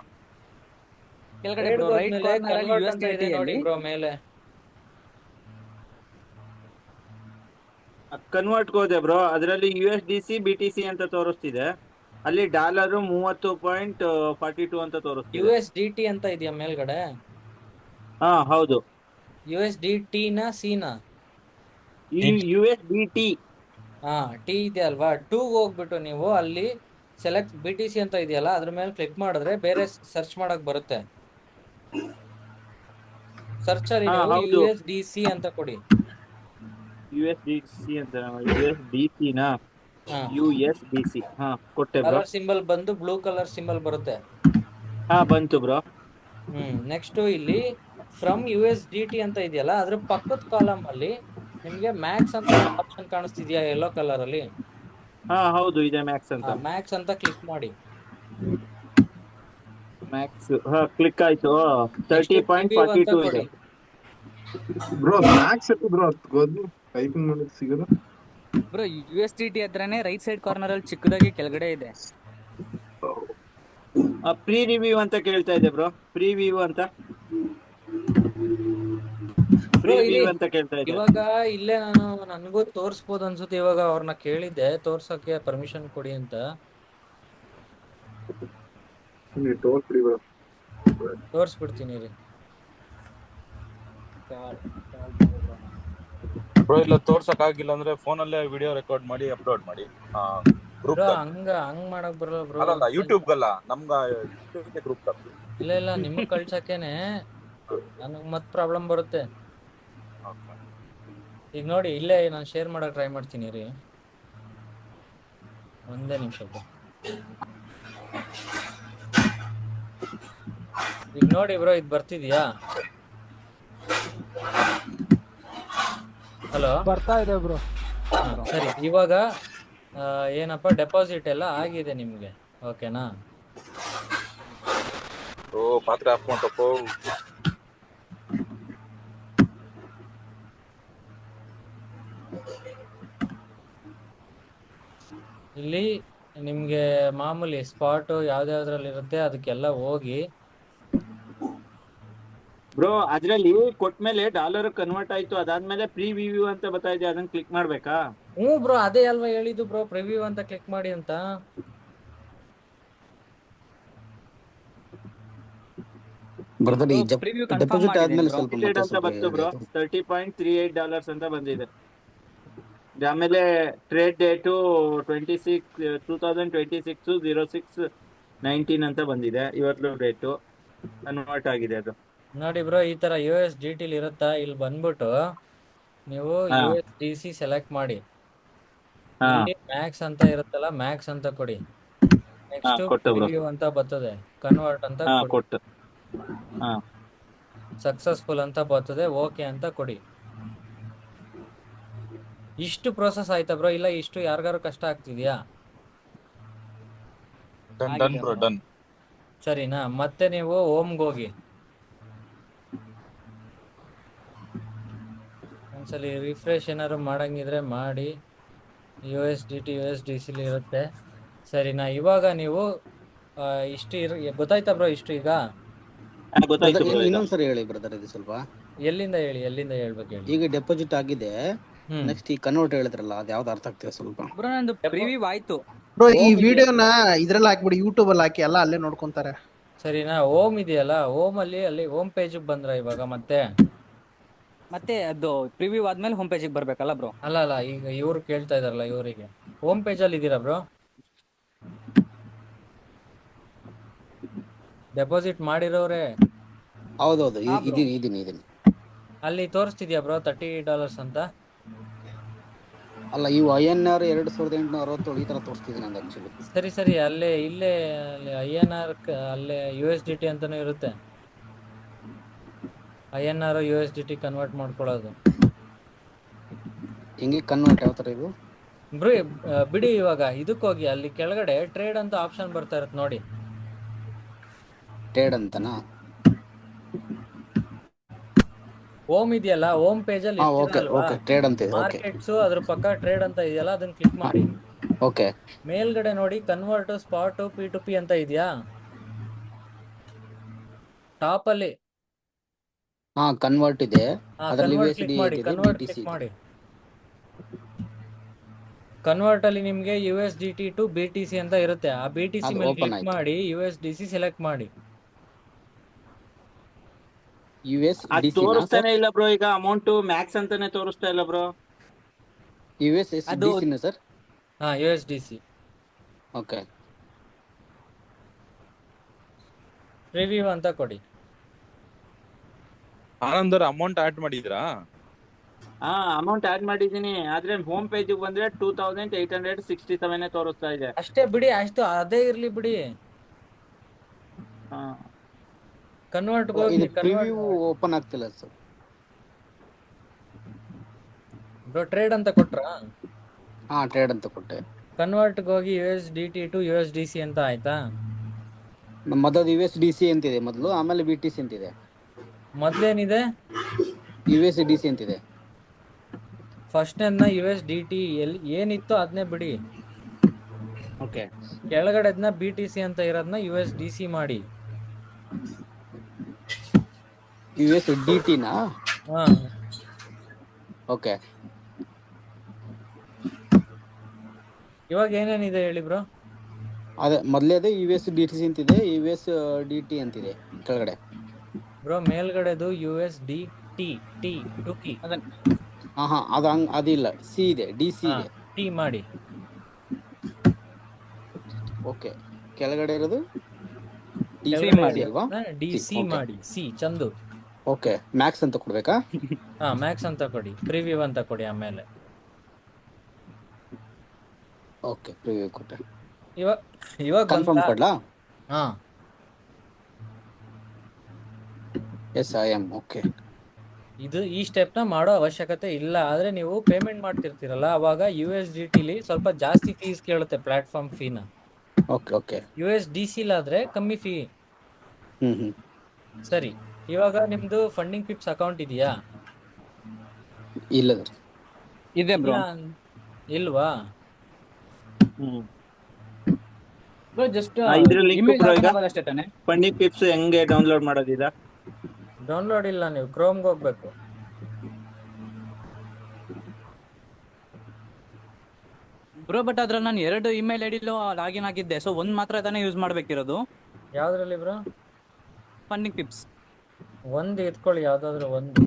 ಕೆಳಗಡೆ ಬ್ರೋ ರೈಟ್ ಕಾರ್ನರ್ ಅಲ್ಲಿ USDT ನೋಡಿ ಬ್ರೋ ಮೇಲೆ. ಕನ್ವರ್ಟ್ ಹೋದೆ ಬ್ರೋ, ಅದರಲ್ಲಿ USDC BTC ಅಂತ ತೋರಿಸ್ತಿದೆ. ಅಲ್ಲಿ ಡಾಲರ್ 30.42 ಅಂತ ತೋರಿಸ್ತಿದೆ. USDT ಅಂತ ಇದೆಯಾ ಮೇಲ್ಗಡೆ? ಹಾ ಹೌದು. USDT ನ C ನ? USDT. ಹಾ, T ಇದೆ ಅಲ್ವಾ? 2 ಹೋಗ್ಬಿಟ್ಟು ನೀವು ಅಲ್ಲಿ ಸೆಲೆಕ್ಟ್ BTC ಅಂತ ಇದೆಯಲ್ಲ, ಅದ್ರ ಮೇಲೆ ಕ್ಲಿಕ್ ಮಾಡಿದ್ರೆ ಬೇರೆ ಸರ್ಚ್ ಮಾಡಕ್ ಬರುತ್ತೆ. ಸರ್ಚ್ ಅಲ್ಲಿ ನೀವು USDC ಅಂತ ಕೊಡಿ. USDC ಅಂತ USDC ನಾ? USDC. ಹಾ ಕೊಟ್ಟೆ ಬ್ರೋ. ಕಲರ್ ಸಿಂಬಲ್ ಬಂದು ಬ್ಲೂ ಕಲರ್ ಸಿಂಬಲ್ ಬರುತ್ತೆ. ಹಾ ಬಂತು ಬ್ರೋ. ನೆಕ್ಸ್ಟ್ ಇಲ್ಲಿ ಫ್ರಮ್ USDT ಅಂತ ಇದೆಯಲ್ಲ, ಅದ್ರ ಪಕ್ಕದ ಕಾಲಮ್ ಅಲ್ಲಿ ನಿಮ್ಗೆ ಮ್ಯಾಕ್ಸ್ ಅಂತ ಆಪ್ಷನ್ ಕಾಣಿಸ್ತಿದ್ಯಾ ಯೆಲ್ಲೋ ಕಲರ್ ಅಲ್ಲಿ? ಹಾ ಹೌದು ಇದೆ ಮ್ಯಾಕ್ಸ್ ಅಂತ. ಮ್ಯಾಕ್ಸ್ ಅಂತ ಕ್ಲಿಕ್ ಮಾಡಿ. ಮ್ಯಾಕ್ಸ್ ಕ್ಲಿಕ್ ಆಯ್ತು. 30.42 ಇದೆ ಬ್ರೋ. ಮ್ಯಾಕ್ಸ್ ಬ್ರೋ ಟೈಪಿಂಗ್ ಮಾಡೋದು ಸಿಗೋದು ಬ್ರೋ. USDT ಹತ್ರನೇ ರೈಟ್ ಸೈಡ್ ಕಾರ್ನರ್ ಅಲ್ಲಿ ಚಿಕ್ಕದಾಗಿ ಕೆಳಗಡೆ ಇದೆ. ಪ್ರೀ ರಿವ್ಯೂ ಅಂತ ಕೇಳ್ತಾ ಇದೆ ಬ್ರೋ. ಪ್ರಿವ್ಯೂ ಅಂತ ಕೇಳ್ತಾ ಇದೆ. ಇವಾಗ ಇಲ್ಲೇ ನನಗೂ ತೋರ್ಸ್ಬೋದು ಅನ್ಸುತ್ತೆ. ಇವಾಗ ಅವ್ರನ್ನ ಕೇಳಿದ್ದೆ ತೋರ್ಸಕ್ಕೆ ಪರ್ಮಿಷನ್ ಕೊಡಿ ಅಂತ. ತೋರ್ಸ್ಬಿಡ್ತೀನಿ ರೀ. ಬ್ರೋ ಇಲ್ಲ ತೋರ್ಸಕ್ ಆಗಿಲ್ಲ ಅಂದ್ರೆ ಫೋನಲ್ಲೇ ವಿಡಿಯೋ ರೆಕಾರ್ಡ್ ಮಾಡಿ ಅಪ್ಲೋಡ್ ಮಾಡಿ. ಬ್ರೋ ಹಂಗ್ ಮಾಡಕ್ ಬರಲ್ಲ ಬ್ರೋ. ಅಲ್ಲ ಯೂಟ್ಯೂಬ್ಗಲ್ಲ, ನಮ್ಗ ಗ್ರೂಪ್. ಇಲ್ಲ ನಿಮ್ಗೆ ಕಳ್ಸಕ್ಕೇನೆ ನನಗ್ ಮತ್ ಪ್ರಾಬ್ಲಮ್ ಬರುತ್ತೆ. ಈಗ ನೋಡಿ ಇಲ್ಲೇ ನಾನು ಶೇರ್ ಮಾಡಕ್ ಟ್ರೈ ಮಾಡ್ತೀನಿ ರೀ, ಒಂದೇ ನಿಮಿಷ. ಈಗ ನೋಡಿ ಬ್ರೋ, ಇದು ಬರ್ತಿದ್ಯಾ? ಹಲೋ, ಬರ್ತಾ ಇದೆ ಬ್ರೋ. ಸರಿ, ಇವಾಗ ಏನಪ್ಪ ಡೆಪಾಸಿಟ್ ಎಲ್ಲ ಆಗಿದೆ ನಿಮ್ಗೆ, ಓಕೆನಾ? ಓ ಪಾತ್ರ ಆಫ್ ಮಾಡ್ತಪ್ಪ. ಇಲ್ಲಿ ನಿಮ್ಗೆ ಮಾಮೂಲಿ ಸ್ಪಾಟ್ ಯಾವ್ದ್ಯಾವ್ದ್ರಲ್ಲಿ ಇರುತ್ತೆ ಅದಕ್ಕೆಲ್ಲ ಹೋಗಿ ಬ್ರೋ. ಅದ್ರಲ್ಲಿ ಕೊಟ್ಮೇಲೆ ಡಾಲರ್ ಕನ್ವರ್ಟ್ ಆಯ್ತು, ಅದಾದ್ಮೇಲೆ ಪ್ರಿವ್ಯೂ ಅಂತ ಬರ್ತಾ ಇದೆ, ಅದನ್ನ ಕ್ಲಿಕ್ ಮಾಡ್ಬೇಕಾ? ಬ್ರೋ ಅದೇ ಅಲ್ವಾ ಹೇಳಿದ್ದು ಬ್ರೋ, ಪ್ರಿವ್ಯೂ ಅಂತ ಕ್ಲಿಕ್ ಮಾಡಿ ಅಂತ. ಬ್ರದರ್, ಈ ಡೆಪಾಸಿಟ್ ಆದ್ಮೇಲೆ ಸ್ವಲ್ಪ ಮತ್ತೆ ಅಂತ ಬಂತು ಬ್ರೋ. $30.38 ಅಂತ ಬಂದಿದೆ. ಆಮೇಲೆ ಟ್ರೇಡ್ ಡೇಟು 2026/06/19 ಅಂತ ಬಂದಿದೆ. ಇವತ್ತು ಡೇಟು ಕನ್ವರ್ಟ್ ಆಗಿದೆ ಅದು. ನೋಡಿ ಬ್ರೋ, ಈ ತರ USDT ಇರುತ್ತಾ, ಇಲ್ಲಿ ಬಂದ್ಬಿಟ್ಟು ನೀವು USDC ಸೆಲೆಕ್ಟ್ ಮಾಡಿ, ಮ್ಯಾಕ್ಸ್ ಅಂತ ಇರುತ್ತಲ್ಲ, ಮ್ಯಾಕ್ಸ್ ಅಂತ ಕೊಡಿ. ನೆಕ್ಸ್ಟ್ ಪ್ರಿವ್ಯೂ ಅಂತ ಬರ್ತದೆ, ಕನ್ವರ್ಟ್ ಅಂತ ಕೊಟ್ಟು, ಸಕ್ಸಸ್ಫುಲ್ ಅಂತ ಬರ್ತದೆ, ಓಕೆ ಅಂತ ಕೊಡಿ. ಇಷ್ಟು ಪ್ರೋಸೆಸ್ ಆಯ್ತಾ ಬ್ರೋ? ಇಲ್ಲ ಇಷ್ಟು ಯಾರಿಗಾರು ಕಷ್ಟ ಆಗ್ತಿದ್ಯಾ? ಸರಿನಾ? ಮತ್ತೆ ನೀವು ಹೋಮ್ಗೆ ಹೋಗಿ ಒಂದ್ಸಲಿ ರಿಫ್ರೆಶ್ ಏನಾದ್ರು ಮಾಡಂಗಿದ್ರೆ ಮಾಡಿ. USDT ಇರುತ್ತೆ. ಸರಿನಾ? ಇವಾಗ ನೀವು ಗೊತ್ತಾಯ್ತಾ ಬ್ರೋ ಇಷ್ಟು ಈಗ? ಗೊತ್ತಾಯ್ತು ಬ್ರೋ. ಈಗ ಇನ್ನೊಂದ್ಸರಿ ಹೇಳಿ ಬ್ರದರ್ ಇದು ಸ್ವಲ್ಪ. ಎಲ್ಲಿಂದ ಹೇಳ್ಬೇಕು ಹೇಳಿ. ಈಗ ಡೆಪಾಸಿಟ್ ಆಗಿದೆ, ನೆಕ್ಸ್ಟ್ ಈ ಕನ್ವರ್ಟ್ ಹೇಳಿದ್ರಲ್ಲ ಅದು ಯಾವ್ದು ಅರ್ಥ ಆಗ್ತಿದೆ ಸ್ವಲ್ಪ. ಬ್ರೋ ನಂದು ಪ್ರಿವ್ಯೂ ಆಯ್ತು. ಬ್ರೋ ಈ ವಿಡಿಯೋನ ಇದ್ರಲ್ಲಿ ಹಾಕ್ಬಿಡಿ, ಯೂಟ್ಯೂಬ್ ಅಲ್ಲಿ ಹಾಕಿ, ಎಲ್ಲ ಅಲ್ಲೇ ನೋಡ್ಕೊಂತಾರೆ. ಸರಿನಾ? ಓಮ್ ಇದೆಯಲ್ಲ, ಓಮ್ ಅಲ್ಲಿ ಹೋಮ್ ಪೇಜ್ ಬಂದ್ರ ಇವಾಗ ಮತ್ತೆ ಅದು ಪ್ರಿವ್ಯೂ ಆದ್ಮೇಲೆ ಹೋಮ್ ಪೇಜಿಗೆ ಬರ್ಬೇಕಲ್ಲ ಬ್ರೋ? ಅಲ್ಲ ಈಗ ಇವ್ರು ಕೇಳ್ತಾ ಇದಾರಲ್ಲ, ಇವರಿಗೆ ಹೋಮ್ ಪೇಜ್ ಅಲ್ಲಿ ಇದೀರಾ ಬ್ರೋ? ಡೆಪಾಸಿಟ್ ಮಾಡಿರೋರೆ? ಹೌದೌದು, ಇದೀನಿ. ಅಲ್ಲಿ ತೋರಿಸ್ತಿದ್ಯಾ ಬ್ರೋ $30 ಅಂತ? ಅಲ್ಲ, ಇವು INR 2867 ಈ ತರ ತೋರಿಸ್ತಿದೆ ನಂದು ಆಕ್ಚುಲಿ. ಸರಿ ಇಲ್ಲೇ INR ಅಲ್ಲೇ USDT ಅಂತಾನೂ ಇರುತ್ತೆ. INR USDT ಕನ್ವರ್ಟ್ ಮಾಡ್ಕೊಳ್ಳೋದು. ಹಿಂಗೆ ಕನ್ವರ್ಟ್ ಯಾವ ತರ ಇದು? ಬಿಡಿ, ಇವಾಗ ಇದಕ್ಕೆ ಹೋಗಿ, ಅಲ್ಲಿ ಕೆಳಗಡೆ ಟ್ರೇಡ್ ಅಂತ ಆಪ್ಷನ್ ಬರ್ತಾ ಇರುತ್ತೆ ನೋಡಿ. ಟ್ರೇಡ್ ಅಂತನಾ? ಹೋಮ್ ಇದೆಯಲ್ಲ, ಹೋಮ್ ಪೇಜ್ ಅಲ್ಲಿ ಟ್ರೇಡ್ ಅಂತ ಇದೆ. ಮಾರ್ಕೆಟ್ಸ್ ಅದ್ರ ಪಕ್ಕ ಟ್ರೇಡ್ ಅಂತ ಇದೆಯಲ್ಲ, ಅದನ್ನ ಕ್ಲಿಕ್ ಮಾಡಿ. ಓಕೆ. ಮೇಲ್ಗಡೆ ನೋಡಿ ಕನ್ವರ್ಟ್ ಸ್ಪಾಟ್ P2P ಅಂತ ಇದೆಯಾ ಟಾಪ್ ಅಲ್ಲಿ? ಕನ್ವರ್ಟ್ ಇದೆ. ಕನ್ವರ್ಟ್ ಕ್ಲಿಕ್ ಮಾಡಿ. ಕನ್ವರ್ಟ್ ಅಲ್ಲಿ ನಿಮ್ಗೆ USDT to BTC ಅಂತ ಇರುತ್ತೆ. ಆ BTC ಮೇಲೆ ಕ್ಲಿಕ್ ಮಾಡಿ, USDC ಸೆಲೆಕ್ಟ್ ಮಾಡಿ. ತೋರಿಸ್ತಾನೆ ಇಲ್ಲ ಬ್ರೋ. ಈಗ ಅಮೌಂಟ್ ಮ್ಯಾಕ್ಸ್ ಅಂತಾನೆ ತೋರಿಸ್ತಾ ಇಲ್ಲ bro. USDC sir? USDC. Okay. Review ಅಂತ ಕೊಡಿ. ಆನಂದರ್ ಅಮೌಂಟ್ ಆಡ್ ಮಾಡಿದ್ರಾ? ಅಮೌಂಟ್ ಆಡ್ ಮಾಡಿದೀನಿ, ಆದ್ರೆ ಹೋಮ್ ಪೇಜ್ ಬಂದ್ರೆ 2867 ತೋರಿಸ್ತಾ ಇದೆ. ಅಷ್ಟೇ ಬಿಡಿ, ಅದೇ ಇರ್ಲಿ ಬಿಡಿ. ಕನ್ವರ್ಟ್ ಹೋಗಿ. ಪ್ರಿವ್ಯೂ ಓಪನ್ ಆಗ್ತಿಲ್ಲ ಸರ್. ಬ್ರೋ ಟ್ರೇಡ್ ಅಂತ ಕೊಟ್ರಾ? ಟ್ರೇಡ್ ಅಂತ ಕೊಟ್ಟೆ. ಕನ್ವರ್ಟ್ ಹೋಗಿ USDT to USDC ಅಂತ ಆಯ್ತಾ? ಮೊದಲು USDC ಅಂತಿದೆ ಮೊದಲು, ಆಮೇಲೆ BTC ಅಂತಿದೆ. ಮೊದ್ಲೇನಿದೆ? USDC ಅಂತಿದೆ. ಫಸ್ಟ್ USDT ಏನಿತ್ತು ಅದನ್ನೇ ಬಿಡಿ. ಓಕೆ. ಕೆಳಗಡೆದ್ನ BTC ಅಂತ ಇರೋದನ್ನ USDC ಮಾಡಿ. USDT ನಾ? ಓಕೆ. ಇವಾಗ ಏನೇನಿದೆ ಹೇಳಿ ಬ್ರೋ? ಅದೇ ಮೊದಲೇದೇ USDT ಅಂತಿದೆ, USDT ಅಂತಿದೆ ಕೆಳಗಡೆ. ಬ್ರೋ ಮೇಲ್ಗಡೆದು USDT ಅದಿಲ್ಲ, C ಇದೆ, DC ಇದೆ. T ಮಾಡಿ. ಓಕೆ. ಕೆಳಗಡೆ ಇರೋದು DC ಮಾಡಿ. C ಚಂದು. ಓಕೆ. ಮ್ಯಾಕ್ಸ್ ಅಂತ ಕೊಡ್ಬೇಕಾ? ಮ್ಯಾಕ್ಸ್ ಅಂತ ಕೊಡಿ. ಪ್ರಿವ್ಯೂ ಅಂತ ಕೊಡಿ ಆಮೇಲೆ. ಓಕೆ, ಪ್ರಿವ್ಯೂ ಕೊಟ್ಟೆ. ಇವಾಗ ಕನ್ಫರ್ಮ್ ಕೊಡ್ಲಾ? Yes I am. ಓಕೆ. ಈ ಸ್ಟೆಪ್ ನ ಮಾಡೋ ಅವಶ್ಯಕತೆ ಇಲ್ಲ. ಆದ್ರೆ ನೀವು ಪೇಮೆಂಟ್ ಮಾಡ್ತಿರ್ತೀರಲ್ಲ, ಅವಾಗ USDT ಸ್ವಲ್ಪ ಜಾಸ್ತಿ ಫೀಸ್ ಕೇಳುತ್ತೆ, ಪ್ಲಾಟ್ಫಾರ್ಮ್ ಫೀನ. ಓಕೆ. USDC ಆದ್ರೆ ಕಮ್ಮಿ ಫೀ. ಸರಿ, ಇವಾಗ ನಿಮ್ದು ಫಂಡಿಂಗ್ ಪಿಪ್ಸ್ ಅಕೌಂಟ್ ಇದೆಯಾ? ಇಲ್ಲ. ಇದೆ ಬ್ರೋ. ಇಲ್ವಾ? ಜಸ್ಟ್ ಇದ್ರ ಲಿಂಕ್ ಬ್ರೋ. ಈಗ ಫಂಡಿಂಗ್ ಪಿಪ್ಸ್ ಹೆಂಗೆ ಡೌನ್ಲೋಡ್ ಮಾಡೋದಿದ? ಡೌನ್ಲೋಡ್ ಇಲ್ಲ, ನೀವು ಕ್ರೋಮ್ಗೆ ಹೋಗ್ಬೇಕು. ಬ್ರೋ ಬಟ್ ಅದ್ರಲ್ಲಿ ನಾನು 2 ಇಮೇಲ್ ಐಡಿಲೂ ಲಾಗಿನ್ ಆಗಿದ್ದೆ, ಸೊ ಒಂದ್ ಮಾತ್ರ ತಾನೇ ಯೂಸ್ ಮಾಡ್ಬೇಕಿರೋದು. ಯಾವ್ದ್ರಲ್ಲಿ ಬ್ರೋ? ಫಂಡಿಂಗ್ ಪಿಪ್ಸ್ ಒಂದು ಇಟ್ಕೊಳ್ಳಿ, ಯಾವ್ದಾದ್ರು ಒಂದು.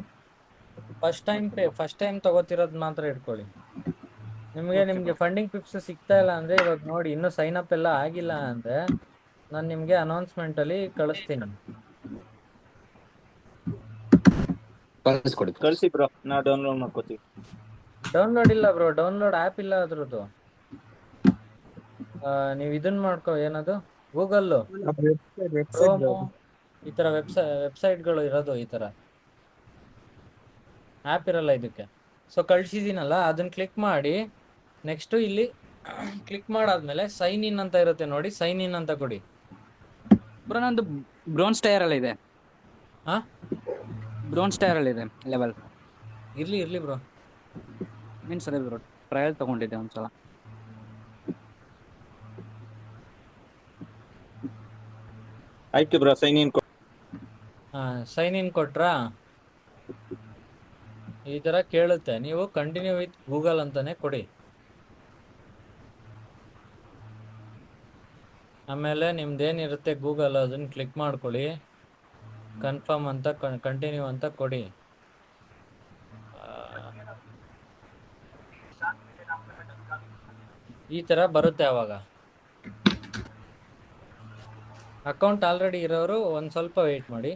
ಫಸ್ಟ್ ಟೈಮ್ ತಗೋತಿರೋದ್ ಮಾತ್ರ ಇಟ್ಕೊಳ್ಳಿ. ನಿಮ್ಗೆ ಫಂಡಿಂಗ್ ಪಿಪ್ಸ್ ಸಿಗ್ತಾ ಇಲ್ಲ ಅಂದ್ರೆ, ಇವಾಗ ನೋಡಿ ಇನ್ನೂ ಸೈನ್ ಅಪ್ ಎಲ್ಲ ಆಗಿಲ್ಲ ಅಂದ್ರೆ, ನಾನು ನಿಮ್ಗೆ ಅನೌನ್ಸ್ಮೆಂಟ್ ಅಲ್ಲಿ ಕಳಿಸ್ತೀನಿ. ಕಳಿಸಿ ಬ್ರೋ, ನಾ ಡೌನ್ಲೋಡ್ ಮಾಡ್ಕೋತೀವಿ. ಡೌನ್ಲೋಡ್ ಇಲ್ಲ ಬ್ರೋ, ಡೌನ್ಲೋಡ್ ಆ್ಯಪ್ ಇಲ್ಲ ಅದ್ರದ್ದು. ನೀವು ಇದನ್ನ ಮಾಡ್ಕೋ, ಏನದು ಗೂಗಲ್ ಕ್ರೋಮ್, ಈ ತರ ವೆಬ್ಸೈಟ್ಗಳು ಇರೋದು, ಈ ತರ ಆ್ಯಪ್ ಇರಲ್ಲ ಇದಕ್ಕೆ. ಸೊ ಕಳ್ಸಿದ್ದೀನಲ್ಲ, ಅದನ್ನ ಕ್ಲಿಕ್ ಮಾಡಿ. ನೆಕ್ಸ್ಟ್ ಇಲ್ಲಿ ಕ್ಲಿಕ್ ಮಾಡಾದ್ಮೇಲೆ ಸೈನ್ ಇನ್ ಅಂತ ಇರುತ್ತೆ ನೋಡಿ, ಸೈನ್ ಇನ್ ಅಂತ ಕೊಡಿ. ಬ್ರೋ ನಂದು ಬ್ರೋನ್ಸ್ ಟೈರ್ ಅಲ್ಲಿ ಇದೆ. ಬ್ರೋನ್ಸ್ ಟೈರ್ ಅಲ್ಲಿ ಇದೆ ಲೆವೆಲ್. ಇರ್ಲಿ ಬ್ರೋ. ಮೀನ್ಸ್ ಅದೇ ಬ್ರೋ ಟ್ರಯಲ್ ತಗೊಂಡಿದ್ದೆ ಒಂದ್ಸಲ. ಆಯ್ತು bro, sign in. Sign in ಕೊಟ್ರಾ ಈ ತರ ಕೇಳುತ್ತೆ, ನೀವು ಕಂಟಿನ್ಯೂ ವಿತ್ ಗೂಗಲ್ ಅಂತಾನೆ ಕೊಡಿ. ಆಮೇಲೆ ನಿಮ್ದೇನಿರುತ್ತೆ ಗೂಗಲ್ ಅದನ್ನ ಕ್ಲಿಕ್ ಮಾಡ್ಕೊಳ್ಳಿ, ಕನ್ಫರ್ಮ್ ಅಂತ ಕಂಟಿನ್ಯೂ ಅಂತ ಕೊಡಿ. ಈ ತರ ಬರುತ್ತೆ. ಅವಾಗ ಅಕೌಂಟ್ ಆಲ್ರೆಡಿ ಇರೋರು ಒಂದ್ ಸ್ವಲ್ಪ ವೆಯ್ಟ್ ಮಾಡಿ.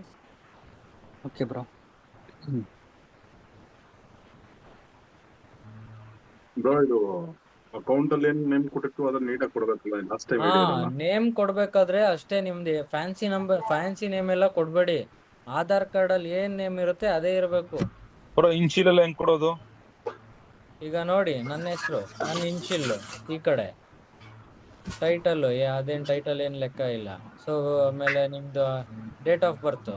Okay bro. ಬ್ರೋ ಇದು ಅಕೌಂಟ್ ಅಲ್ಲಿ ಏನ್ ನೇಮ್ ಕೊಟ್ಟಿರ್ತೀವಿ ಅದನ್ನ ನೀಟಾಗಿ ಕೊಡ್ಬೇಕಲ್ಲ, ಲಾಸ್ಟ್ ಟೈಮ್ ಹಾ ಹೇಳಿರಲ್ಲ. ನೇಮ್ ಕೊಡ್ಬೇಕಾದ್ರೆ ಅಷ್ಟೇ, ನಿಮ್ದು ಫ್ಯಾನ್ಸಿ ನೇಮ್ ಎಲ್ಲ ಕೊಡ್ಬೇಡಿ. ಆಧಾರ್ ಕಾರ್ಡ್ ಅಲ್ಲಿ ಏನ್ ನೇಮ್ ಇರುತ್ತೆ ಅದೇ ಇರಬೇಕು. ಬ್ರೋ ಇನ್ಶಿಯಲ್ ಎಲ್ಲ ಹೆಂಗ್ ಕೊಡೋದು? ಈಗ ನೋಡಿ, ನನ್ನ ಹೆಸರು, ನನ್ನ ಇನ್ಶಿಲ್ ಈ ಕಡೆ, ಟೈಟಲ್ ಅದೇನ್ ಟೈಟಲ್ ಏನ್ ಲೆಕ್ಕ ಇಲ್ಲ. ಸೊ ಆಮೇಲೆ ನಿಮ್ದು date of birth.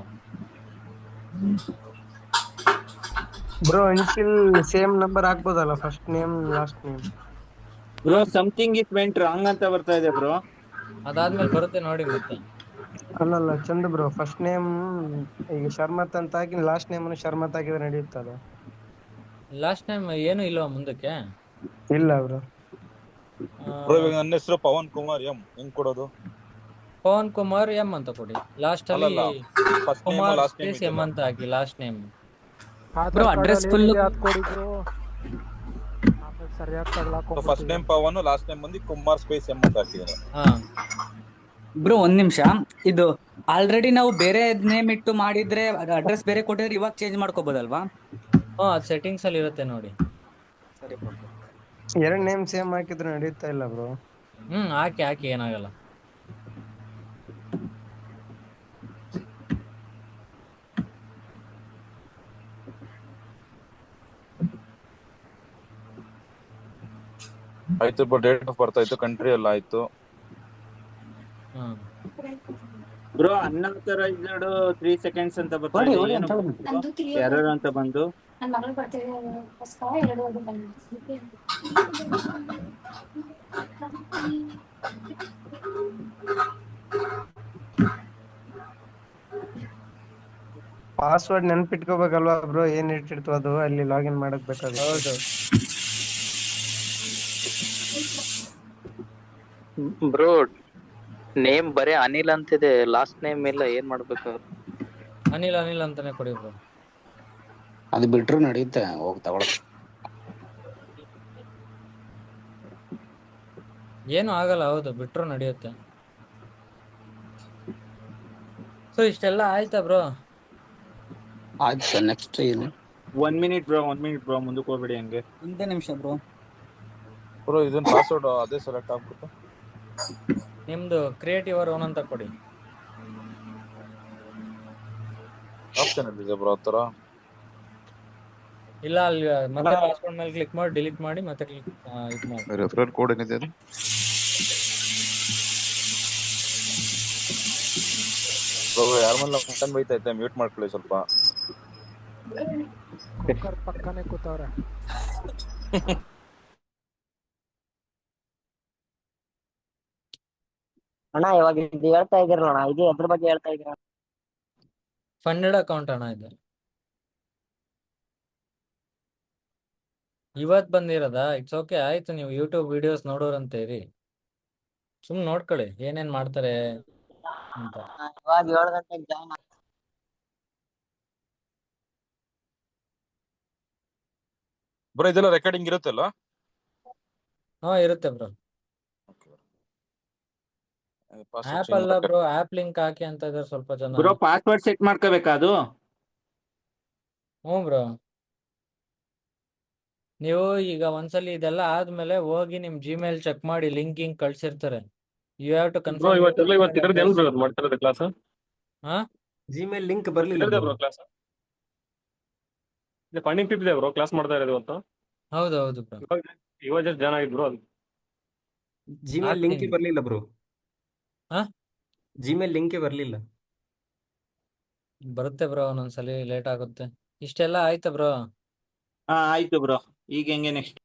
Bro initial same number ಹಾಕ್ಬೋದಲ್ಲ, first name last name? Bro something it went wrong ಅಂತ ಬರ್ತಾ ಇದೆ ಬ್ರೋ. ಅದಾದ್ಮೇಲೆ ಬರುತ್ತೆ ನೋಡಿ ಮತ್ತೆ. ಅಲ್ಲಲ್ಲ ಚಂದ ಬ್ರೋ, ಫಸ್ಟ್ ನೇಮ್ ಈಗ ಶರ್ಮತ್ ಅಂತ ಹಾಕಿ ಲಾಸ್ಟ್ ನೇಮ್ ಶರ್ಮತ್ ಹಾಕಿದ್ರೆ ನಡೆಯುತ್ತಲ್ಲ? ಲಾಸ್ಟ್ ಟೈಮ್ ಏನು ಇಲ್ವಾ ಮುಂದಕ್ಕೆ? ಇಲ್ಲ ಬ್ರೋ. ಬ್ರೋ ಇವಾಗ ನನ್ನ ಹೆಸರು ಪವನ್ ಕುಮಾರ್ ಎಂ, ಹೆಂಗ್ ಕೊಡೋದು? ಪವನ್ ಕುಮಾರ್ ಎಂ ಅಂತ ಕೊಡಿ. ಲಾಸ್ಟ್ ಅಲ್ಲಿ ಅಲ್ಲಲ್ಲ, first name Kumar last name space M ಇದೆಯಲ್ಲ. ಅಂತ ಹಾಕಿ last name. Bro Aadhaar card address ಅಲ್ಲಿ ಫುಲ್ ಏನಿದೆ ಅದ್ ಕೊಡಿ ಬ್ರೋ, ಆಮೇಲೆ ಸರಿಯಾಗಿ ಫಸ್ಟ್ ತಗೊಳಕ್ ನೇಮ್ ಪವನ್, ಲಾಸ್ಟ್ ನೇಮ್ ಬಂದು ಕುಮಾರ್ ಸ್ಪೇಸ್ ಎಂ ಅಂತ ಹಾಕಿದ್ದಾರೆ. ಹಾ ಬ್ರೋ ಒಂದ್ ನಿಮಿಷ, ಇದು ಆಲ್ರೆಡಿ ನಾವು ಬೇರೆ ನೇಮ್ ಇಟ್ಟು ಮಾಡಿದ್ರೆ ಅಡ್ರೆಸ್ ಬೇರೆ ಕೊಟ್ಟಿದ್ರೆ ಇವಾಗ ಚೇಂಜ್ ಮಾಡ್ಕೋಬಹುದಲ್ವಾ? ಅದ್ ಸೆಟ್ಟಿಂಗ್ಸ್ ಅಲ್ಲಿ ಇರುತ್ತೆ ನೋಡಿ. ಸರಿ ಬ್ರೋ. ಎರಡ್ ನೇಮ್ ಸೇಮ್ ಹಾಕಿದ್ರೆ ನಡೆಯುತ್ತಾ ಇಲ್ಲ ಬ್ರೋ? ಹಾಕಿ ಏನಾಗಲ್ಲ. ಆಯ್ತು ಬ್ರೋ, ಡೇಟ್ ಆಫ್ ಬರ್ತ್ ಆಯ್ತು, ಕಂಟ್ರಿ ಎಲ್ಲ ಆಯ್ತು. ಬ್ರೋ ಅನ್ಆಥರೈಸ್ಡ್ 3 seconds ಅಂತ ಬರ್ತಾ ಇದೆ, ಏನು ಎರರ್ ಅಂತ ಬಂದು. ಪಾಸ್ವರ್ಡ್ ನೆನ್ಪಿಟ್ಕೋಬೇಕಲ್ವಾ ಬ್ರೋ? ಏನ್ ಇಟ್ಟಿರ್ತೀವಿ ಅದು ಅಲ್ಲಿ ಲಾಗಿನ್ ಮಾಡಕ್ ಬೇಕಾಗುತ್ತೆ. ಹೌದು ಬ್ರೋ ನೇಮ್ ಬರೇ ಅನಿಲ್ ಅಂತಿದೆ, ಲಾಸ್ಟ್ ನೇಮ್ ಇಲ್ಲ, ಏನ್ ಮಾಡ್ಬೇಕು? ಅನಿಲ್ ಅಂತಾನೆ ಕೊಡಿ ಬ್ರೋ. ಅದು ಬಿಟ್ರು ನಡೆಯುತ್ತೆ, ಹೋಗಿ ತಗೊಳಕ್. ಏನು ಆಗಲ್ಲ, ಹೌದು ಬಿಟ್ರು ನಡೆಯುತ್ತೆ. ಸೊ ಇಷ್ಟೆಲ್ಲ ಆಯ್ತಾ ಬ್ರೋ? ಆಯ್ತು ಸರ್, ನೆಕ್ಸ್ಟ್ ಏನು? 1 minute ಬ್ರೋ, ಮುಂದಕ್ಕೆ ಹೋಗ್ಬೇಡಿ ಹಂಗೆ. ಒಂದೇ ನಿಮಿಷ ಬ್ರೋ. ಬ್ರೋ ಇದನ್ನ ಪಾಸ್ವರ್ಡ್ ಅದೇ ಸೆಲೆಕ್ಟ್ ಆಗ್ಬಿಟ್ಟು ನಿಮ್ದು ಕ್ರಿಯೇಟ್ ಯುವರ್ ಓನ್ ಅಂತ ಕೊಡಿ. ಆಪ್ಷನ್ ಇದೆ ಬ್ರೋ ಆ ತರ? ಇಲ್ಲ, ಅಲ್ಲಿ ಮತ್ತೆ ಪಾಸ್ವರ್ಡ್ ಮೇಲೆ ಕ್ಲಿಕ್ ಮಾಡಿ ಡಿಲೀಟ್ ಮಾಡಿ ಮತ್ತೆ ಇದು ಮಾಡಿ. ರೆಫರಲ್ ಕೋಡ್ ಏನಿದೆ ಅದು? ಬ್ರೋ ಯಾರ ಮೇಲೆ ಮಟನ್ ಬೈತೈತೆ, ಮ್ಯೂಟ್ ಮಾಡ್ಕೊಳ್ಳಿ ಸ್ವಲ್ಪ. ಕುಕ್ಕರ್ ಪಕ್ಕನೆ ಕೂತವ್ರೆ. ಅಣ್ಣ ಇವಾಗ ಇದು ಹೇಳ್ತಾ ಇದ್ದೀರಲ್ಲ ಅಣ್ಣ, ಇದು ಎದ್ರ ಬಗ್ಗೆ ಹೇಳ್ತಾ ಇದ್ದೀರ? ಫಂಡೆಡ್ ಅಕೌಂಟ್ ಅಣ್ಣ ಇದು. ಇವತ್ ಬಂದಿರೋದಾ? ಇಟ್ಸ್ ಓಕೆ, ಆಯ್ತು. ನೀವು ಯೂಟ್ಯೂಬ್ ವಿಡಿಯೋಸ್ ನೋಡೋರಂತೀರಿ, ಸುಮ್ ನೋಡ್ಕೊಳ್ಳಿ ಏನೇನ್ ಮಾಡ್ತಾರೆ ಅಂತ. ಇವಾಗ 7 ಗಂಟೆಗೆ ಜಾಯ್ನ್ ಬ್ರೋ ಇದೆಲ್ಲ ರೆಕಾರ್ಡಿಂಗ್ ಇರುತ್ತಲ್ಲ? ಇರುತ್ತೆ ಬ್ರೋ. ಆಪ್ ಅಲ್ಲ ಬ್ರೋ, ಆಪ್ ಲಿಂಕ್ ಹಾಕಿ ಅಂತ ಇದಾರೆ ಸ್ವಲ್ಪ ಜನ. ಬ್ರೋ ಪಾಸ್ವರ್ಡ್ ಸೆಟ್ ಮಾಡ್ಕೋಬೇಕಾ ಅದು? ಹ್ಞೂ ಬ್ರೋ. ನೀವು ಈಗ ಒಂದ್ಸಲಿ ಇದೆಲ್ಲ ಆದ್ಮೇಲೆ ಹೋಗಿ ನಿಮ್ ಜಿಮೇಲ್ ಚೆಕ್ ಮಾಡಿ, ಲಿಂಕ್ ಕಳ್ಸಿರ್ತಾರೆ. ಯು ಹ್ಯಾವ್ ಟು ಬ್ರೋ ಇವತ್ತು ಇದ್ರದ್ದು ಎಲ್ಲಿ ಕನ್ಫರ್ಮ್. ಬ್ರೋ ಮಾಡ್ತಿರೋದು ಕ್ಲಾಸ್? ಹಾ ಜಿಮೇಲ್ ಲಿಂಕ್ ಬರ್ಲಿಲ್ಲ ಇದ್ರದ್ದೇ ಬ್ರೋ. Bro class? ಇದು ಫಂಡಿಂಗ್ ಟಿಪ್ ಇದೆ ಬ್ರೋ, ಕ್ಲಾಸ್ ಮಾಡ್ತಾ ಇರೋದು ಇವತ್ತು. ಹೌದು ಬ್ರೋ. ಇವಾಗ ಜಸ್ಟ್ ಜಾಯ್ನ್ ಆಗಿದ್ರು ಅದು. ಜಿಮೇಲ್ ಲಿಂಕ್ ಬರ್ಲಿಲ್ಲ ಬ್ರೋ. ಹಾ ಜಿಮೇಲ್ ಲಿಂಕ್ ಬರ್ಲಿಲ್ಲ. ಬರುತ್ತೆ ಬ್ರೋ, ಒಂದೊಂದ್ಸಲಿ ಲೇಟ್ ಆಗುತ್ತೆ. ಇಷ್ಟೆಲ್ಲ ಆಯ್ತಾ ಬ್ರೋ? ಆಯ್ತು ಬ್ರೋ. ಈಗ ಹೆಂಗೆ ನೆಕ್ಸ್ಟ್?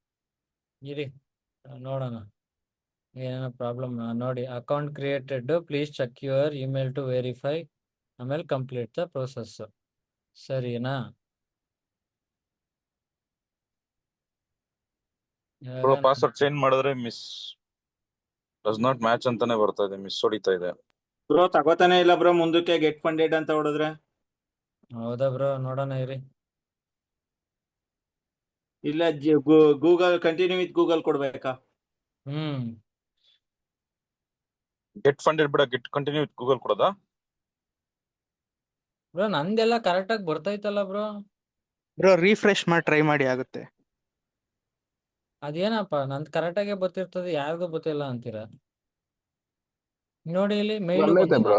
ಇರಿ ನೋಡೋಣ ಏನೋ ಪ್ರಾಬ್ಲಮ್ ನೋಡಿ. Account created, please check your email to verify, ಆಮೇಲೆ ಕಂಪ್ಲೀಟ್ ದ ಪ್ರೊಸೆಸ್. ಸರಿನಾ? ಬ್ರೋ ಪಾಸ್ವರ್ಡ್ ಚೇಂಜ್ ಮಾಡಿದ್ರೆ ಮಿಸ್ ಡಸ್ ನಾಟ್ ಮ್ಯಾಚ್ ಅಂತಾನೆ ಬರ್ತಾ ಇದೆ, ಮಿಸ್ ಹೊಡಿತಾ ಇದೆ. ಬ್ರೋ ತಗೋತಾನೆ ಇಲ್ಲ ಬ್ರೋ, ಮುಂದಕ್ಕೆ ಗೆಟ್ ಫಂಡೆಡ್ ಅಂತ ಹೊಡೆದ್ರೆ. ಹೌದಾ ಬ್ರೋ, ನೋಡೋಣ ಇರಿ. ಇಲ್ಲ ಗೂಗಲ್ ಕಂಟಿನ್ಯೂ ವಿತ್ ಗೂಗಲ್ ಕೊಡ್ಬೇಕಾ? ಗೆಟ್ ಫಂಡೆಡ್ ಬಿಡ, ಗೆಟ್ ಕಂಟಿನ್ಯೂ ವಿತ್ ಗೂಗಲ್ ಕೊಡೋದಾ? ಬ್ರೋ ನಂದೆಲ್ಲ ಕರೆಕ್ಟ್ ಆಗಿ ಬರ್ತೈತಲ್ಲ ಬ್ರೋ. ಬ್ರೋ ರಿಫ್ರೆಶ್ ಮಾಡಿ ಟ್ರೈ ಮಾಡಿ ಆಗುತ್ತೆ. ಅದೇನಪ್ಪ ನಂದು ಕರೆಕ್ಟ್ ಆಗೇ ಬರ್ತಿರ್ತದೆ, ಯಾರಿಗೂ ಗೊತ್ತಿಲ್ಲ ಅಂತೀರಾ? ನೋಡಿ ಇಲ್ಲಿ ಮೇಲು ಬಂದೈತೆ ಬಂದಿಲ್ಲ.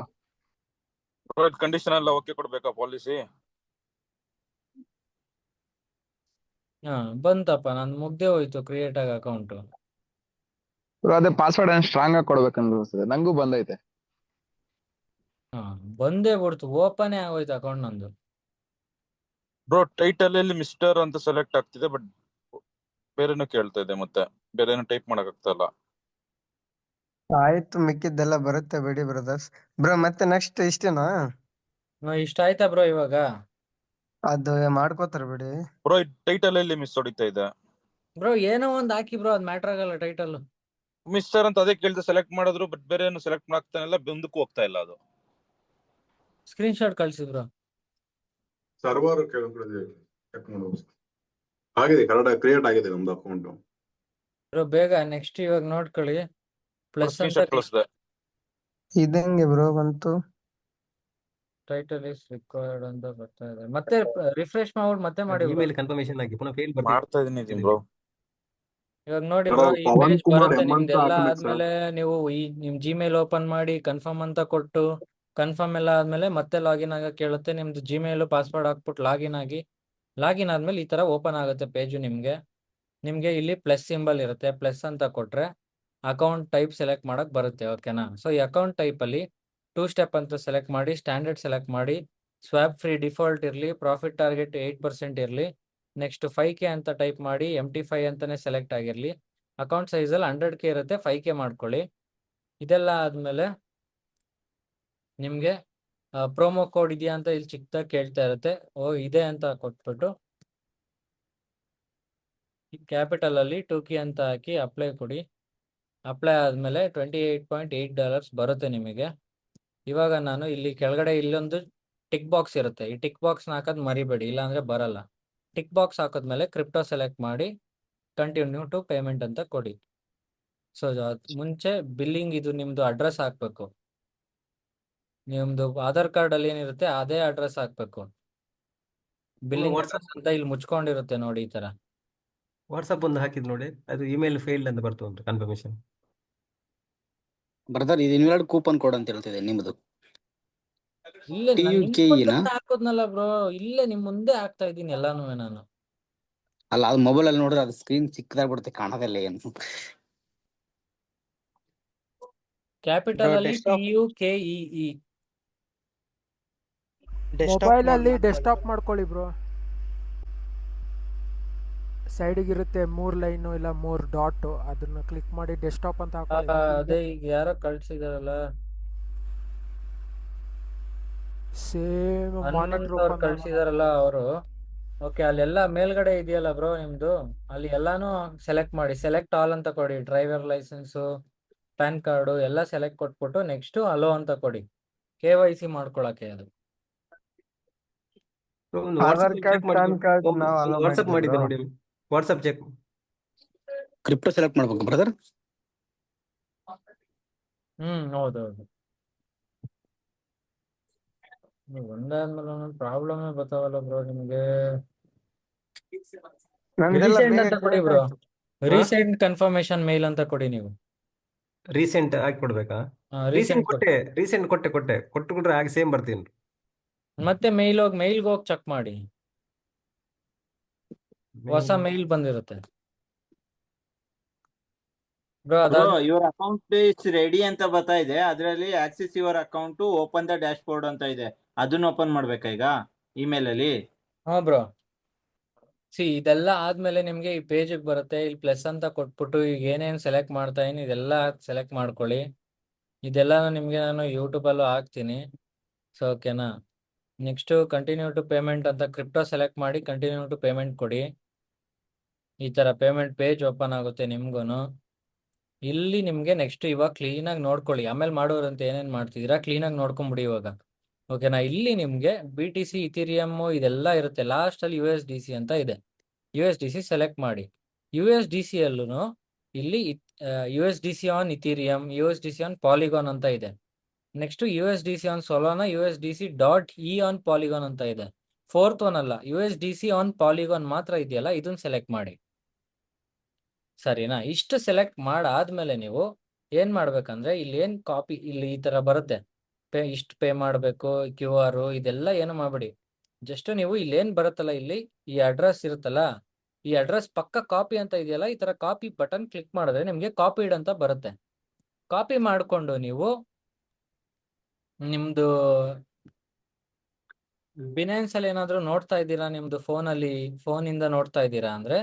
ಬ್ರೋ. ಕಂಡೀಷನ್ ಎಲ್ಲ ಓಕೆ ಕೊಡ್ಬೇಕಾ ಪಾಲಿಸಿ? ಹಾ ಬಂತಪ್ಪ, ನಂದು ಮುಗ್ದೇ ಹೋಯ್ತು ಕ್ರಿಯೇಟ್ ಆಗ ಅಕೌಂಟ್. ಬ್ರೋ ಅದೇ ಪಾಸ್ವರ್ಡ್ ಏನು ಸ್ಟ್ರಾಂಗ್ ಆಗಿ ಕೊಡ್ಬೇಕನ್ನಿಸ್ತದೆ, ನಂಗೂ ಬಂದೈತೆ. ಹಾ ಬಂದೇ ಬಿಡ್ತು, ಓಪನೇ ಆಗೋಯ್ತು ಅಕೌಂಟ್ ನಂದು. ಬ್ರೋ ಟೈಟಲ್ ಅಲ್ಲಿ ಮಿಸ್ಟರ್ ಅಂತ ಸೆಲೆಕ್ಟ್ ಆಗ್ತಿದೆ, ಬಟ್ ಬೇರೆನೂ ಕೇಳ್ತಾ ಇದೆ, ಮತ್ತೆ ಬೇರೆನೂ ಟೈಪ್ ಮಾಡಕ್ ಆಗ್ತಾ ಇಲ್ಲ. ಆಯ್ತು, ಮಿಕ್ಕಿದ್ದೆಲ್ಲ ಬರುತ್ತೆ ಬಿಡಿ ಬ್ರದರ್ಸ್. ಬ್ರೋ ಮತ್ತೆ ನೆಕ್ಸ್ಟ್ ಇಷ್ಟೇನಾ? ಇಷ್ಟ ಆಯ್ತಾ ಬ್ರೋ ಇವಾಗ? ಅದು ಮಾಡ್ಕೋತಾರ ಬಿಡಿ. ಬ್ರೋ ಟೈಟಲ್ ಅಲ್ಲಿ ಮಿಸ್ ಹೊಡಿತಾ ಇದೆ. ಬ್ರೋ ಏನೋ ಒಂದ್ ಹಾಕಿ ಬ್ರೋ, ಅದ್ ಮ್ಯಾಟರ್ ಆಗಲ್ಲ ಟೈಟಲ್. ಮಿಸ್ಟರ್ ಅಂತ ಅದೇ ಕೇಳ್ತಾ ಸೆಲೆಕ್ಟ್ ಮಾಡಿದ್ರು, ಬಟ್ ಬೇರೆ ಏನು ಸೆಲೆಕ್ಟ್ ಮಾಡ್ತಾನಿಲ್ಲ, ಮುಂದಕ್ಕೂ ಹೋಗ್ತಾ ಇಲ್ಲ ಅದು. ಸ್ಕ್ರೀನ್ ಶಾಟ್ ಕಳ್ಸಿ ಬ್ರೋ. ಸರ್ವರ್ ಕೆಳಗಡೆ ಚೆಕ್ ಮಾಡೋದು. ಆಗಿದೆ, ಕರೆಕ್ಟ್ ಕ್ರಿಯೇಟ್ ಆಗಿದೆ ನಮ್ದು ಅಕೌಂಟ್. ಬ್ರೋ ಬೇಗ ನೆಕ್ಸ್ಟ್ ಇವಾಗ ನೋಡ್ಕೊಳ್ಳಿ. ಪ್ಲಸ್ ಸ್ಕ್ರೀನ್ ಅಂತ ಶಾಟ್ ಕಳಿಸ್ದೆ. ಇದಂಗೆ ಬ್ರೋ ಬಂತು. ಟೈಟಲ್ ಇಸ್ ರಿಕ್ವೈರ್ಡ್ ಅಂತ ಬರ್ತಾ ಇದೆ. ಮತ್ತೆ ರಿಫ್ರೆಶ್ ಮಾಡ್ಬಿಟ್ಟು ಮತ್ತೆ ಮಾಡಿ ಬ್ರೋ. ಇಮೇಲ್ ಕನ್ಫರ್ಮೇಶನ್ ಆಗಿ ಪುನಃ ಫೇಲ್ ಮಾಡ್ತಾ ಇದೀನಿ ಬ್ರೋ. ಇವಾಗ ನೋಡಿ ಬ್ರೋ ಬ್ರೋ, ಈ ಪವನ್ ಪೇಜ್ ಕುಮಾರ್ ಬರುತ್ತೆ ಎಮ್ ಅಂತ ನಿಮ್ದೆಲ್ಲ ಹಾಕ್ಬೇಕು ಸರ್. ಆದ್ಮೇಲೆ ನೀವು ಈ ನಿಮ್ ಜಿಮೇಲ್ ಓಪನ್ ಮಾಡಿ ಕನ್ಫರ್ಮ್ ಅಂತ ಕೊಟ್ಟು, ಕನ್ಫರ್ಮ್ ಎಲ್ಲ ಆದ್ಮೇಲೆ ಮತ್ತೆ ಲಾಗಿನ್ ಆಗ ಕೇಳುತ್ತೆ. ನಿಮ್ದು ಜಿಮೇಲ್ ಪಾಸ್ವರ್ಡ್ ಹಾಕ್ಬಿಟ್ಟು ಲಾಗಿನ್ ಆಗಿ, ಲಾಗಿನ್ ಆದ್ಮೇಲೆ ಈ ತರ ಓಪನ್ ಆಗುತ್ತೆ ಪೇಜು. ನಿಮ್ಗೆ ಇಲ್ಲಿ ಪ್ಲಸ್ ಸಿಂಬಲ್ ಇರುತ್ತೆ, ಪ್ಲಸ್ ಅಂತ ಕೊಟ್ರೆ ಅಕೌಂಟ್ ಟೈಪ್ ಸೆಲೆಕ್ಟ್ ಮಾಡಕ್ ಬರುತ್ತೆ. ಓಕೆನಾ? ಸೊ ಈ ಅಕೌಂಟ್ ಟೈಪ್ ಅಲ್ಲಿ 2 ಸ್ಟೆಪ್ ಅಂತ ಸೆಲೆಕ್ಟ್ ಮಾಡಿ, ಸ್ಟ್ಯಾಂಡರ್ಡ್ ಸೆಲೆಕ್ಟ್ ಮಾಡಿ, ಸ್ವಾಪ್ ಫ್ರೀ ಡಿಫಾಲ್ಟ್ ಇರಲಿ, ಪ್ರಾಫಿಟ್ ಟಾರ್ಗೆಟ್ 8% ಇರಲಿ, ನೆಕ್ಸ್ಟ್ 5K ಅಂತ ಟೈಪ್ ಮಾಡಿ, MT5 ಅಂತಾನೆ ಸೆಲೆಕ್ಟ್ ಆಗಿರಲಿ. ಅಕೌಂಟ್ ಸೈಜಲ್ಲಿ 100K ಇರುತ್ತೆ, 5K ಮಾಡ್ಕೊಳ್ಳಿ. ಇದೆಲ್ಲ ಆದ್ಮೇಲೆ ನಿಮ್ಗೆ ಪ್ರೋಮೋ ಕೋಡ್ ಇದೆಯಾ ಅಂತ ಇಲ್ಲಿ ಚಿಕ್ಕದಾಗಿ ಕೇಳ್ತಾ ಇರುತ್ತೆ. ಇದೆ ಅಂತ ಕೊಟ್ಬಿಟ್ಟು ಕ್ಯಾಪಿಟಲ್ ಅಲ್ಲಿ 2K ಅಂತ ಹಾಕಿ ಅಪ್ಲೈ ಕೊಡಿ. ಅಪ್ಲೈ ಆದ್ಮೇಲೆ $28.8 ಬರುತ್ತೆ ನಿಮಗೆ. ಇವಾಗ ನಾನು ಇಲ್ಲಿ ಕೆಳಗಡೆ ಇಲ್ಲೊಂದು ಟಿಕ್ ಬಾಕ್ಸ್ ಇರುತ್ತೆ, ಈ ಟಿಕ್ ಬಾಕ್ಸ್ನ ಹಾಕೋದು ಮರಿಬೇಡಿ, ಇಲ್ಲಾಂದ್ರೆ ಬರಲ್ಲ. ಟಿಕ್ ಬಾಕ್ಸ್ ಹಾಕಿದ್ಮೇಲೆ ಕ್ರಿಪ್ಟೋ ಸೆಲೆಕ್ಟ್ ಮಾಡಿ, ಕಂಟಿನ್ಯೂ ಟು ಪೇಮೆಂಟ್ ಅಂತ ಕೊಡಿ. ಸೊ ಮುಂಚೆ ಬಿಲ್ಲಿಂಗ್ ಇದು ನಿಮ್ದು ಅಡ್ರೆಸ್ ಹಾಕ್ಬೇಕು. ನಿಮ್ದು ಆಧಾರ್ ಕಾರ್ಡ್ ಅಲ್ಲಿ ಏನಿರುತ್ತೆ ಅದೇ ಅಡ್ರೆಸ್ ಹಾಕ್ಬೇಕು. ಬಿಲ್ಲಿಂಗ್ ಅಡ್ರೆಸ್ ಅಂತ ಇಲ್ಲಿ ಮುಚ್ಕೊಂಡಿರುತ್ತೆ ನೋಡಿ, ಈ ತರ. ವಾಟ್ಸಪ್ ಒಂದು ಹಾಕಿದ್ ನೋಡಿ, ಅದು ಇಮೇಲ್ ಫೇಲ್ಡ್ ಅಂತ ಬರ್ತಾ ಉಂಟು ಕನ್ಫರ್ಮೇಶನ್. ಬ್ರದರ್ ಇದು ಇನ್ವ್ಯಾಲಿಡ್ ಕೂಪನ್ ಕೋಡ್ ಅಂತ ಹೇಳ್ತಿದೆ ನಿಮ್ದು. ಇಲ್ಲೇ ನಾನು ನಿಮ್ TUKE ನ ಮುಂದೆ ಹಾಕೋದ್ನಲ್ಲ ಬ್ರೋ, ಇಲ್ಲೇ ನಿಮ್ ಮುಂದೆ ಹಾಕ್ತಾ ಇದ್ದೀನಿ ಎಲ್ಲಾನು ನಾನು. ಅಲ್ಲ, ಅದು ಮೊಬೈಲ್ ಅಲ್ಲಿ ನೋಡಿದ್ರೆ ಅದು ಸ್ಕ್ರೀನ್ ಚಿಕ್ಕದಾಗ್ಬಿಡುತ್ತೆ, ಕಾಣೋದಿಲ್ಲ ಏನು. ಕ್ಯಾಪಿಟಲ್ ಅಲ್ಲಿ TUKEE. ಮೊಬೈಲ್ ಅಲ್ಲಿ ಡೆಸ್ಕ್ಟಾಪ್ ಮಾಡ್ಕೊಳ್ಳಿ ಬ್ರೋ. ಸೈಡಿಗೆ ಇರುತ್ತೆ 3 ಲೈನು ಇಲ್ಲ 3 ಡಾಟ್, ಅದನ್ನ ಕ್ಲಿಕ್ ಮಾಡಿ ಡೆಸ್ಕ್ಟಾಪ್ ಅಂತ ಹಾಕೊಳ್ಳಿ. ಅದೇ ಈಗ ಯಾರೋ ಕಳ್ಸಿದಾರಲ್ಲ, ಸೇಮ್ ಮಾನಿಟರ್ ಅವ್ರು ಓಪನ್ ಕಳ್ಸಿದಾರಲ್ಲ ಅವರು. ಓಕೆ, ಅಲ್ಲೆಲ್ಲ ಮೇಲ್ಗಡೆ ಇದೆಯಲ್ಲ ಬ್ರೋ ನಿಮ್ದು, ಅಲ್ಲಿ ಎಲ್ಲಾನು ಸೆಲೆಕ್ಟ್ ಮಾಡಿ, ಸೆಲೆಕ್ಟ್ ಆಲ್ ಅಂತ ಕೊಡಿ. ಡ್ರೈವರ್ ಲೈಸೆನ್ಸು, ಪ್ಯಾನ್ ಕಾರ್ಡು ಎಲ್ಲ ಸೆಲೆಕ್ಟ್ ಕೊಟ್ಬಿಟ್ಟು ನೆಕ್ಸ್ಟ್ ಅಲೋ ಅಂತ ಕೊಡಿ, KYC ಮಾಡ್ಕೊಳಕ್ಕೆ. ಅದು ಆಧಾರ್ ಕಾರ್ಡ್, ಪ್ಯಾನ್ ಕಾರ್ಡ್ ನಾವು ಅಲೋ ವಾಟ್ಸಪ್ ಮಾಡಿದ್ದೆ ನೋಡಿ, ವಾಟ್ಸಪ್ ಚೆಕ್. ಕ್ರಿಪ್ಟೋ ಸೆಲೆಕ್ಟ್ ಮಾಡ್ಬೇಕು ಬ್ರದರ್. ಹೌದೌದು. ಒಂದಾದ್ಮೇಲೆ ಒಂದೊಂದು ಪ್ರಾಬ್ಲಮ್ ಬರ್ತಾವಲ್ಲ ಬ್ರೋ ನಿಮ್ಗೆ. ನಮ್ದೆಲ್ಲ ರೀಸೆಂಟ್ ಬೇಗ ಅಂತ ಕೊಡಿ ಕ್ರಿಯೇಟ್ ಬ್ರೋ, ಆಯ್ತು. ರೀಸೆಂಟ್ ಕನ್ಫರ್ಮೇಶನ್ ಮೇಲ್ ಅಂತ ಕೊಡಿ ನೀವು. ರೀಸೆಂಟ್ ಆಗಿ ಕೊಡ್ಬೇಕಾ? ರೀಸೆಂಟ್ ರೀಸೆಂಟ್ ಕೊಟ್ಟೆ ಕೊಟ್ಟರೆ ಆಗಿ ಸೇಮ್ ಬರ್ತೀನಿ. ಮತ್ತೆ ಮೇಲ್ಗೆ ಹೋಗಿ ಚೆಕ್ ಮಾಡಿ, ಹೊಸ ಮೇಲ್ ಬಂದಿರುತ್ತೆ bro. Bro your account is ready ಅಂತ ಬರ್ತಾ ಇದೆ, ಅದರಲ್ಲಿ Axis your account open the dash board ಅಂತ ಇದೆ. ಅದನ್ನ ಓಪನ್ ಮಾಡ್ಬೇಕಾ ಈಗ ಇಮೇಲ್ ಅಲ್ಲಿ? ಬ್ರೋ ಇದೆಲ್ಲ ಆದ್ಮೇಲೆ ನಿಮ್ಗೆ ಈ ಪೇಜಿಗೆ ಬರುತ್ತೆ. ಇಲ್ಲಿ ಪ್ಲಸ್ ಅಂತ ಕೊಟ್ಬಿಟ್ಟು ಈಗ ಏನೇನ್ ಸೆಲೆಕ್ಟ್ ಮಾಡ್ತಾ ಇದೀನಿ ಇದೆಲ್ಲ ಸೆಲೆಕ್ಟ್ ಮಾಡ್ಕೊಳ್ಳಿ. ಇದೆಲ್ಲ ನಿಮ್ಗೆ ನಾನು ಯೂಟ್ಯೂಬ್ ಅಲ್ಲೂ ಹಾಕ್ತೀನಿ. ಸೊ ಓಕೆನಾ. ನೆಕ್ಸ್ಟ್ ಕಂಟಿನ್ಯೂ ಟು ಪೇಮೆಂಟ್ ಅಂತ ಕ್ರಿಪ್ಟೋ ಸೆಲೆಕ್ಟ್ ಮಾಡಿ ಕಂಟಿನ್ಯೂ ಟು ಪೇಮೆಂಟ್ ಕೊಡಿ. ಈ ತರ ಪೇಮೆಂಟ್ ಪೇಜ್ ಓಪನ್ ಆಗುತ್ತೆ ನಿಮ್ಗೂನು. ಇಲ್ಲಿ ನಿಮ್ಗೆ ನೆಕ್ಸ್ಟ್ ಇವಾಗ ಕ್ಲೀನಾಗಿ ನೋಡ್ಕೊಳ್ಳಿ. ಆಮೇಲೆ ಮಾಡೋರಂತ ಏನೇನ್ ಮಾಡ್ತಿದ್ದೀರಾ ಕ್ಲೀನಾಗಿ ನೋಡ್ಕೊಂಬಿಡಿ ಇವಾಗ. ಓಕೆನಾ. ಇಲ್ಲಿ ನಿಮ್ಗೆ BTC ಇಥೀರಿಯಮ್ ಇದೆಲ್ಲ ಇರುತ್ತೆ. ಲಾಸ್ಟ್ ಅಲ್ಲಿ USDC ಅಂತ ಇದೆ. USDC ಸೆಲೆಕ್ಟ್ ಮಾಡಿ. USDC ಅಲ್ಲೂ ಇಲ್ಲಿ USDC on Ethereum, USDC on Polygon ಅಂತ ಇದೆ. Next USDC on Solana, USDC.E on Polygon ಅಂತ ಇದೆ. ಫೋರ್ತ್ ಒನ್ ಅಲ್ಲ, USDC ಆನ್ ಪಾಲಿಗಾನ್ ಮಾತ್ರ ಇದೆಯಲ್ಲ ಇದನ್ನ ಸೆಲೆಕ್ಟ್ ಮಾಡಿ. ಸರಿನಾ. ಇಷ್ಟು ಸೆಲೆಕ್ಟ್ ಮಾಡಾದ್ಮೇಲೆ ನೀವು ಏನ್ ಮಾಡ್ಬೇಕಂದ್ರೆ ಇಲ್ಲಿ ಏನ್ ಕಾಪಿ ಇಲ್ಲಿ ಈ ತರ ಬರುತ್ತೆ. ಇಷ್ಟು ಪೇ ಮಾಡಬೇಕು, QR ಇದೆಲ್ಲ ಏನು ಮಾಡ್ಬೇಡಿ. ಜಸ್ಟ್ ನೀವು ಇಲ್ಲಿ ಏನ್ ಬರುತ್ತಲ್ಲ ಇಲ್ಲಿ ಈ ಅಡ್ರೆಸ್ ಇರುತ್ತಲ್ಲ, ಈ ಅಡ್ರೆಸ್ ಪಕ್ಕ ಕಾಪಿ ಅಂತ ಇದೆಯಲ್ಲ, ಈ ತರ ಕಾಪಿ ಬಟನ್ ಕ್ಲಿಕ್ ಮಾಡಿದ್ರೆ ನಿಮ್ಗೆ ಕಾಪಿಡ್ ಅಂತ ಬರುತ್ತೆ. ಕಾಪಿ ಮಾಡಿಕೊಂಡು ನೀವು ನಿಮ್ದು ಬಿನಾನ್ಸ್ ಅಲ್ಲಿ ಏನಾದ್ರು ನೋಡ್ತಾ ಇದ್ದೀರಾ, ನಿಮ್ದು ಫೋನ್ ಇಂದ ನೋಡ್ತಾ ಇದ್ದೀರಾ ಅಂದ್ರೆ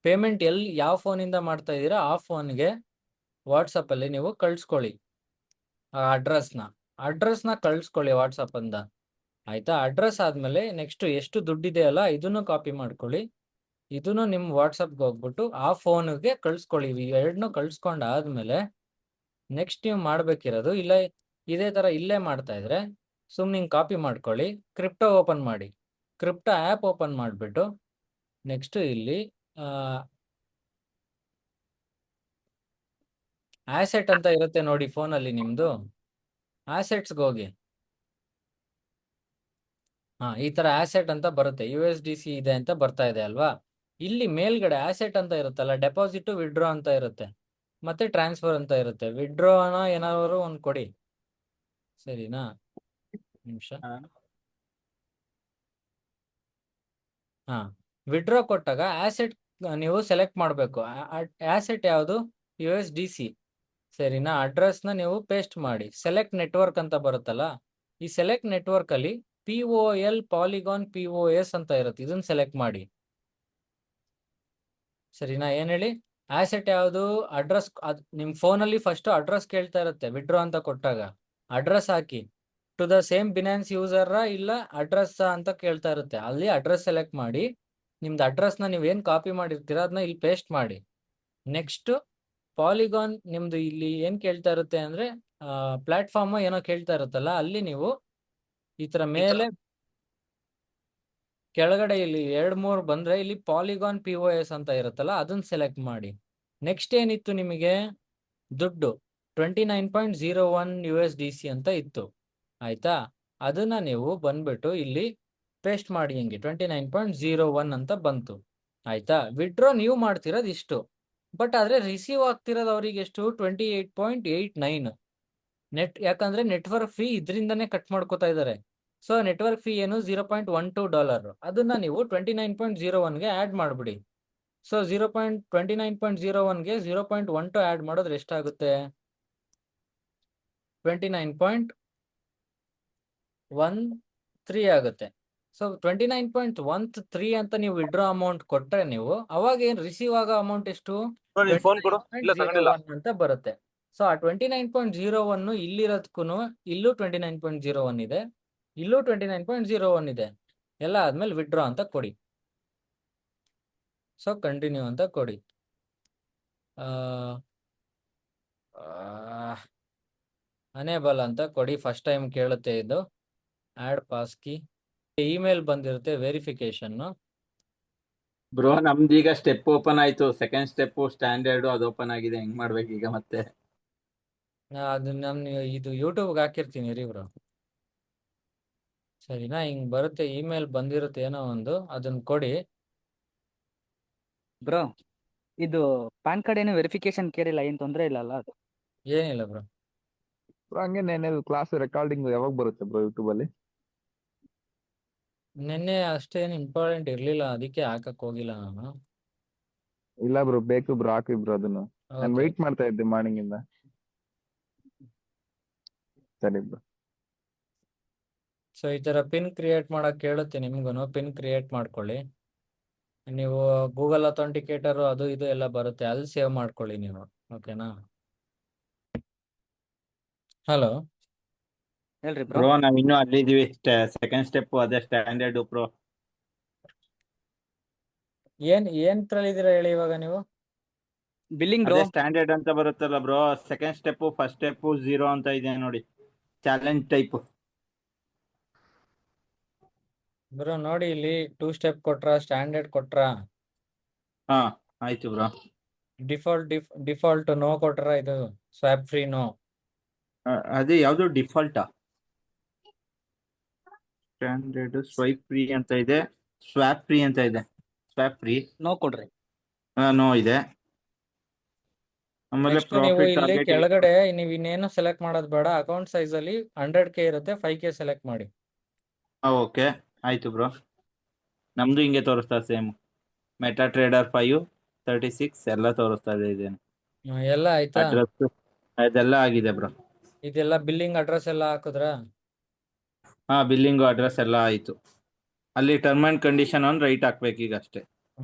ಪೇಮೆಂಟ್ ಯಾವ ಫೋನಿಂದ ಮಾಡ್ತಾ ಇದ್ದೀರಾ ಆ ಫೋನ್ಗೆ ವಾಟ್ಸಪ್ ಅಲ್ಲಿ ನೀವು ಕಳ್ಸ್ಕೊಳ್ಳಿ. ಆ ಅಡ್ರೆಸ್ನ ಕಳ್ಸ್ಕೊಳ್ಳಿ ವಾಟ್ಸಪ್ ಅಂದ. ಆಯ್ತಾ. ಅಡ್ರೆಸ್ ಆದ್ಮೇಲೆ ನೆಕ್ಸ್ಟ್ ಎಷ್ಟು ದುಡ್ಡಿದೆ ಅಲ್ಲ ಇದನ್ನು ಕಾಪಿ ಮಾಡ್ಕೊಳ್ಳಿ. ಇದನ್ನು ನಿಮ್ ವಾಟ್ಸಪ್ಗೆ ಹೋಗ್ಬಿಟ್ಟು ಆ ಫೋನ್ಗೆ ಕಳ್ಸ್ಕೊಳ್ಳಿ. ಎರಡನ್ನೂ ಕಳ್ಸ್ಕೊಂಡಾದ್ಮೇಲೆ ನೆಕ್ಸ್ಟ್ ನೀವು ಮಾಡ್ಬೇಕಿರೋದು ಇದೇ ತರ ಇಲ್ಲೇ ಮಾಡ್ತಾ ಇದ್ರೆ ಸುಮ್ನೆ ಹಿಂಗೆ ಕಾಪಿ ಮಾಡ್ಕೊಳ್ಳಿ. ಕ್ರಿಪ್ಟೋ ಓಪನ್ ಮಾಡಿ. ಕ್ರಿಪ್ಟೋ ಆ್ಯಪ್ ಓಪನ್ ಮಾಡಿಬಿಟ್ಟು ನೆಕ್ಸ್ಟ್ ಇಲ್ಲಿ ಆಸೆಟ್ ಅಂತ ಇರುತ್ತೆ ನೋಡಿ ಫೋನಲ್ಲಿ ನಿಮ್ದು. ಆಸೆಟ್ಸ್ಗೆ ಹೋಗಿ. ಈ ತರ ಆಸೆಟ್ ಅಂತ ಬರುತ್ತೆ. USDC ಇದೆ ಅಂತ ಬರ್ತಾ ಇದೆ ಅಲ್ವಾ. ಇಲ್ಲಿ ಮೇಲ್ಗಡೆ ಆಸೆಟ್ ಅಂತ ಇರುತ್ತಲ್ಲ, ಡೆಪಾಸಿಟ್ ವಿಡ್ರಾ ಅಂತ ಇರುತ್ತೆ, ಮತ್ತೆ ಟ್ರಾನ್ಸ್ಫರ್ ಅಂತ ಇರುತ್ತೆ. ವಿಡ್ರಾನ ಏನಾದ್ರು ಒಂದು ಕೊಡಿ. ಸರಿನಾ. ನಿಮಿಷ. ವಿಡ್ರಾ ಕೊಟ್ಟಾಗ ಆಸೆಟ್ ನೀವು ಸೆಲೆಕ್ಟ್ ಮಾಡಬೇಕು. ಆಸೆಟ್ ಯಾವುದು? USDC. ಸರಿನಾ. ಅಡ್ರೆಸ್ನ ನೀವು ಪೇಸ್ಟ್ ಮಾಡಿ. ಸೆಲೆಕ್ಟ್ ನೆಟ್ವರ್ಕ್ ಅಂತ ಬರುತ್ತಲ್ಲ, ಈ ಸೆಲೆಕ್ಟ್ ನೆಟ್ವರ್ಕ್ ಅಲ್ಲಿ POL ಪಾಲಿಗಾನ್ POS ಅಂತ ಇರುತ್ತೆ. ಇದನ್ನ ಸೆಲೆಕ್ಟ್ ಮಾಡಿ. ಸರಿನಾ. ಏನ್ ಹೇಳಿ ಆಸೆಟ್ ಯಾವುದು? ಅಡ್ರೆಸ್. ನಿಮ್ ಫೋನಲ್ಲಿ ಫಸ್ಟ್ ಅಡ್ರೆಸ್ ಕೇಳ್ತಾ ಇರುತ್ತೆ ವಿಡ್ರಾ ಅಂತ ಕೊಟ್ಟಾಗ. ಅಡ್ರೆಸ್ ಹಾಕಿ. To the same Binance user ಇಲ್ಲ ಅಡ್ರೆಸ್ ಅಂತ ಕೇಳ್ತಾ ಇರುತ್ತೆ. ಅಲ್ಲಿ ಅಡ್ರೆಸ್ ಸೆಲೆಕ್ಟ್ ಮಾಡಿ. ನಿಮ್ದು ಅಡ್ರೆಸ್ನ ನೀವೇನು ಕಾಪಿ ಮಾಡಿರ್ತೀರ ಅದನ್ನ ಇಲ್ಲಿ ಪೇಸ್ಟ್ ಮಾಡಿ. ನೆಕ್ಸ್ಟ್ ಪಾಲಿಗಾನ್ ನಿಮ್ದು ಇಲ್ಲಿ ಏನ್ ಕೇಳ್ತಾ ಇರುತ್ತೆ ಅಂದ್ರೆ ಪ್ಲಾಟ್ಫಾರ್ಮ್ ಏನೋ ಕೇಳ್ತಾ ಇರುತ್ತಲ್ಲ, ಅಲ್ಲಿ ನೀವು ಈ ತರ ಮೇಲೆ ಕೆಳಗಡೆ ಇಲ್ಲಿ 2-3 ಬಂದ್ರೆ ಇಲ್ಲಿ ಪಾಲಿಗಾನ್ POS ಅಂತ ಇರುತ್ತಲ್ಲ ಅದನ್ನ ಸೆಲೆಕ್ಟ್ ಮಾಡಿ. ನೆಕ್ಸ್ಟ್ ಏನಿತ್ತು ನಿಮಗೆ ದುಡ್ಡು 29.01 USDC ಅಂತ ಇತ್ತು. ಆಯ್ತಾ. ಅದನ್ನ ನೀವು ಬಂದ್ಬಿಟ್ಟು ಇಲ್ಲಿ ಪೇಸ್ಟ್ ಮಾಡಿ. ಹಿಂಗೆ 29.01 ಅಂತ ಬಂತು. ಆಯ್ತಾ. ವಿಡ್ರಾ ನೀವು ಮಾಡ್ತಿರೋದು ಇಷ್ಟು, ಬಟ್ ಆದ್ರೆ ರಿಸೀವ್ ಆಗ್ತಿರೋದು ಅವ್ರಿಗೆ ಎಷ್ಟು? 28.89 ಯಾಕಂದ್ರೆ ನೆಟ್ವರ್ಕ್ ಫೀ ಇದರಿಂದನೇ ಕಟ್ ಮಾಡ್ಕೋತಾ ಇದ್ದಾರೆ. ಸೊ ನೆಟ್ವರ್ಕ್ ಫೀ ಏನು $0.12. ಅದನ್ನ ನೀವು 29.01ಗೆ ಆ್ಯಡ್ ಮಾಡಿಬಿಡಿ. ಸೊ 29.01ಗೆ 0.12 ಆ್ಯಡ್ ಮಾಡಿದ್ರೆ ಎಷ್ಟಾಗುತ್ತೆ? 29.13 ಆಗುತ್ತೆ. ಸೊ 29.13 ಅಂತ ನೀವು ವಿಡ್ರಾ ಅಮೌಂಟ್ ಕೊಟ್ರೆ ನೀವು ಅವಾಗ ಏನ್ ರಿಸೀವ್ ಆಗೋ ಅಮೌಂಟ್ ಎಷ್ಟು? 29.01 ಅಂತ ಬರುತ್ತೆ. ಸೊ ಆ 29.01 ಇಲ್ಲಿರೋದಕ್ಕೂ ಇಲ್ಲೂ 29.01 ಇದೆ, ಇಲ್ಲೂ 29.01 ಇದೆ. ಎಲ್ಲ ಆದ್ಮೇಲೆ ವಿಡ್ರಾ ಅಂತ ಕೊಡಿ. ಸೊ ಕಂಟಿನ್ಯೂ ಅಂತ ಕೊಡಿ. ಅನೇಬಲ್ ಅಂತ ಕೊಡಿ. ಫಸ್ಟ್ ಟೈಮ್ ಕೇಳುತ್ತೆ ಇದು. Add passkey. ಇಮೇಲ್ ಬಂದಿರುತ್ತೆ ವೆರಿಫಿಕೇಶನ್. ಬ್ರೋ ನಮ್ದೀಗ ಸ್ಟೆಪ್ ಓಪನ್ ಆಯ್ತು. ಸೆಕೆಂಡ್ ಸ್ಟೆಪ್ ಸ್ಟ್ಯಾಂಡರ್ಡ್ ಅದು ಓಪನ್ ಆಗಿದೆ. ಹೆಂಗ್ ಮಾಡ್ಬೇಕು ಈಗ ಮತ್ತೆ? ಅದು ನಾನು ಇದು ಯೂಟ್ಯೂಬ್ಗೆ ಹಾಕಿರ್ತೀನಿ ರೀ ಬ್ರೋ. ಸರಿನಾ. ಹಿಂಗ್ ಬರುತ್ತೆ, ಇಮೇಲ್ ಬಂದಿರುತ್ತೆ ಏನೋ ಒಂದು, ಅದನ್ನ ಕೊಡಿ. ಬ್ರೋ ಇದು ಪ್ಯಾನ್ ಕಾರ್ಡ್ ಏನು ವೆರಿಫಿಕೇಶನ್ ಕೇಳಿಲ್ಲ, ಏನ್ ತೊಂದ್ರೆ ಇಲ್ಲ ಅಲ್ಲ ಅದು? ಏನಿಲ್ಲ ಬ್ರೋ. ಹಂಗೆ ನೆನ್ನೆ ಕ್ಲಾಸ್ ರೆಕಾರ್ಡಿಂಗ್ ಯಾವಾಗ ಬರುತ್ತೆ ಬ್ರೋ ಯೂಟ್ಯೂಬ್ ಅಲ್ಲಿ? ನಿನ್ನೆ ಅಷ್ಟೇನು ಇಂಪಾರ್ಟೆಂಟ್ ಇರ್ಲಿಲ್ಲ, ಅದಕ್ಕೆ ಹಾಕಕ್ ಹೋಗಿಲ್ಲ ನಾನು. ಇಲ್ಲ ಬ್ರೋ ಬೇಕು ಬ್ರೋ, ಹಾಕಿ ಬ್ರೋ ಅದನ್ನು. ನಾನು ಓಕೆ. ವೆಯ್ಟ್ ಮಾಡ್ತಾ ಇದ್ದೆ ಮಾರ್ನಿಂಗ್ ಇಂದ. ಸರಿ ಬ್ರೋ. ಸೊ ಈ ತರ ಪಿನ್ ಕ್ರಿಯೇಟ್ ಮಾಡಕ್ ಕೇಳುತ್ತೆ ನಿಮ್ಗೂ, ಪಿನ್ ಕ್ರಿಯೇಟ್ ಮಾಡ್ಕೊಳ್ಳಿ. ನೀವು ಗೂಗಲ್ ಅಥೆಂಟಿಕೇಟರ್ ಅದು ಇದು ಎಲ್ಲ ಬರುತ್ತೆ, ಅಲ್ಲಿ ಸೇವ್ ಮಾಡ್ಕೊಳ್ಳಿ ನೀವು. ಓಕೆನಾ? ಹಲೋ ಹೇಳ್ರಿ ಬ್ರೋ. ಬ್ರೋ ನಾವ್ ಇನ್ನೂ ಅಲ್ಲಿದೀವಿ. ಸೆಕೆಂಡ್ ಸ್ಟೆಪ್ ಅದೇ ಸ್ಟ್ಯಾಂಡರ್ಡ್ ಬ್ರೋ. ಏನ್ರಲ್ಲಿ ಇದೀರಾ ಹೇಳಿ ಇವಾಗ ನೀವು? Billing bro. ಅದೇ ಸ್ಟ್ಯಾಂಡರ್ಡ್ ಅಂತ ಬರುತ್ತಲ್ಲ bro. Second step, first step 0 ಅಂತ ಇದೆ ನೋಡಿ, ಚಾಲೆಂಜ್ ಟೈಪ್. ಬ್ರೋ ನೋಡಿ, ಇಲ್ಲಿ 2 ಸ್ಟೆಪ್ ಕೊಟ್ರ, ಸ್ಟ್ಯಾಂಡರ್ಡ್ ಕೊಟ್ರ, ಹಾ ಆಯ್ತು ಬ್ರೋ. ಡಿಫಾಲ್ಟ್ ನೋ ಕೊಟ್ರ, ಇದು ಸ್ವಾಪ್ ಫ್ರೀ ನೋ. ಅದೇ ಯಾವ್ದು ಡಿಫಾಲ್ಟಾ? ಸ್ಟ್ಯಾಂಡರ್ಡ್ ಸ್ವೈಪ್ ಫ್ರೀ ಅಂತ ಇದೆ, ಸ್ವಾಪ್ ಫ್ರೀ ಅಂತ ಇದೆ. ಸ್ವಾಪ್ ಫ್ರೀ ನೋ ಕೊಡ್ರಿ. ನೋ ಇದೆ. ಆಮೇಲೆ ನೆಕ್ಸ್ಟ್ ನೀವು ಪ್ರಾಫಿಟ್ ಇಲ್ಲಿ ಟಾರ್ಗೆಟ್. ಕೆಳಗಡೆ ನೀವು ಇನ್ನೇನು ಸೆಲೆಕ್ಟ್ ಮಾಡೋದು ಬೇಡ. ಅಕೌಂಟ್ ಸೈಜ್ ಅಲ್ಲಿ 100K ಇರುತ್ತೆ, 5K ಸೆಲೆಕ್ಟ್ ಮಾಡಿ. ಓಕೆ ಆಯ್ತು ಬ್ರೋ. ನಮ್ದು ಹಿಂಗೆ ತೋರಿಸ್ತಾ ಸೇಮ್. ಮೆಟಾ ಟ್ರೇಡರ್ 5 36 ಎಲ್ಲ ತೋರಿಸ್ತಾ ಇದೆ. ಇದೇನು ಎಲ್ಲ ಆಯ್ತಾ? ಅಡ್ರೆಸ್ ಅದೆಲ್ಲ ಆಗಿದೆ ಬ್ರೋ. ಇದೆಲ್ಲ ಬಿಲ್ಲಿಂಗ್ ಅಡ್ರೆಸ್ ಎಲ್ಲ ಹಾಕಿದ್ರಾ? ಹಾ ಬಿಲ್ಲಿಂಗ್ ಅಡ್ರೆಸ್ ಎಲ್ಲ ಆಯ್ತು. ಅಲ್ಲಿ ಟರ್ಮ್ ಅಂಡ್ ಕಂಡೀಷನ್ ಒಂದು ರೈಟ್ ಹಾಕ್ಬೇಕು ಈಗ ಅಷ್ಟೇ.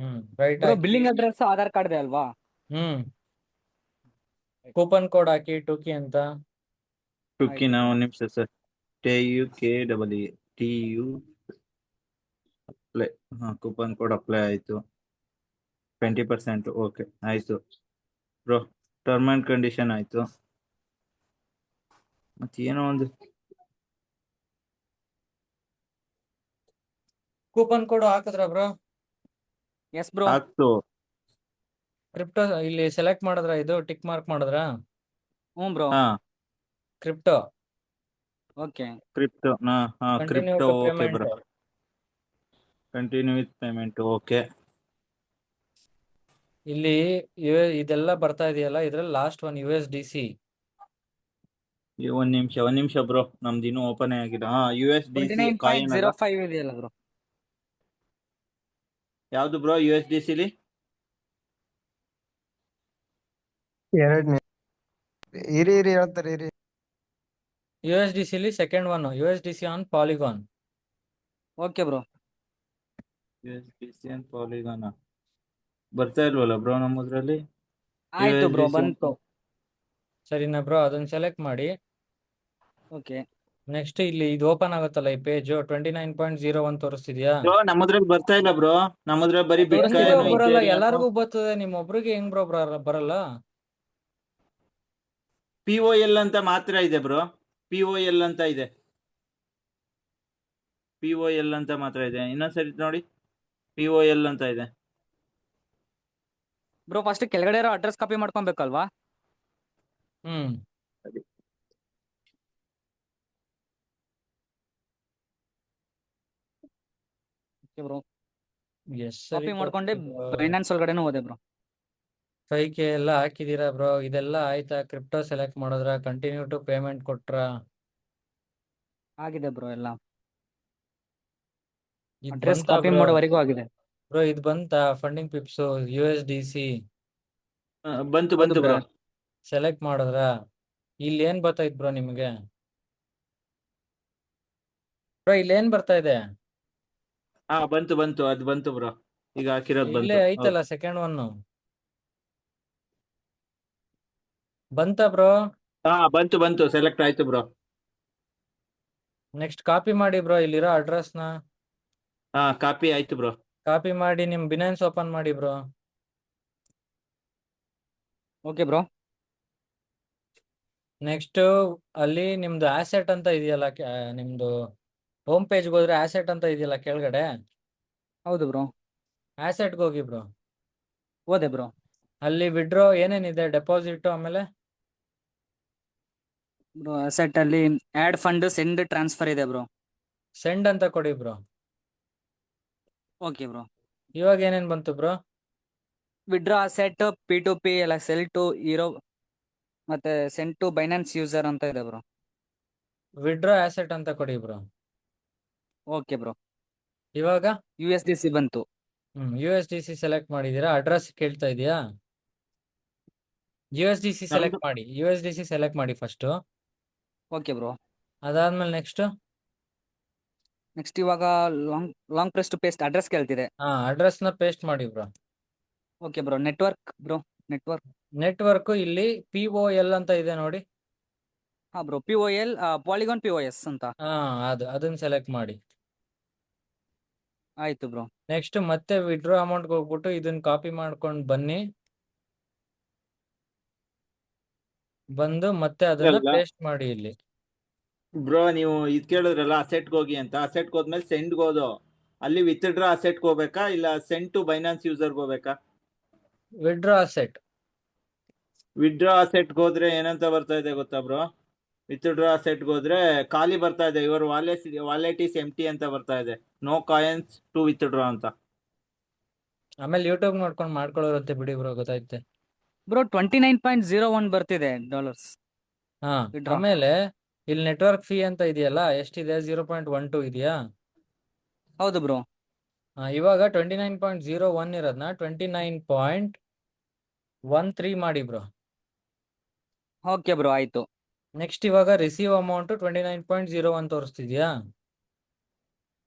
ರೈಟ್ ಬ್ರೋ ಹಾಕಿ. ಬಿಲ್ಲಿಂಗ್ ಅಡ್ರೆಸ್ ಆಧಾರ್ ಕಾರ್ಡ್ ಇದೆ ಅಲ್ವಾ? ಕೂಪನ್ ಕೋಡ್ ಹಾಕಿ ಟುಕಿ ಅಂತ. ಟುಕ್ಕಿನ ಒಂದು ನಿಮಿಷ ಸರ್. TUKEE apply. ಹಾ ಕೂಪನ್ ಕೋಡ್ ಅಪ್ಲೈ ಆಯ್ತು. 20%. ಓಕೆ ಆಯ್ತು ಬ್ರೋ. ಟರ್ಮ್ ಅಂಡ್ ಕಂಡೀಷನ್ ಆಯ್ತು. ಮತ್ತೆ ಏನೋ ಒಂದು ಕೂಪನ್ ಕೋಡ್ ಹಾಕಿದ್ರ ಬ್ರೋ? Yes bro. ಆಗ್ತು. ಕ್ರಿಪ್ಟೋ ಇಲ್ಲಿ ಸೆಲೆಕ್ಟ್ ಮಾಡಿದ್ರ, ಇದು ಟಿಕ್ ಮಾರ್ಕ್ ಮಾಡಿದ್ರ? ಹ್ಞೂ ಬ್ರೋ. ಹಾ ಕ್ರಿಪ್ಟೋ. ಓಕೆ. ಕ್ರಿಪ್ಟೋ. ಹಾ continue crypto. To okay bro. Payment. Continue with payment. Okay. ಇಲ್ಲಿ ಇದೆಲ್ಲ ಬರ್ತಾ ಇದೆಯಲ್ಲ, ಇದ್ರಲ್ಲಿ ಲಾಸ್ಟ್ ಒನ್ USDC. ಒಂದ್ ನಿಮಿಷ ಬ್ರೋ, ನಮ್ದು ಇನ್ನೂ ಓಪನ್ ಆಗಿಲ್ಲ. USDC ಕಾಯಿನ್ ಅಲ್ಲ? 29.05 ಇದೆಯಲ್ಲ ಬ್ರೋ. ಯಾವ್ದು ಬ್ರೋ USDC ಲಿ? ಎರಡನೇ ಇರಿ ಹೇಳ್ತಾರೆ ಇರಿ. USDC ಲಿ second one, USDC on polygon. Okay bro. USDC and polygon ಬರ್ತಾ ಇಲ್ವಲ್ಲ ಬ್ರೋ ನಮ್ಮದ್ರಲ್ಲಿ? ಆಯ್ತು ಬ್ರೋ, USDC ಬಂತು. ಸರಿನಾ ಬ್ರೋ? ಅದನ್ನ ಸೆಲೆಕ್ಟ್ ಮಾಡಿ. ಓಕೆ. ನೆಕ್ಸ್ಟ್ ಇಲ್ಲಿ ಇದು ಓಪನ್ ಆಗುತ್ತಲ್ಲ ಈ ಪೇಜ್, 29.01 ತೋರಿಸ್ತಿದ್ಯಾ? ಬ್ರೋ ನಮ್ಮದ್ರಲ್ಲಿ ಬರ್ತಾ ಇಲ್ಲ ಬ್ರೋ. ನಮ್ಮದ್ರಲ್ಲಿ ಬರೀ ಬಿಟ್ಕಾಯಿನ್, ಬರಲ್ಲ, ಎಲ್ಲಾರ್ಗು ಬರ್ತದೆ, ನಿಮ್ ಒಬ್ರಿಗೆ ಹೆಂಗ್ ಬ್ರೋ ಬರಲ್ಲ? POL ಅಂತ ಮಾತ್ರ ಇದೆ ಬ್ರೋ. POL ಅಂತ ಇದೆ. POL ಅಂತ ಮಾತ್ರ ಇದೆ. ಇನ್ನೊಂದ್ಸರಿ ನೋಡಿ, POL ಅಂತ ಇದೆ. ಬ್ರೋ ಫಸ್ಟ್ ಕೆಳಗಡೆ ಇರೋ ಅಡ್ರೆಸ್ ಕಾಪಿ ಮಾಡ್ಕೊಬೇಕಲ್ವಾ? Okay bro. ಕಾಪಿ ಮಾಡ್ಕೊಂಡೆ ಬೈನಾನ್ಸ್ ಒಳಗಡೆನೂ ಹೋದೆ ಬ್ರೋ. 5K ಎಲ್ಲ ಹಾಕಿದೀರಾ ಬ್ರೋ? ಇದೆಲ್ಲ ಆಯ್ತಾ? ಕ್ರಿಪ್ಟೋ ಸೆಲೆಕ್ಟ್ ಮಾಡಿದ್ರ, ಕಂಟಿನ್ಯೂ ಟು ಪೇಮೆಂಟ್ ಕೊಟ್ರ? ಆಗಿದೆ ಬ್ರೋ ಎಲ್ಲ. ಇದ್ ಅಡ್ರೆಸ್ ಬಂತಾ ಕಾಪಿ ಬ್ರೋ? ಮಾಡೋವರೆಗೂ ಆಗಿದೆ. ಬ್ರೋ ಇದು ಬಂತಾ ಫಂಡಿಂಗ್ ಪಿಪ್ಸ್ USDC? ಬಂತು ಹೌದು ಬ್ರೋ. ಸೆಲೆಕ್ಟ್ ಮಾಡಿದ್ರ? ಇಲ್ಲಿ ಏನ್ ಬರ್ತಾ ಇದ್ ಬ್ರೋ ನಿಮಗೆ? ಬ್ರೋ ಇಲ್ಲಿ ಏನ್ ಬರ್ತಾ ಇದೆ? ಹಾ ಬಂತು ಅದು ಬಂತು ಬ್ರೋ. ಈಗ ಹಾಕಿರೋದು ಇಲ್ಲೇ ಬಂತು. ಐತಲ್ಲ ಸೆಕೆಂಡ್ ಒನ್. ಬಂತಾ ಬ್ರೋ? ಹಾ ಬಂತು ಸೆಲೆಕ್ಟ್ ಆಯ್ತು ಬ್ರೋ. ನೆಕ್ಸ್ಟ್ ಕಾಪಿ ಮಾಡಿ ಬ್ರೋ ಇಲ್ಲಿರೋ ಅಡ್ರೆಸ್ನ. ಹಾ ಕಾಪಿ ಆಯ್ತು ಬ್ರೋ. ಕಾಪಿ ಮಾಡಿ ನಿಮ್ ಬಿನಾನ್ಸ್ ಓಪನ್ ಮಾಡಿ ಬ್ರೋ. Okay bro. ನೆಕ್ಸ್ಟ್ ಅಲ್ಲಿ ನಿಮ್ದು ಆಸೆಟ್ ಅಂತ ಇದೆಯಲ್ಲ, ನಿಮ್ದು ಹೋಮ್ ಪೇಜ್ಗೆ ಹೋದ್ರೆ ಆಸೆಟ್ ಅಂತ ಇದೆಯಲ್ಲ ಕೆಳಗಡೆ. ಹೌದು ಬ್ರೋ. ಆಸೆಟ್ಗೆ ಹೋಗಿ ಬ್ರೋ. ಹೋದೆ ಬ್ರೋ. ಅಲ್ಲಿ ವಿಡ್ರಾ ಏನೇನಿದೆ? ಡೆಪಾಸಿಟ್, ಆಮೇಲೆ ಬ್ರೋ ಅಸೆಟ್ ಅಲ್ಲಿ ಆಡ್ ಫಂಡ್, ಸೆಂಡ್, ಟ್ರಾನ್ಸ್ಫರ್ ಇದೆ ಬ್ರೋ. ಸೆಂಡ್ ಅಂತ ಕೊಡಿ ಬ್ರೋ. Okay bro. ಇವಾಗ ಏನೇನ್ ಬಂತು ಬ್ರೋ? ವಿಡ್ರಾ ಅಸೆಟ್, P2P ಎಲ್ಲ, ಸೆಲ್ ಟು ಹೀರೋ, ಮತ್ತೆ ಸೆಂಡ್ ಟು ಬೈನಾನ್ಸ್ ಯೂಸರ್ ಅಂತ ಇದೆ ಬ್ರೋ. ವಿಡ್ರಾ ಆಸೆಟ್ ಅಂತ ಕೊಡಿ ಬ್ರೋ. Okay bro. ಇವಾಗ USDC ಬಂತು. USDC ಸೆಲೆಕ್ಟ್ ಮಾಡಿದೀರಾ? ಅಡ್ರೆಸ್ ಕೇಳ್ತಾ ಇದೆಯಾ? USDC ಸೆಲೆಕ್ಟ್ ಮಾಡಿ ಫಸ್ಟ್. Okay bro. ಅದಾದ್ಮೇಲೆ ನೆಕ್ಸ್ಟ್ ನೆಕ್ಸ್ಟ್ ಇವಾಗ long press to paste address ಕೇಳ್ತಿದೆ. ಅಡ್ರೆಸ್ ನ ಪೇಸ್ಟ್ ಮಾಡಿ bro. Okay bro. Network network ಇಲ್ಲಿ POL ಅಂತ ಇದೆ ನೋಡಿ. ಹಾ ಬ್ರೋ, POL ಪಾಲಿಗಾನ್ POS ಅಂತ. ಅದನ್ನ ಸೆಲೆಕ್ಟ್ ಮಾಡಿ. ಆಯ್ತು ಬ್ರೋ. ನೆಕ್ಸ್ಟ್ ಮತ್ತೆ ವಿಡ್ರಾ ಅಮೌಂಟ್ ಹೋಗ್ಬಿಟ್ಟು ಇದನ್ನ ಕಾಪಿ ಮಾಡ್ಕೊಂಡು ಬನ್ನಿ. ಬಂದು ಮತ್ತೆ ಅದನ್ನ ಪೇಸ್ಟ್ ಮಾಡಿ ಇಲ್ಲಿ. ಬ್ರೋ ನೀವು ಇದ್ ಕೇಳಿದ್ರಲ್ಲ ಅಸೆಟ್ಗೆ ಹೋಗಿ ಅಂತ, ಅಸೆಟ್ಗೆ ಹೋದ್ಮೇಲೆ ಸೆಂಡ್ಗೆ ಹೋದು ಅಲ್ಲಿ ವಿತ್ಡ್ರಾ ಅಸೆಟ್ಗೆ ಹೋಗ್ಬೇಕಾ ಇಲ್ಲ ಸೆಂಡ್ ಟು ಬೈನಾನ್ಸ್ ಯೂಸರ್ಗೆ ಹೋಗ್ಬೇಕಾ? Withdraw asset. ವಿಡ್ರಾ ಅಸೆಟ್ಗೆ ಹೋದ್ರೆ ಏನಂತ ಬರ್ತಾ ಇದೆ ಗೊತ್ತಾ ಬ್ರೋ? ವಿತ್ಡ್ರಾ ಅಸೆಟ್ಗೆ ಹೋದ್ರೆ ಖಾಲಿ ಬರ್ತಾ ಇದೆ, ಯುವರ್ ವಾಲೆಟ್ ಈಸ್ ಎಂಪ್ಟಿ ಅಂತ ಬರ್ತಾ ಇದೆ, ನೋ ಕಾಯಿನ್ಸ್ ಟು ವಿತ್ಡ್ರಾ ಅಂತ. ಆಮೇಲೆ ಯೂಟ್ಯೂಬ್ ನೋಡ್ಕೊಂಡು ಮಾಡ್ಕೊಳ್ಳೋರಂತೆ ಬಿಡಿ ಬ್ರೋ, ಗೊತ್ತಾಯ್ತೆ ಬ್ರೋ. 29.01 ಬರ್ತಿದೆ ಡಾಲರ್ಸ್. ಆಮೇಲೆ ಇಲ್ಲಿ ನೆಟ್ವರ್ಕ್ ಫೀ ಅಂತ ಇದೆಯಲ್ಲ, ಎಷ್ಟಿದೆ? 0.12 ಇದೆಯಾ? ಹೌದು ಬ್ರೋ. ಇವಾಗ 29.01 ಇರೋದನ್ನ 29.13 ಮಾಡಿ ಬ್ರೋ. ಓಕೆ ಬ್ರೋ, ಆಯ್ತು. ನೆಕ್ಸ್ಟ್ ಇವಾಗ ರಿಸೀವ್ ಅಮೌಂಟ್ 29.01 ತೋರಿಸ್ತಿದ್ಯಾ?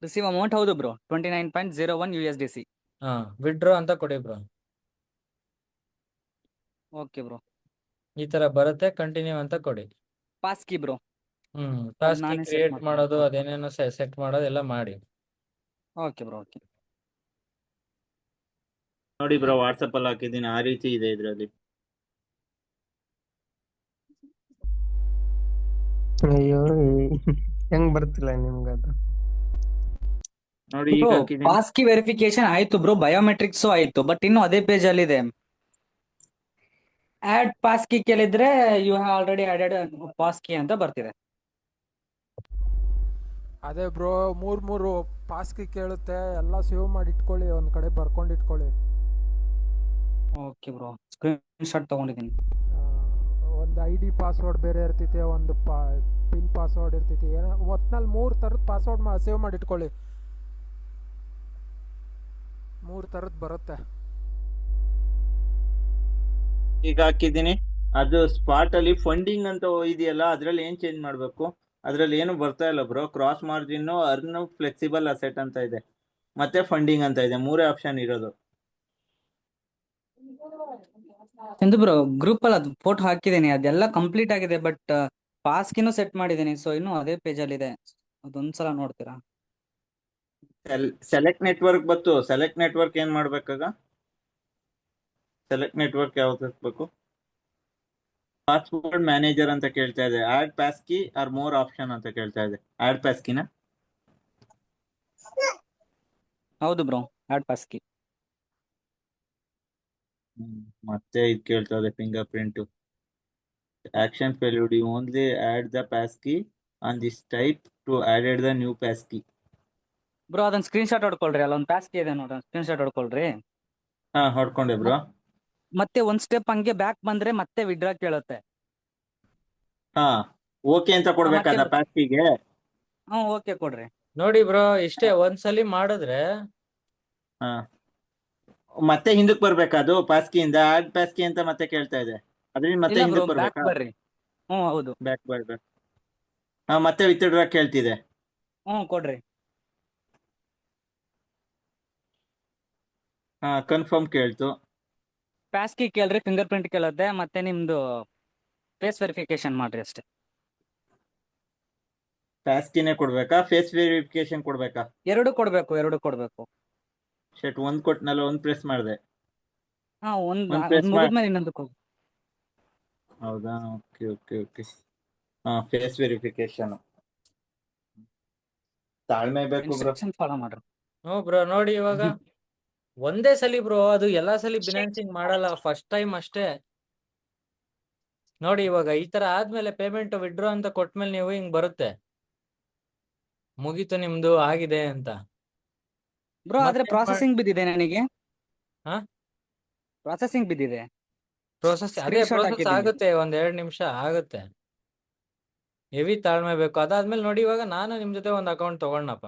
ರಿಸೀವ್ ಅಮೌಂಟ್ ಹೌದು ಬ್ರೋ, 29.01 USDC. ವಿಡ್ರಾ ಅಂತ ಕೊಡಿ ಬ್ರೋ. Okay bro. ಈ ತರ ಬರುತ್ತೆ, ಕಂಟಿನ್ಯೂ ಅಂತ ಕೊಡಿ. Pass key bro. Pass key ನಾನೇ set ಕ್ರಿಯೇಟ್ ಮಾಡ್ತೀನಿ. ಮಾಡೋದು, ಅದೇನೇನೋ ಸೆಟ್ ಮಾಡೋದು ಎಲ್ಲ ಮಾಡಿ. Okay bro. ಓಕೆ ನೋಡಿ ಬ್ರೋ, ವಾಟ್ಸಪ್ ಅಲ್ಲಿ ಹಾಕಿದ್ದೀನಿ, ಆ ರೀತಿ ಇದೆ ಇದ್ರಲ್ಲಿ. ಅಯ್ಯೋ ಹೆಂಗ್ ಬರ್ತಿಲ್ಲ ನಿಮ್ಗದು? ನೋಡಿ ಈಗ ಹಾಕಿದ್ದೀನಿ. ಪಾಸ್ ಕೀ ವೆರಿಫಿಕೇಶನ್ ಆಯ್ತು ಬ್ರೋ, ಬಯೋಮೆಟ್ರಿಕ್ಸ್ ಆಯ್ತು, ಬಟ್ ಇನ್ನು ಅದೇ ಪೇಜ್ ಅಲ್ಲಿ ಇದೆ. ಆಡ್ ಪಾಸ್ ಕೀ ಕೇಳಿದ್ರೆ you have already added passkey ಅಂತ ಬರ್ತಿದೆ. ಅದೇ ಬ್ರೋ, ಮೂರು ಪಾಸ್ಕಿ ಕೇಳುತ್ತೆ, ಎಲ್ಲ ಸೇವ್ ಮಾಡಿ ಇಟ್ಕೊಳ್ಳಿ, ಒಂದ್ ಕಡೆ ಬರ್ಕೊಂಡು ಇಟ್ಕೊಳ್ಳಿ. ಓಕೆ ಬ್ರೋ, ಸ್ಕ್ರೀನ್ ಶಾಟ್ ತಗೊಂಡಿದ್ದೀನಿ. ಒಂದು ID ಪಾಸ್ವರ್ಡ್ ಬೇರೆ ಇರ್ತೈತೆ, ಒಂದು ಪಿನ್ ಪಾಸ್ವರ್ಡ್ ಇರ್ತೈತಿ, ಏನೋ ಒಟ್ನಲ್ಲಿ 3 ಥರದ ಪಾಸ್ವರ್ಡ್ ಸೇವ್ ಮಾಡಿ ಇಟ್ಕೊಳ್ಳಿ. 3 ಥರದ್ದು ಬರುತ್ತೆ. ಈಗ ಹಾಕಿದ್ದೀನಿ. ಅದು ಸ್ಪಾಟ್ ಅಲ್ಲಿ ಫಂಡಿಂಗ್ ಅಂತ ಇದೆಯಲ್ಲ, ಅದ್ರಲ್ಲಿ ಏನ್ ಚೇಂಜ್ ಮಾಡ್ಬೇಕು? ಅದ್ರಲ್ಲಿ ಏನು ಬರ್ತಾ ಇಲ್ಲ bro. Cross margin, earn, flexible asset ಅಂತ ಇದೆ, ಮತ್ತೆ ಫಂಡಿಂಗ್ ಅಂತ ಇದೆ, 3 ಆಪ್ಷನ್ ಇರೋದು. ಎಂದು ಬ್ರೋ, ಗ್ರೂಪ್ ಅಲ್ಲಿ ಅದು ಫೋಟೋ ಹಾಕಿದ್ದೀನಿ, ಅದೆಲ್ಲ ಕಂಪ್ಲೀಟ್ ಆಗಿದೆ, ಬಟ್ ಪಾಸ್ ಕೀನು ಸೆಟ್ ಮಾಡಿದ್ದೀನಿ. ಸೊ ಇನ್ನು ಅದೇ ಪೇಜ್ ಅಲ್ಲಿ ಇದೆ, ಅದೊಂದ್ಸಲ ನೋಡ್ತೀರಾ? ಸೆಲೆಕ್ಟ್ ನೆಟ್ವರ್ಕ್ ಬತ್ತು. ಸೆಲೆಕ್ಟ್ ನೆಟ್ವರ್ಕ್ ಏನ್ ಮಾಡ್ಬೇಕಾಗ? ಸೆಲೆಕ್ಟ್ ನೆಟ್ವರ್ಕ್ ಯಾವ್ದು ಹಾಕ್ಬೇಕು? ಪಾಸ್ವರ್ಡ್ ಮ್ಯಾನೇಜರ್ ಅಂತ ಕೇಳ್ತಾ ಇದೆ. Add passkey or more option ಅಂತ ಕೇಳ್ತಾ ಇದೆ. ಆಡ್ ಪಾಸ್ ಕೀನ? ಹೌದು ಬ್ರೋ, ಆಡ್ ಪಾಸ್ ಕೀ. ಮತ್ತೆ ಇದು ಕೇಳ್ತಾ ಇದೆ fingerprint. Action failure, you only add the passkey on this type to added the new passkey. Bro ಅದನ್ನ ಸ್ಕ್ರೀನ್ ಶಾಟ್ ಹೊಡ್ಕೊಳ್ರಿ, ಅಲ್ಲ ಒಂದು ಪಾಸ್ ಕೀ ಇದೆ ನೋಡ್ರಿ, ಸ್ಕ್ರೀನ್ ಶಾಟ್ ಹೊಡ್ಕೊಳ್ರಿ. ಹೊಡ್ಕೊಂಡೆ ಬ್ರೋ. ಮತ್ತೆ ಒಂದ್ ಸ್ಟೆಪ್ ಹಂಗೆ ಬ್ಯಾಕ್ ಬಂದ್ರೆ ಮತ್ತೆ ವಿಡ್ರಾ ಕೇಳುತ್ತೆ. ಓಕೆ ಅಂತ ಕೊಡ್ಬೇಕಾದ ಪಾಸ್ ಕೀಗೆ? ಓಕೆ ಕೊಡ್ರಿ. ನೋಡಿ ಬ್ರೋ, ಇಷ್ಟೇ, ಒಂದ್ಸಲಿ ಮಾಡಿದ್ರೆ ಮತ್ತೆ ಹಿಂದಕ್ ಬರ್ಬೇಕಾ ಅದು? ಪಾಸ್ ಕೀಯಿಂದ ಆಡ್ ಪಾಸ್ ಕೀ ಅಂತ ಮತ್ತೆ ಕೇಳ್ತಾ ಇದೆ, ಅದ್ರಿಂದ ಮತ್ತೆ ಹಿಂದಕ್ ಬರ್ಬೇಕಾ? ಬರ್ರಿ. ಹೌದು, ಬ್ಯಾಕ್ ಬರ್ಬೇಕು. ಮತ್ತೆ ವಿತ್ಡ್ರಾ ಕೇಳ್ತಿದೆ. ಕೊಡ್ರಿ. ಕನ್ಫರ್ಮ್ ಕೇಳ್ತು. ಪಾಸ್ ಕೀ ಕೇಳ್ರಿ, ಫಿಂಗರ್ ಪ್ರಿಂಟ್ ಕೇಳುತ್ತೆ, ಮತ್ತೆ ನಿಮ್ದು ಫೇಸ್ ವೆರಿಫಿಕೇಶನ್ ಮಾಡ್ರಿ ಅಷ್ಟೇ. ಪಾಸ್ ಕೀನೇ ಕೊಡ್ಬೇಕಾ, ಫೇಸ್ ವೆರಿಫಿಕೇಶನ್ ಕೊಡ್ಬೇಕಾ? ಎರಡು ಕೊಡ್ಬೇಕು. ಶೆಟ್, ಒಂದ್ ಕೊಟ್ನಲ್ಲ, ಒಂದ್ ಪ್ರೆಸ್ ಮಾಡಿದೆ. ಒಂದ್ ಮುಗಿದ್ಮೇಲೆ ಇನ್ನೊಂದಕ್ಕೆ ಹೋಗಿ. ಹೌದಾ? ಓಕೆ. ಫೇಸ್ ವೆರಿಫಿಕೇಶನ್ ತಾಳ್ಮೆ ಬೇಕು ಬ್ರೋ. ಫಾಲೋ ಮಾಡ್ರಿ. ಬ್ರೋ ನೋಡಿ, ಇವಾಗ ಒಂದೇ ಸಲಿ ಬ್ರೋ, ಅದು ಎಲ್ಲಾ ಸಲಿ ಬಿನಾನ್ಸಿಂಗ್ ಮಾಡಲ್ಲ, ಫಸ್ಟ್ ಟೈಮ್ ಅಷ್ಟೇ. ನೋಡಿ ಇವಾಗ ಈ ತರ ಆದ್ಮೇಲೆ ಪೇಮೆಂಟ್ ವಿಡ್ರಾ ಅಂತ ಕೊಟ್ಮೇಲೆ ನೀವು ಹಿಂಗ್ ಬರುತ್ತೆ, ಮುಗೀತು ನಿಮ್ದು ಆಗಿದೆ ಅಂತ. ಬ್ರೋ ಆದ್ರೆ ಪ್ರಾಸೆಸಿಂಗ್ ಬಿದ್ದಿದೆ ನನಗೆ. ಪ್ರಾಸೆಸಿಂಗ್ ಬಿದ್ದಿದೆ. ಪ್ರೋಸೆಸ್ ಆಗುತ್ತೆ, 1-2 ನಿಮಿಷ ಆಗುತ್ತೆ. ಹೆವಿ ತಾಳ್ಮೆ ಬೇಕು. ಅದಾದ್ಮೇಲೆ ನೋಡಿ, ಇವಾಗ ನಾನು ನಿಮ್ ಜೊತೆ ಒಂದು ಅಕೌಂಟ್ ತಗೊಂಡಪ್ಪ,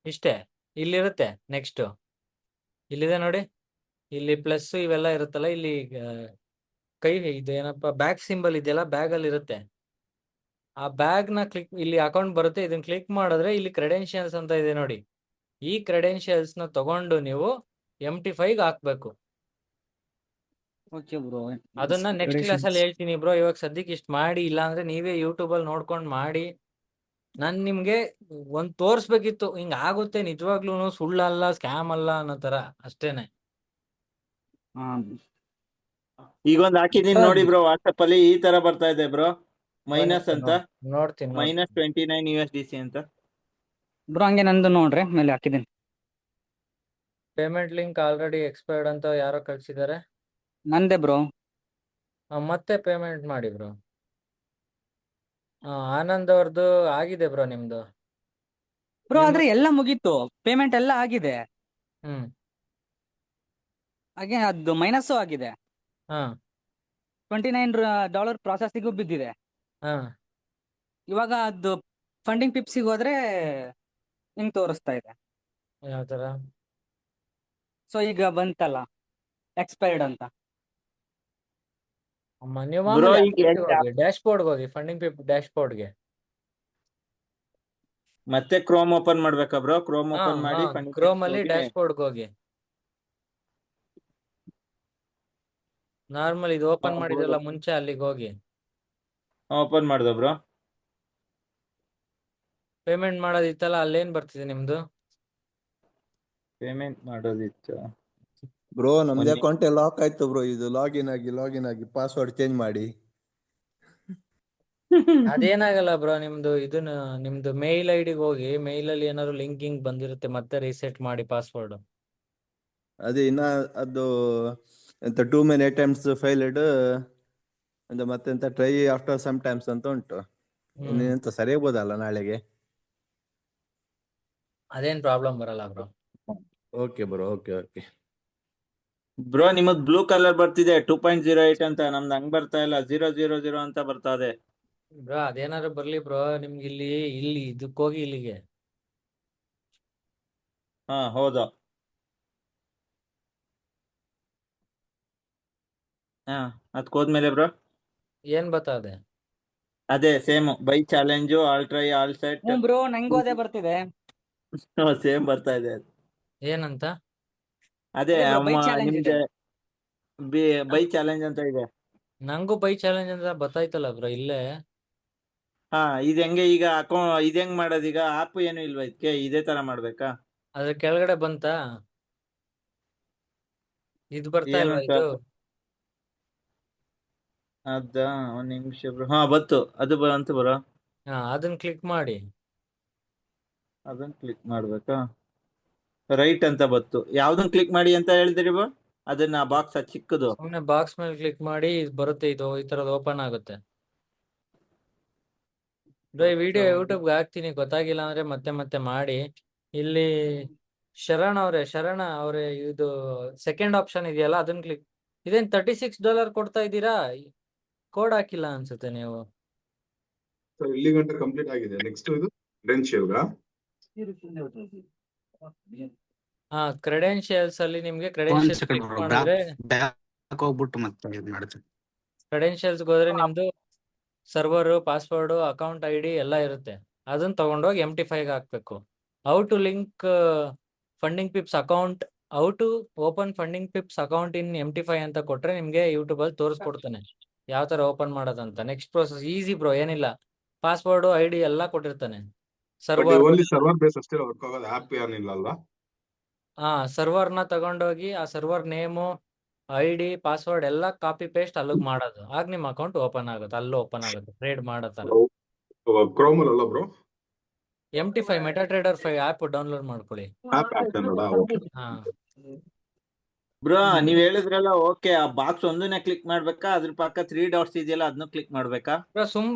ಇಷ್ಟೇ. ಇಲ್ಲಿರುತ್ತೆ ನೆಕ್ಸ್ಟ್, ಇಲ್ಲಿದೆ ನೋಡಿ, ಇಲ್ಲಿ ಪ್ಲಸ್ ಇವೆಲ್ಲ ಇರುತ್ತಲ್ಲ, ಇಲ್ಲಿ ಕೈ ಇದು ಏನಪ್ಪ ಬ್ಯಾಗ್ ಸಿಂಬಲ್ ಇದೆಯಲ್ಲ, ಬ್ಯಾಗ್ ಅಲ್ಲಿ ಇರುತ್ತೆ. ಆ ಬ್ಯಾಗ್ ನ ಕ್ಲಿಕ್ ಇಲ್ಲಿ ಅಕೌಂಟ್ ಬರುತ್ತೆ, ಇದನ್ನ ಕ್ಲಿಕ್ ಮಾಡಿದ್ರೆ ಇಲ್ಲಿ ಕ್ರೆಡೆನ್ಶಿಯಲ್ಸ್ ಅಂತ ಇದೆ ನೋಡಿ. ಈ ಕ್ರೆಡೆನ್ಶಿಯಲ್ಸ್ ನ ತಗೊಂಡು ನೀವು MT5 ಹಾಕ್ಬೇಕು. Okay bro. ಅದನ್ನ ನೆಕ್ಸ್ಟ್ ಕ್ಲಾಸ್ ಅಲ್ಲಿ ಹೇಳ್ತೀನಿ ಬ್ರೋ. ಇವಾಗ ಸದ್ಯಕ್ಕೆ ಇಷ್ಟ ಮಾಡಿ, ಇಲ್ಲ ಅಂದ್ರೆ ನೀವೇ ಯೂಟ್ಯೂಬ್ ಅಲ್ಲಿ ನೋಡ್ಕೊಂಡು ಮಾಡಿ. ನಾನ್ ನಿಮ್ಗೆ ಒಂದ್ ತೋರ್ಸ್ಬೇಕಿತ್ತು, ಹಿಂಗ ಆಗುತ್ತೆ ನಿಜವಾಗ್ಲೂ, ಸುಳ್ಳಲ್ಲ, ಸ್ಕ್ಯಾಮ್ ಅಲ್ಲ ಅನ್ನೋ ತರ ಅಷ್ಟೇನೆ. ಈಗ ಒಂದ್ ಹಾಕಿದೀನಿ ನೋಡಿ ಬ್ರೋ, ವಾಟ್ಸಪ್ ಅಲ್ಲಿ ಈ ತರ ಬರ್ತಾ ಇದೆ ಬ್ರೋ, ಮೈನಸ್ ಅಂತ, ನೋಡ್ತೀನಿ ಮೈನಸ್ 29 USDC ಅಂತ. ಬ್ರೋ ಹಂಗೆ ನಂದು ನೋಡ್ರಿ ಮೇಲೆ ಹಾಕಿದ್ದೀನಿ. ಪೇಮೆಂಟ್ ಲಿಂಕ್ ಆಲ್ರೆಡಿ ಎಕ್ಸ್ಪೈರ್ಡ್ ಅಂತ ಯಾರೋ ಕಳ್ಸಿದ್ದಾರೆ. ನಂದೇ ಬ್ರೋ. ಮತ್ತೆ ಪೇಮೆಂಟ್ ಮಾಡಿ ಬ್ರೋ. ಆನಂದ್ ಅವ್ರದ್ದು ಆಗಿದೆ ಬ್ರೋ ನಿಮ್ದು. ಬ್ರೋ ಆದ್ರೆ ಎಲ್ಲ ಮುಗೀತು, ಪೇಮೆಂಟ್ ಎಲ್ಲ ಆಗಿದೆ. ಹಾಗೆ ಅದು ಮೈನಸ್ಸು ಆಗಿದೆ. $29 ಪ್ರಾಸೆಸಿಗೂ ಬಿದ್ದಿದೆ. ಇವಾಗ ಅದು ಫಂಡಿಂಗ್ ಪಿಪ್ಸಿಗೆ ಹೋದ್ರೆ ಹಿಂಗ್ ತೋರಿಸ್ತಾ ಇದೆ. ಯಾವ ತರ? ಸೊ ಈಗ ಬಂತಲ್ಲ ಎಕ್ಸ್ಪೈರ್ಡ್ ಅಂತ. Bro, ಈಗ ಡ್ಯಾಶ್ ಬೋರ್ಡ್ ಹೋಗಿ, ಫಂಡಿಂಗ್ ಪಿಪ್ ಡ್ಯಾಶ್ ಬೋರ್ಡ್ಗೆ. ಮತ್ತೆ ಕ್ರೋಮ್ ಓಪನ್ ಮಾಡ್ಬೇಕಾ ಬ್ರೋ? ಕ್ರೋಮ್ ಓಪನ್ ಮಾಡಿ ಕ್ರೋಮ್ ಅಲ್ಲಿ ಡ್ಯಾಶ್ ಬೋರ್ಡ್ ಹೋಗಿ. ನಾರ್ಮಲ್ ಇದು ಓಪನ್ ಮಾಡಿದ್ರಲ್ಲ ಮುಂಚೆ, ಅಲ್ಲಿಗೆ ಹೋಗಿ. ಓಪನ್ ಮಾಡ್ದ ಬ್ರೋ. ಪೇಮೆಂಟ್ ಮಾಡೋದಿತ್ತಲ್ಲ, ಅಲ್ಲೇನ್ ಬರ್ತಿದೆ ನಿಮ್ದು? ಪೇಮೆಂಟ್ ಮಾಡೋದಿತ್ತು ಬ್ರೋ. ನಮ್ದು ಅಕೌಂಟ್ ಲಾಕ್ ಆಯ್ತು ಬ್ರೋ. ಇದು ಲಾಗಿನ್ ಆಗಿ ಪಾಸ್ವರ್ಡ್ ಚೇಂಜ್ ಮಾಡಿ. ಅದೇನಾಗಲ್ಲ ಬ್ರೋ, ನಿಮ್ದು ಮೇಲ್ ಐಡಿಗೆ ಹೋಗಿ, ಮೇಲ್ ಅಲ್ಲಿ ಏನಾದ್ರು ಲಿಂಕಿಂಗ್ ಬಂದಿರುತ್ತೆ, ಮತ್ತೆ ರೀಸೆಟ್ ಮಾಡಿ ಪಾಸ್ವರ್ಡ್. ಅದೇ ಇನ್ನ ಅದು ಎಂತ 2 many attempts failed ಅಂತ ಮತ್ತೆಂತ ಟ್ರೈ ಆಫ್ಟರ್ ಸಮ್ ಟೈಮ್ಸ್ ಅಂತ ಉಂಟು. ಎಂತ ಸರಿ ಆಗ್ಬೋದಲ್ಲ ನಾಳೆಗೆ? ಅದೇನ್ ಪ್ರಾಬ್ಲಮ್ ಬರಲ್ಲ bro. Okay bro, okay. Bro ನಿಮ್ಮದ್ ಬ್ಲೂ ಕಲರ್ ಬರ್ತಿದೆ 2.08 ಅಂತ, ನಮ್ದು ಹಂಗ್ ಬರ್ತಾ ಇಲ್ಲ, 000 ಅಂತ ಬರ್ತಾ ಇದೆ. ಬ್ರೋ ಅದೇನಾದ್ರು ಬರ್ಲಿ ಬ್ರೋ, ನಿಮ್ಗೆ ಇಲ್ಲಿ ಇದಕ್ಕೆ ಹೋಗಿ, ಇಲ್ಲಿಗೆ. ಹೌದಾ? ಅದಕ್ಕೆ ಹೋದ್ಮೇಲೆ ಬ್ರೋ ಏನ್ ಬರ್ತದೆ? ಅದೇ same by challenge, all try, all set. Bro ನಂಗೂ ಅದೇ ಬರ್ತಿದೆ. ಸೇಮ್ ಬರ್ತಾ ಇದೆ. ಏನಂತ? ಅದೇ ಬೈ ಚಾಲೆಂಜ್ ಇದೆ. ನಿಮ್ಗೆ ಬೈ ಚಾಲೆಂಜ್ ಅಂತ ಇದೆ. ನಂಗೂ ಬೈ ಚಾಲೆಂಜ್ ಅಂತ ಬತ್ತಾಯ್ತಲ್ಲ ಬ್ರೋ ಇಲ್ಲೇ. ಇದು ಹೆಂಗೆ ಈಗ ಇದು ಹೆಂಗ್ ಮಾಡೋದೀಗ? ಆಪ್ ಏನು ಇಲ್ವಾ ಇದಕ್ಕೆ? ಇದೇ ತರ ಮಾಡ್ಬೇಕಾ? ಅದ್ರ ಕೆಳಗಡೆ ಬಂತಾ? ಇದು ಬರ್ತಾ ಇಲ್ವಾ ಏನಂತ? ಇದು? ಅದ ಒಂದ್ ನಿಮಿಷ ಬ್ರೋ. ಬಂತು, ಅದು ಬಂತು ಬ್ರೋ. ಅದನ್ನ ಕ್ಲಿಕ್ ಮಾಡಿ. ಅದನ್ನ ಕ್ಲಿಕ್ ಮಾಡ್ಬೇಕಾ? ರೈಟ್ ಅಂತ ಬಂತು. ಯಾವ್ದನ್ ಕ್ಲಿಕ್ ಮಾಡಿ ಅಂತ ಹೇಳಿದ್ರಿ ಬ್ರೋ? ಅದನ್ನ ಬಾಕ್ಸ್ ಚಿಕ್ಕದು. ಸುಮ್ನೆ ಬಾಕ್ಸ್ ಮೇಲೆ ಕ್ಲಿಕ್ ಮಾಡಿ, ಬರುತ್ತೆ, ಇದು ಈ ತರದ್ ಓಪನ್ ಆಗುತ್ತೆ. ಈ ವಿಡಿಯೋ ಯೂಟ್ಯೂಬ್ಗೆ ಹಾಕ್ತೀನಿ, ಗೊತ್ತಾಗಿಲ್ಲ ಅಂದ್ರೆ ಮತ್ತೆ ಮಾಡಿ. ಇಲ್ಲಿ ಶರಣ್ ಅವ್ರೆ ಇದು ಸೆಕೆಂಡ್ ಆಪ್ಷನ್ ಇದೆಯಲ್ಲ, ಅದನ್ನ ಕ್ಲಿಕ್. ಇದೇನ್ $36 ಕೊಡ್ತಾ ಇದ್ದೀರಾ? ಕೋಡ್ ಹಾಕಿಲ್ಲ ಅನ್ಸುತ್ತೆ ನೀವು. ಇಲ್ಲಿ ಗಂಟೆ ಕಂಪ್ಲೀಟ್ ಆಗಿದೆ. ನೆಕ್ಸ್ಟ್ ಇದು ಕ್ರೆಡೆನ್ಶಿಯಲ್. ಕ್ರೆಡೆನ್ಶಿಯಲ್ಸ್ ಅಲ್ಲಿ ನಿಮ್ಗೆ ಕ್ರೆಡೆನ್ಶಿಯಲ್ಸ್ ಕ್ಲಿಕ್ ಮಾಡಿದ್ರೆ, ಹೋಗ್ಬಿಟ್ಟು ಮತ್ತೆ ಇದು ಮಾಡ್ತೀನಿ. ಕ್ರೆಡೆನ್ಶಿಯಲ್ಸ್ ಹೋದ್ರೆ ನಿಮ್ದು ಸರ್ವರ್, ಪಾಸ್ವರ್ಡ್, ಅಕೌಂಟ್ ID ಎಲ್ಲ ಇರುತ್ತೆ. ಅದನ್ನ ತಗೊಂಡೋಗಿ MT5 ಹಾಕ್ಬೇಕು. How to link Funding Pips account, how to open Funding Pips account in MT5 ಅಂತ ಕೊಟ್ರೆ ನಿಮ್ಗೆ ಯೂಟ್ಯೂಬ್ ಅಲ್ಲಿ ತೋರಿಸ್ಕೊಡ್ತಾನೆ ಯಾವ ತರ ಓಪನ್ ಮಾಡೋದಂತ. ನೆಕ್ಸ್ಟ್ ಪ್ರೋಸೆಸ್ ಈಸಿ ಬ್ರೋ, ಏನಿಲ್ಲ. ಪಾಸ್ವರ್ಡ್ ID ಎಲ್ಲ ಕೊಟ್ಟಿರ್ತಾನೆ. ಸರ್ವರ್ ಬೇಸ್ ಅಷ್ಟೇ ವರ್ಕ್ ಆಗೋದು, ಆಪ್ ಏನಿಲ್ಲ ಅಲ್ವಾ? ಸರ್ವರ್ನ ತಗೊಂಡೋಗಿ ಆ ಸರ್ವರ್ ನೇಮು, ID, ಪಾಸ್ವರ್ಡ್ ಎಲ್ಲ ಕಾಪಿ ಪೇಸ್ಟ್ ಅಲ್ಲಿಗೆ ಮಾಡೋದು. ಆಗ ನಿಮ್ಮ ಅಕೌಂಟ್ ಓಪನ್ ಆಗುತ್ತೆ, ಅಲ್ಲೂ ಓಪನ್ ಆಗುತ್ತೆ, ಟ್ರೇಡ್ ಮಾಡೋ ತರ. ಕ್ರೋಮ್ ಅಲ್ಲ bro? MT5 MetaTrader 5 app download ಮಾಡ್ಕೊಳ್ಳಿ. ಬ್ರೋ ನೀವ್ ಹೇಳಿದ್ರಲ್ಲ, ಓಕೆ. ಆ ಬಾಕ್ಸ್ ಒಂದನ್ನೇ ಕ್ಲಿಕ್ ಮಾಡ್ಬೇಕಾ? ಅದ್ರ ಪಕ್ಕ 3 ಡಾಟ್ಸ್ ಇದೆಯಲ್ಲ, ಅದನ್ನು ಕ್ಲಿಕ್ ಮಾಡ್ಬೇಕಾ? ಸುಮ್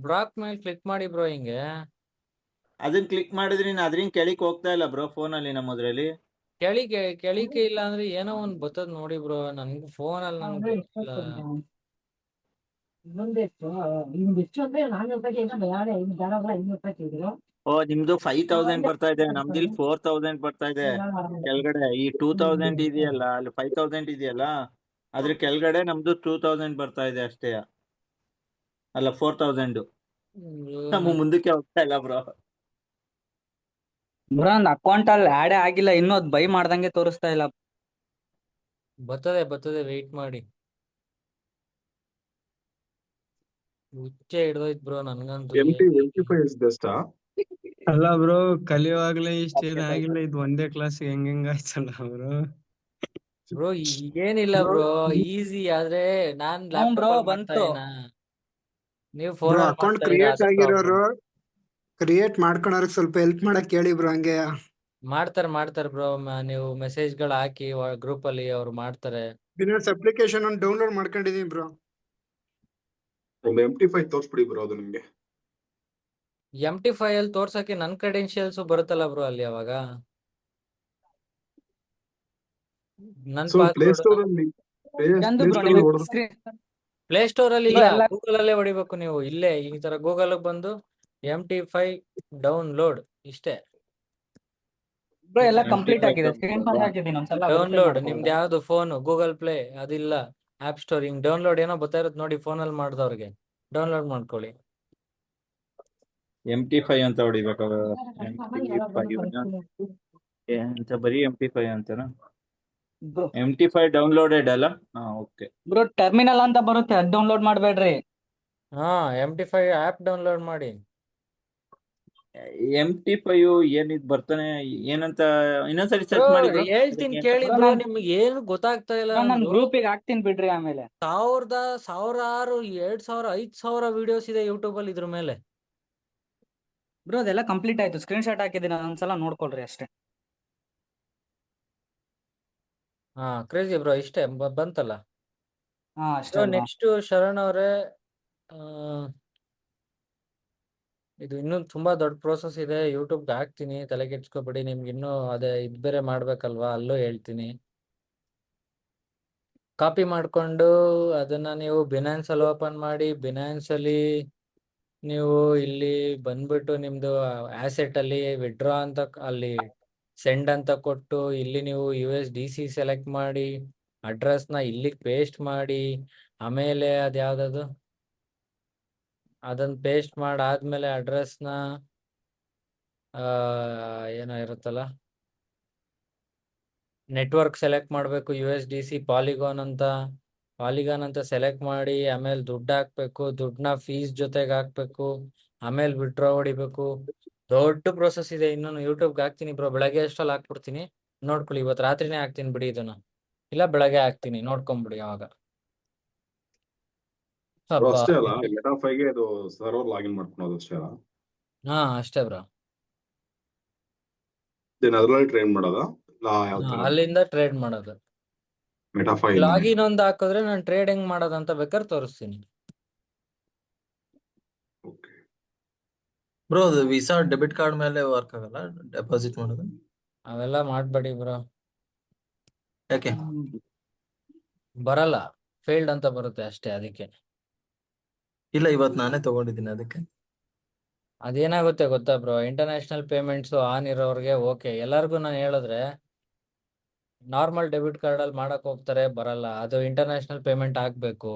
ಬ್ರಾಕ್ ಮೇಲೆ ಕ್ಲಿಕ್ ಮಾಡಿ ಬ್ರೋ. ಹಿಂಗೆ ಅದನ್ನ ಕ್ಲಿಕ್ ಮಾಡಿದ್ರೆ ಅದ್ರಿಂದ ಕೆಳಕ್ ಹೋಗ್ತಾ ಇಲ್ಲ ಬ್ರೋ ಫೋನಲ್ಲಿ, ನಮ್ಮದ್ರಲ್ಲಿ. ಕೆಳಿಕೆ ಇಲ್ಲ ಅಂದ್ರೆ ಏನೋ ಒಂದ್ ಬರ್ತದ ನೋಡಿ ಬ್ರೋ. ನನ್ಗೆ ಫೋನ್ ಅಲ್ಲಿ ನಂಗೆ ನಿಮ್ದು 5000 ಬರ್ತಾ ಇದೆ, ನಮ್ದಿಲ್ 4000 ಬರ್ತಾ ಇದೆ. ಕೆಳಗಡೆ ಈ 2000 ಇದೆಯಲ್ಲ, ಅಲ್ಲಿ 5000 ಇದೆಯಲ್ಲ, ಅದ್ರ ಕೆಳಗಡೆ ನಮ್ದು 2000 ಬರ್ತಾ ಇದೆ ಅಷ್ಟೇ. ಅಲ್ಲ 4000. ನಮ್ಮ ಮುಂದಕ್ಕೆ ಹೋಗ್ತಾ ಇಲ್ಲ ಬ್ರೋ. ಬ್ರೋ ನನ್ನ ಅಕೌಂಟ್ ಅಲ್ಲಿ ಆಡೇ ಆಗಿಲ್ಲ, ಇನ್ನೂ ಅದು ಬೈ ಮಾಡ್ದಂಗೆ ತೋರಿಸ್ತಾ ಇಲ್ಲ. ಬರ್ತದೆ ವೆಯ್ಟ್ ಮಾಡಿ. ಹುಚ್ಚೆ ಹಿಡ್ದೋಯ್ತು ಬ್ರೋ ನನ್ಗಂತೂ. MT5 is best. ಅಲ್ಲ ಬ್ರೋ, ಕಲಿಯುವಾಗ್ಲೇ ಇಷ್ಟೇನಾಗಿಲ್ಲ, ಇದು ಒಂದೇ ಕ್ಲಾಸ್ ಹೆಂಗ್ ಆಯ್ತಲ್ಲ ಬ್ರೋ. ಬ್ರೋ ಏನಿಲ್ಲ ಬ್ರೋ, ಈಸಿ ಆದ್ರೆ ನಾನ್ ಹ್ಞೂ ಲ್ಯಾಪ್ಟಾಪ್ ಬ್ರೋ ಅಲ್ಲಿ ಮಾಡ್ತಾ ಬಂತು. ಇದೀನಾ, ನೀವು ಬ್ರೋ ಫೋನ್ ಅಕೌಂಟ್ ಮಾಡ್ತಾ ಇದೀರಾ, ಕ್ರಿಯೇಟ್ ಅದು ಆಗಿರೋರು ಪ್ರಾಬ್ಲಮ್. ಕ್ರಿಯೇಟ್ ಮಾಡ್ಕೊಳೋರ್ಗೆ ಸ್ವಲ್ಪ ಹೆಲ್ಪ್ ಮಾಡಕ್ ಕೇಳಿ ಬ್ರೋ. ಹಂಗೆ ಮಾಡ್ತಾರೆ ಬ್ರೋ, ನೀವು ಮೆಸೇಜ್ಗಳು ಹಾಕಿ ಗ್ರೂಪ್ ಅಲ್ಲಿ ಅವ್ರು ಮಾಡ್ತಾರೆ. ಬಿನಾಸ್ ಅಪ್ಲಿಕೇಶನ್ ಒಂದು ಡೌನ್ಲೋಡ್ ಮಾಡ್ಕೊಂಡಿದೀನಿ ಬ್ರೋ. ಒಂದು MT5 ತೋರ್ಸ್ಬಿಡಿ ಬ್ರೋ ಅದು ನಿಮ್ಗೆ. MT5 ಅಲ್ಲಿ ತೋರ್ಸಕ್ಕೆ ನನ್ ಕ್ರೆಡೆನ್ಶಿಯಲ್ಸ್ ಬರುತ್ತಲ್ಲ ಬ್ರೋ ಅಲ್ಲಿ ಅವಾಗ. ನನ್ ಸೊ ಪ್ಲೇ ಪಾಸ್ವರ್ಡ್ ಸ್ಟೋರ್ ಅಲ್ಲಿ ಚಂದು ಬ್ರೋ ಪ್ಲೇ ನಿಮಗೆ ಸ್ಟೋರ್ ಸ್ಕ್ರೀನ್ ಪ್ಲೇ ಸ್ಟೋರ್ ಅಲ್ಲಿ ಬ್ರೋ ಇಲ್ಲ, ಎಲ್ಲ ಗೂಗಲ್ ಅಲ್ಲೇ ಹೊಡಿಬೇಕು ನೀವು. ಇಲ್ಲೇ ಈ ತರ ಗೂಗಲ್ ಬಂದು MT5 ಡೌನ್ಲೋಡ್ ಇಷ್ಟೇ. ಬ್ರೋ ಎಲ್ಲ ಕಂಪ್ಲೀಟ್ MT5 ಆಗಿದೆ, ಸ್ಕ್ರೀನ್ ಶಾಟ್ ಹಾಕಿದ್ದೀನಿ, ಒಂದ್ಸಲ ವೆರಿಫೈ ಡೌನ್ಲೋಡ್ ನಿಮ್ದು ಮಾಡ್ಕೊಳ್ರಾ? ಯಾವ್ದು ಫೋನ್ ಗೂಗಲ್ ಪ್ಲೇ ಅದಿಲ್ಲ, ಆಪ್ ಸ್ಟೋರ್ ಹಿಂಗ್ ಡೌನ್ಲೋಡ್ ಏನೋ ಬರ್ತಾ ಇರುತ್ತೆ ನೋಡಿ, ಫೋನಲ್ಲಿ ಮಾಡಿದವ್ರಿಗೆ ಡೌನ್ಲೋಡ್ ಮಾಡ್ಕೊಳ್ಳಿ. MT5 ಅಂತ ಹೊಡಿಬೇಕಾಗ MT5 ಅಂತ ಬರೀ MT5 ಅಂತನಾ? ಬ್ರೋ MT5 ಡೌನ್ಲೋಡೆಡ್ ಅಲ್ಲ? ಓಕೆ. ಬ್ರೋ ಟರ್ಮಿನಲ್ ಅಂತ ಬರುತ್ತೆ, ಅದ್ ಡೌನ್ಲೋಡ್ ಮಾಡ್ಬೇಡ್ರಿ. MT5 ಆಪ್ ಡೌನ್ಲೋಡ್ ಮಾಡಿ. MT5 ಏನಿದ್ ಬರ್ತಾನೆ ಏನಂತ ಇನ್ನೊಂದ್ಸರಿ ಬ್ರೋ ಸರ್ಚ್ ಮಾಡಿ ಬ್ರೋ. ಹೇಳ್ತೀನಿ ಕೇಳಿ ಬ್ರೋ ಬ್ರೋ, ನಾನ್ ನಿಮ್ಗೆ ಏನು ಗೊತ್ತಾಗ್ತಾ ಇಲ್ಲ ಬ್ರೋ ನಾನ್ ಅಂದ್ರು. ಗ್ರೂಪಿಗೆ ಹಾಕ್ತೀನಿ ಬಿಡ್ರಿ ಆಮೇಲೆ. ಸಾವಿರಾರು 2000 5000 ವಿಡಿಯೋಸ್ ಇದೆ ಯೂಟ್ಯೂಬ್ ಅಲ್ಲಿ ಇದ್ರ ಮೇಲೆ. ಬ್ರೋ ಅದೆಲ್ಲ ಕಂಪ್ಲೀಟ್ ಆಯ್ತು, ಸ್ಕ್ರೀನ್ ಶಾಟ್ ಹಾಕಿದ್ದೀನಿ, ಒಂದ್ಸಲ ನೋಡ್ಕೊಳ್ರಿ ಅಷ್ಟೇ. ಕ್ರೇಜಿ ಬ್ರೋ, ಇಷ್ಟೇ ಬಂತಲ್ಲ. ಅಷ್ಟೇ ಅಲ್ವಾ? ನೆಕ್ಸ್ಟ್ ಶರಣ್ ಅವರೇ, ಇದು ಇನ್ನೂ ತುಂಬಾ ದೊಡ್ಡ ಪ್ರೋಸೆಸ್ ಇದೆ. ಯೂಟ್ಯೂಬ್ಗೆ ಹಾಕ್ತೀನಿ, ತಲೆ ಕೆಡ್ಸ್ಕೊಬೇಡಿ. ನಿಮ್ಗೆ ಇನ್ನೂ ಅದೇ ಇದ್ ಬೇರೆ ಮಾಡ್ಬೇಕಲ್ವಾ, ಅಲ್ಲೂ ಹೇಳ್ತೀನಿ. ಕಾಪಿ ಮಾಡ್ಕೊಂಡು ಅದನ್ನ ನೀವು ಬಿನಾನ್ಸ್ ಅಲ್ಲಿ ಓಪನ್ ಮಾಡಿ, ಬಿನಾನ್ಸ್ ಅಲ್ಲಿ ನೀವು ಇಲ್ಲಿ ಬಂದ್ಬಿಟ್ಟು ನಿಮ್ದು ಆಸೆಟ್ ಅಲ್ಲಿ ವಿಡ್ರಾ ಅಂತ ಅಲ್ಲಿ ಸೆಂಡ್ ಅಂತ ಕೊಟ್ಟು, ಇಲ್ಲಿ ನೀವು USDC ಸೆಲೆಕ್ಟ್ ಮಾಡಿ, ಅಡ್ರೆಸ್ ನ ಇಲ್ಲಿಗೆ ಪೇಸ್ಟ್ ಮಾಡಿ, ಆಮೇಲೆ ಅದ್ಯಾವ್ದದು ಅದನ್ನ ಪೇಸ್ಟ್ ಮಾಡಾದ್ಮೇಲೆ ಅಡ್ರೆಸ್ನ ಏನೋ ಇರುತ್ತಲ್ಲ, ನೆಟ್ವರ್ಕ್ ಸೆಲೆಕ್ಟ್ ಮಾಡಬೇಕು, USDC ಪಾಲಿಗಾನ್ ಅಂತ ಸೆಲೆಕ್ಟ್ ಮಾಡಿ, ಆಮೇಲೆ ದುಡ್ಡು ಹಾಕ್ಬೇಕು, ದುಡ್ಡನ್ನ ಫೀಸ್ ಜೊತೆಗೆ ಹಾಕ್ಬೇಕು, ಆಮೇಲೆ ವಿಡ್ರಾ ಹೊಡಿಬೇಕು. ದೊಡ್ಡ ಪ್ರೋಸೆಸ್ ಇದೆ. ಇನ್ನೊಂದು ಯೂಟ್ಯೂಬ್ಗೆ ಹಾಕ್ತೀನಿ ಬ್ರೋ, ಬೆಳಗ್ಗೆ ಅಷ್ಟಲ್ಲಿ ಹಾಕ್ಬಿಡ್ತೀನಿ, ನೋಡ್ಕೊಳ್ಳಿ. ಇವತ್ತು ರಾತ್ರಿನೇ ಹಾಕ್ತೀನಿ ಬಿಡಿ ಇದನ್ನ, ಇಲ್ಲ ಬೆಳಗ್ಗೆ ಹಾಕ್ತೀನಿ, ನೋಡ್ಕೊಂಬಿಡಿ ಅವಾಗ. ಬ್ರೋ ಹಬ್ಬ. ಅಷ್ಟೇ ಅಲ್ಲ, MT5ಗೆ ಅದು ಸರ್ವರ್ ಲಾಗಿನ್ ಮಾಡ್ಕೊಳೋದು ಅಷ್ಟೇ ಅಲ್ಲ? ಅಷ್ಟೇ ಬ್ರೋ. ಅದ್ರಲ್ಲಿ ಟ್ರೈನ್ ಮಾಡೋದಾ ಇಲ್ಲ ಯಾವ ತರ ಅಲ್ಲಿಂದ ಟ್ರೇಡ್ ಮಾಡೋದು. MT5 ಲಾಗಿನ್ ಒಂದು ಹಾಕಿದ್ರೆ ನಾನು ಟ್ರೇಡ್ ಹೆಂಗ್ ಮಾಡೋದಂತ ಬೇಕಾದ್ರೆ ತೋರಿಸ್ತೀನಿ. ಬ್ರೋ ಅದು ವೀಸಾ ಡೆಬಿಟ್ ಕಾರ್ಡ್ ಮೇಲೆ ವರ್ಕ್ ಆಗಲ್ಲ ಡೆಪಾಸಿಟ್ ಮಾಡೋದು? ಅವೆಲ್ಲ ಮಾಡ್ಬೇಡಿ ಬ್ರೋ, ಯಾಕೆ? ಬರಲ್ಲ, ಫೇಲ್ಡ್ ಅಂತ ಬರುತ್ತೆ ಅಷ್ಟೇ. ಅದಕ್ಕೆ ಇಲ್ಲ, ಇವತ್ತು ನಾನೇ ತಗೊಂಡಿದ್ದೀನಿ ಅದಕ್ಕೆ. ಅದೇನಾಗುತ್ತೆ ಗೊತ್ತಾ ಬ್ರೋ, ಇಂಟರ್ನ್ಯಾಷನಲ್ ಪೇಮೆಂಟ್ಸ್ ಆನ್ ಇರೋರ್ಗೆ ಓಕೆ. ಎಲ್ಲರಿಗೂ ನಾನು ಹೇಳಿದ್ರೆ ನಾರ್ಮಲ್ ಡೆಬಿಟ್ ಕಾರ್ಡ್ ಅಲ್ಲಿ ಮಾಡಕ್ ಹೋಗ್ತಾರೆ, ಬರಲ್ಲ. ಅದು ಇಂಟರ್ನ್ಯಾಷನಲ್ ಪೇಮೆಂಟ್ ಆಗ್ಬೇಕು.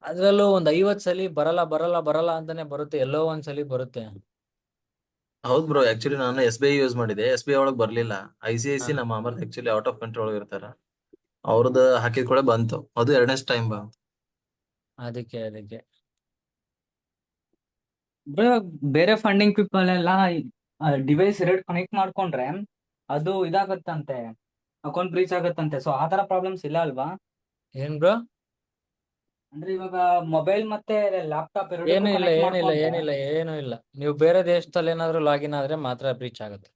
ಅದ್ರಲ್ಲೂ ಒಂದ್ 50 ಸಲ ಬರಲ್ಲ ಅಂತಾನೆ ಬರುತ್ತೆ, ಎಲ್ಲೋ ಒಂದ್ಸಲಿ ಬರುತ್ತೆ. ಹೌದು ಬ್ರೋ, ಆಕ್ಚುಲಿ ನಾನು SBI ಯೂಸ್ ಮಾಡಿದೆ, SBI ಒಳಗೆ ಬರ್ಲಿಲ್ಲ. ICIC ಹಾ. ನಮ್ಮ Amar actually out of control ಇರ್ತಾರ, ಅವ್ರದ್ದು ಹಾಕಿದ ಕೂಡ ಬಂತು, ಅದು 2ನೇ ಟೈಮ್ ಬಂತು. ಅದಕ್ಕೆ ಬ್ರೋ ಬೇರೆ ಫಂಡಿಂಗ್ ಪೀಪಲ್ ಎಲ್ಲ ಡಿವೈಸ್ 2 ಕನೆಕ್ಟ್ ಮಾಡ್ಕೊಂಡ್ರೆ ಅದು ಇದಾಗತ್ತಂತೆ, ಅಕೌಂಟ್ ಬ್ರೀಚ್ ಆಗತ್ತಂತೆ. ಸೊ ಆ ತರ ಪ್ರಾಬ್ಲಮ್ಸ್ ಇಲ್ಲ ಅಲ್ವಾ? ಏನ್ ಬ್ರೋ? ಅಂದ್ರೆ ಇವಾಗ ಮೊಬೈಲ್ ಮತ್ತೆ ಲ್ಯಾಪ್ಟಾಪ್ ಏನು ಎರಡಕ್ಕೂ ಇಲ್ಲ, ಕನೆಕ್ಟ್ ಏನಿಲ್ಲ, ಮಾಡ್ಕೊಂಡ್ರೆ. ಏನಿಲ್ಲ, ಏನು ಇಲ್ಲ. ನೀವು ಬೇರೆ ದೇಶದಲ್ಲಿ ಏನಾದ್ರು ಲಾಗಿನ್ ಆದ್ರೆ ಮಾತ್ರ ಬ್ರೀಚ್ ಆಗುತ್ತೆ.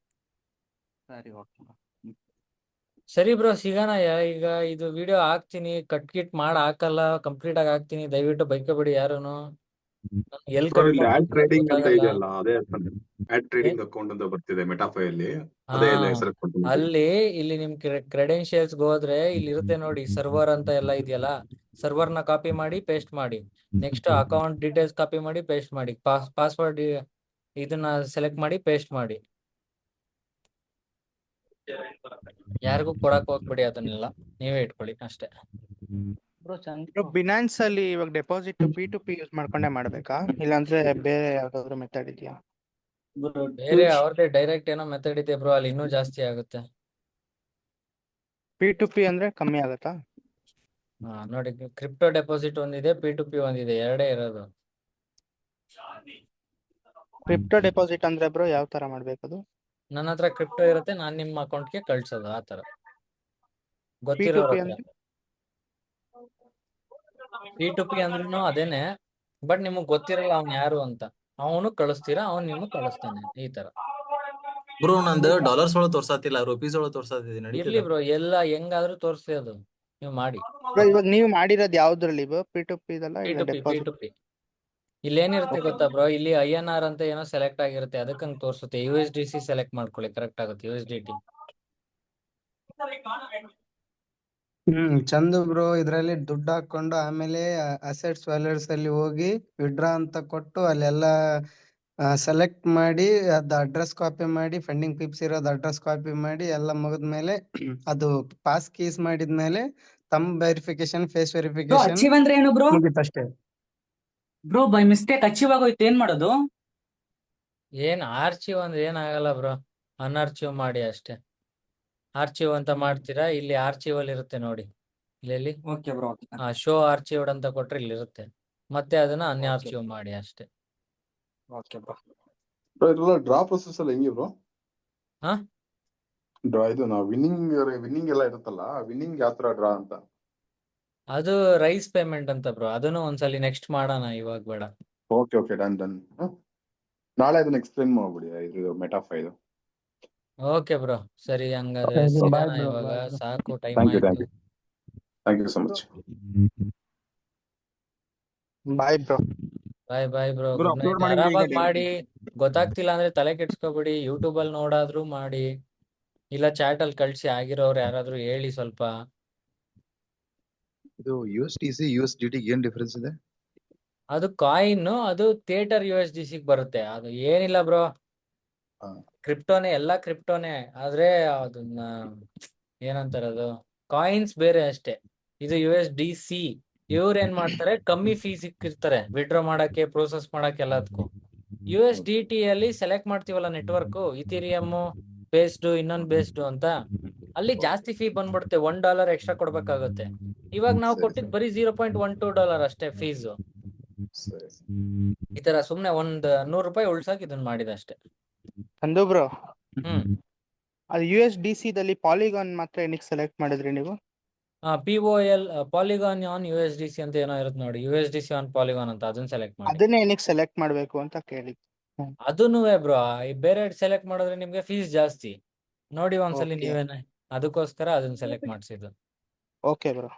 ಸರಿ, ಓಕೆ. ಸರಿ ಬ್ರೋ, ಸಿಗೋಣ. ಈಗ ಇದು ವಿಡಿಯೋ ಹಾಕ್ತೀನಿ, ಕಟ್ ಮಾಡ್ ಹಾಕಲ್ಲ, ಕಂಪ್ಲೀಟ್ ಆಗಿ ಹಾಕ್ತೀನಿ. ದಯವಿಟ್ಟು ಬೈಕಬೇಡಿ ಯಾರುನು. ಎಲ್ಲಿ ಬ್ರೋ ಕಟ್ ಇಲ್ಲಿ ಆಡ್ ಮಾಡ್ಬೇಕು ಟ್ರೇಡಿಂಗ್ ಅಂತ ಗೊತ್ತಾಗಲ್ಲ. ಇದೆಯಲ್ಲ, ಅದೇ ಆಡ್ ಟ್ರೇಡಿಂಗ್ ಅಕೌಂಟ್ ಅಂತ ಬರ್ತಿದೆ MT5 ಅಲ್ಲಿ, ಹಾ, ಅದೇ ಸೆಲೆಕ್ಟ್ ಮಾಡ್ತೀನಿ. ಇಲ್ಲಿ ನಿಮ್ ಕ್ರೆಡೆನ್ಶಿಯಲ್ಸ್ ಹೋದ್ರೆ ಇಲ್ಲಿ ಇರುತ್ತೆ ನೋಡಿ, ಸರ್ವರ್ ಅಂತ ಎಲ್ಲ ಇದೆಯಲ್ಲ, ಸರ್ವರ್ನ ಕಾಪಿ ಮಾಡಿ ಪೇಸ್ಟ್ ಮಾಡಿ. ನೆಕ್ಸ್ಟ್ ಅಕೌಂಟ್ ಡೀಟೇಲ್ಸ್ ಕಾಪಿ ಮಾಡಿ ಪೇಸ್ಟ್ ಮಾಡಿ. ಪಾಸ್ವರ್ಡ್ ಇದನ್ನ ಸೆಲೆಕ್ಟ್ ಮಾಡಿ ಪೇಸ್ಟ್ ಮಾಡಿ. ಯಾರಿಗೂ ಕೊಡಕ್ ಹೋಗ್ಬಿಡಿ ಅದನ್ನೆಲ್ಲ, ನೀವೇ ಇಟ್ಕೊಳ್ಳಿ ಅಷ್ಟೇ. ಬಿನಾನ್ಸ್ ಅಲ್ಲಿ ಇವಾಗ ಡೆಪಾಸಿಟ್ P2P ಯೂಸ್ ಮಾಡ್ಕೊಂಡೇ ಮಾಡ್ಬೇಕಾ ಇಲ್ಲಾಂದ್ರೆ ಬೇರೆ ಯಾವ್ದಾದ್ರು ಮೆಥಡ್ ಇದೆಯಾ? ಬೇರೆ ಅವ್ರದ್ದೇ ಡೈರೆಕ್ಟ್ ಏನೋ ಮೆಥಡ್ ಇದೆ ಬ್ರೋ, ಅಲ್ಲಿ ಇನ್ನೂ ಜಾಸ್ತಿ ಆಗುತ್ತೆ. P2P ಅಂದ್ರೆ ಕಮ್ಮಿ ಆಗತ್ತಾ? ನೋಡಿ, ಕ್ರಿಪ್ಟೋ ಡೆಪಾಸಿಟ್ ಒಂದಿದೆ, P2P ಒಂದಿದೆ, ಎರಡೇ ಇರೋದು. ಕ್ರಿಪ್ಟೋ ಡೆಪಾಸಿಟ್ ಅಂದ್ರೆ ಬ್ರೋ ಯಾವ ತರ ಮಾಡ್ಬೇಕದು? ನನ್ನ ಹತ್ರ ಕ್ರಿಪ್ಟೋ ಇರುತ್ತೆ, ನಾನ್ ನಿಮ್ಮ ಅಕೌಂಟ್ಗೆ ಕಳ್ಸೋದು ಆ ತರ. ಗೊತ್ತಿರೋರ P2P ಹತ್ರ. ಅಂದ್ರೆ P2P ಅಂದ್ರೂ ಅದೇನೆ, ಬಟ್ ನಿಮಗ್ ಗೊತ್ತಿರಲ್ಲ ಅವ್ನ್ ಯಾರು ಅಂತ. ಅವನು ಕಳಿಸ್ತೀರಾ, ಅವ್ನು ನಿಮಗ್ ಕಳಿಸ್ತಾನೆ, ಈ ತರ. ಬ್ರೋ ನಂದು ಡಾಲರ್ಸ್ ಒಳಗೆ ತೋರ್ಸಾತಿಲ್ಲ, ರುಪೀಸ್ ಒಳಗೆ ತೋರ್ಸಾತಿದೆ, ಇರ್ಲಿ ನಡೀತದ? ಬ್ರೋ, ಎಲ್ಲ ಹೆಂಗಾದ್ರೂ ತೋರಿಸ್ಲಿ, ಅದು ನೀವು ಮಾಡಿ. Bro, ಇವಾಗ ನೀವು ಮಾಡಿರೋದು ಯಾವ್ದ್ರಲ್ಲಿ ಬ್ರೋ? P2P ಇದಲ್ಲ ಇಲ್ಲ P2P ಡೆಪಾಸಿಟ್? P2P ಇಲ್ಲಿ ಏನಿರುತ್ತೆ ಗೊತ್ತಾ ಬ್ರೋ, ಇಲ್ಲಿ INR ಅಂತ ಏನೋ ಸೆಲೆಕ್ಟ್ ಆಗಿರುತ್ತೆ, ಅದಕ್ಕೆ ಹಂಗ್ ತೋರಿಸುತ್ತೆ. USDC ಸೆಲೆಕ್ಟ್ ಮಾಡ್ಕೊಳ್ಳಿ, ಕರೆಕ್ಟ್ ಆಗುತ್ತೆ. USDT. ಚಂದು ಬ್ರೋ, ಇದ್ರಲ್ಲಿ ದುಡ್ಡು ಹಾಕೊಂಡು ಆಮೇಲೆ ಅಸೆಟ್ಸ್ ವ್ಯಾಲೆಟ್ಸ್ ಅಲ್ಲಿ ಹೋಗಿ ವಿಡ್ರಾ ಅಂತ ಕೊಟ್ಟು ಅಲ್ಲೆಲ್ಲ ಸೆಲೆಕ್ಟ್ ಮಾಡಿ ಅದ್ ಅಡ್ರೆಸ್ ಕಾಪಿ ಮಾಡಿ, ಫಂಡಿಂಗ್ ಪಿಪ್ಸ್ ಇರೋದು ಅಡ್ರೆಸ್ ಕಾಪಿ ಮಾಡಿ ಎಲ್ಲ ಮುಗಿದ್ಮೇಲೆ ಅದು ಪಾಸ್ ಕೀಸ್ ಮಾಡಿದ್ಮೇಲೆ ತಮ್ಮ ವೆರಿಫಿಕೇಶನ್, ಫೇಸ್ ವೆರಿಫಿಕೇಶನ್ ಅಚೀವ್ ಅಂದ್ರೆ ಏನು ಬ್ರೋ? ಮುಗಿತಷ್ಟೇ. ಬ್ರೋ ಬೈ ಮಿಸ್ಟೇಕ್ ಅಚೀವ್ ಆಗೋಯ್ತು, ಏನ್ ಮಾಡೋದು? ಏನ್ ಆರ್ಚಿವ್ ಅಂದ್ರೆ ಏನಾಗಲ್ಲ ಬ್ರೋ, ಅನ್ಆರ್ಚಿವ್ ಮಾಡಿ ಅಷ್ಟೇ. ಆರ್ಚಿವ್ ಅಂತ ಮಾಡ್ತೀರಾ, ಇಲ್ಲಿ ಆರ್ಚಿವ್ ಅಲ್ಲಿ ಇರುತ್ತೆ ನೋಡಿ, ಇಲ್ಲಿ ಓಕೆ ಬ್ರೋ. ಶೋ ಆರ್ಚಿವ್ಡ್ ಅಂತ ಕೊಟ್ರೆ ಇಲ್ಲಿ ಇರುತ್ತೆ, ಮತ್ತೆ ಅದನ್ನ ಅನ್ಆರ್ಚಿವ್ ಮಾಡಿ ಅಷ್ಟೇ. Okay bro. ಇದೆಲ್ಲ ಡ್ರಾ ಪ್ರೊಸೆಸ್ ಎಲ್ಲ ಹೆಂಗೆ ಬ್ರೋ? ಹಾ ಡ್ರಾ ಇದು ನಾವು ವಿನ್ನಿಂಗ್ ಎಲ್ಲ ಇರುತ್ತಲ್ಲ, ವಿನ್ನಿಂಗ್ ಯಾವ ತರ ಡ್ರಾ ಅಂತ? ಅದು ರೈಸ್ ಪೇಮೆಂಟ್ ಅಂತ ಬ್ರೋ, ಅದನ್ನು ಒಂದ್ಸಲಿ ನೆಕ್ಸ್ಟ್ ಮಾಡೋಣ, ಇವಾಗ ಬೇಡ. Okay done. ನಾಳೆ ಅದನ್ನ ಎಕ್ಸ್ಪ್ಲೇನ್ ಮಾಡ್ಬಿಡಿ, ಇದು ಮೆಟಾಫಾ ಇದು. ಓಕೆ ಬ್ರೋ, ಸರಿ ಹಂಗಾದ್ರೆ Bye ಸಿಗೋಣ bro, ಇವಾಗ, bye bro. ಸಾಕು, ಟೈಮ್ ಥ್ಯಾಂಕ್ ಆಯ್ತು. You so much. Bye bro. Bye bro, bro good upload night. ಮಾಡಿದ್ರೆ ಈಗ ಆರಾಮಾಗಿ ಮಾಡಿ, ಗೊತ್ತಾಗ್ತಿಲ್ಲ ಅಂದ್ರೆ ತಲೆ ಕೆಡ್ಸ್ಕೊಬಿಡಿ, ಯೂಟ್ಯೂಬ್ ಅಲ್ಲಿ ನೋಡಾದ್ರೂ ಮಾಡಿ, ಇಲ್ಲ ಚಾಟ್ ಅಲ್ಲಿ ಕಳ್ಸಿ, ಆಗಿರೋರು ಯಾರಾದ್ರೂ ಹೇಳಿ ಸ್ವಲ್ಪ. ಇದು USDC USDT ಏನ್ ಡಿಫರೆನ್ಸ್ ಇದೆ? ಅದು ಕಾಯಿನ್, ಅದು ಥಿಯೇಟರ್ USDC ಬರುತ್ತೆ. ಅದು ಏನಿಲ್ಲ ಬ್ರೋ, ಕ್ರಿಪ್ಟೋನೇ, ಎಲ್ಲ ಕ್ರಿಪ್ಟೋನೇ, ಆದ್ರೆ ಅದನ್ನ ಏನಂತಾರೆ, ಅದು ಕಾಯಿನ್ಸ್ ಬೇರೆ ಅಷ್ಟೇ. ಇದು USDC. ಇವ್ರು ಏನ್ ಮಾಡ್ತಾರೆ, ಕಮ್ಮಿ ಫೀಸ್ ಇಕ್ಕಿರ್ತಾರೆ ವಿಡ್ರಾ ಮಾಡಕ್ಕೆ, ಪ್ರೋಸೆಸ್ ಮಾಡಕ್ಕೆ, ಎಲ್ಲದಕ್ಕೂ. USDT ಅಲ್ಲಿ ಸೆಲೆಕ್ಟ್ ಮಾಡ್ತೀವಲ್ಲ ನೆಟ್ವರ್ಕ್, ಇಥೀರಿಯಮ್ ಬೇಸ್ಡ್, ಇನ್ನೊಂದು ಬೇಸ್ಡ್ ಅಂತ, ಅಲ್ಲಿ ಜಾಸ್ತಿ ಫೀ ಬಂದ್ಬಿಡುತ್ತೆ, $1 ಎಕ್ಸ್ಟ್ರಾ ಕೊಡ್ಬೇಕಾಗುತ್ತೆ. ಇವಾಗ ನಾವು ಕೊಟ್ಟಿದ್ ಬರೀ $0.12 ಅಷ್ಟೇ ಫೀಸು. ಈ ತರ ಸುಮ್ನೆ ಒಂದ್ $100 ಉಳ್ಸಕ್ ಇದನ್ನ ಮಾಡಿದ ಅಷ್ಟೇ. ಅಂದು ಬ್ರೋ, ಹ್ಮ್ ಅದು USDC ದಲ್ಲಿ ಪಾಲಿಗಾನ್ ಮಾತ್ರ ಏನಕ್ಕೆ ಸೆಲೆಕ್ಟ್ ಮಾಡಿದ್ರಿ ನೀವು? POL ಪಾಲಿಗಾನ್ ಆನ್ USDC ಅಂತ ಏನೋ ಇರುತ್ತೆ ನೋಡಿ, USDC ಆನ್ ಪಾಲಿಗಾನ್ ಅಂತ, ಅದನ್ನ ಸೆಲೆಕ್ಟ್ ಮಾಡಿ. ಅದನ್ನೇ ಏನಕ್ಕೆ ಸೆಲೆಕ್ಟ್ ಮಾಡ್ಬೇಕು ಅಂತ ಕೇಳಿದ್ದು. ಅದನ್ನು ಬ್ರೋ, ಬೇರೆ ಸೆಲೆಕ್ಟ್ ಮಾಡಿದ್ರೆ ನಿಮ್ಗೆ ಫೀಸ್ ಜಾಸ್ತಿ ನೋಡಿ ಒಂದ್ಸಲಿ Okay. ನೀವೇನೆ, ಅದಕ್ಕೋಸ್ಕರ ಅದನ್ನ ಸೆಲೆಕ್ಟ್ ಮಾಡಿಸಿದ್ದು. Okay bro.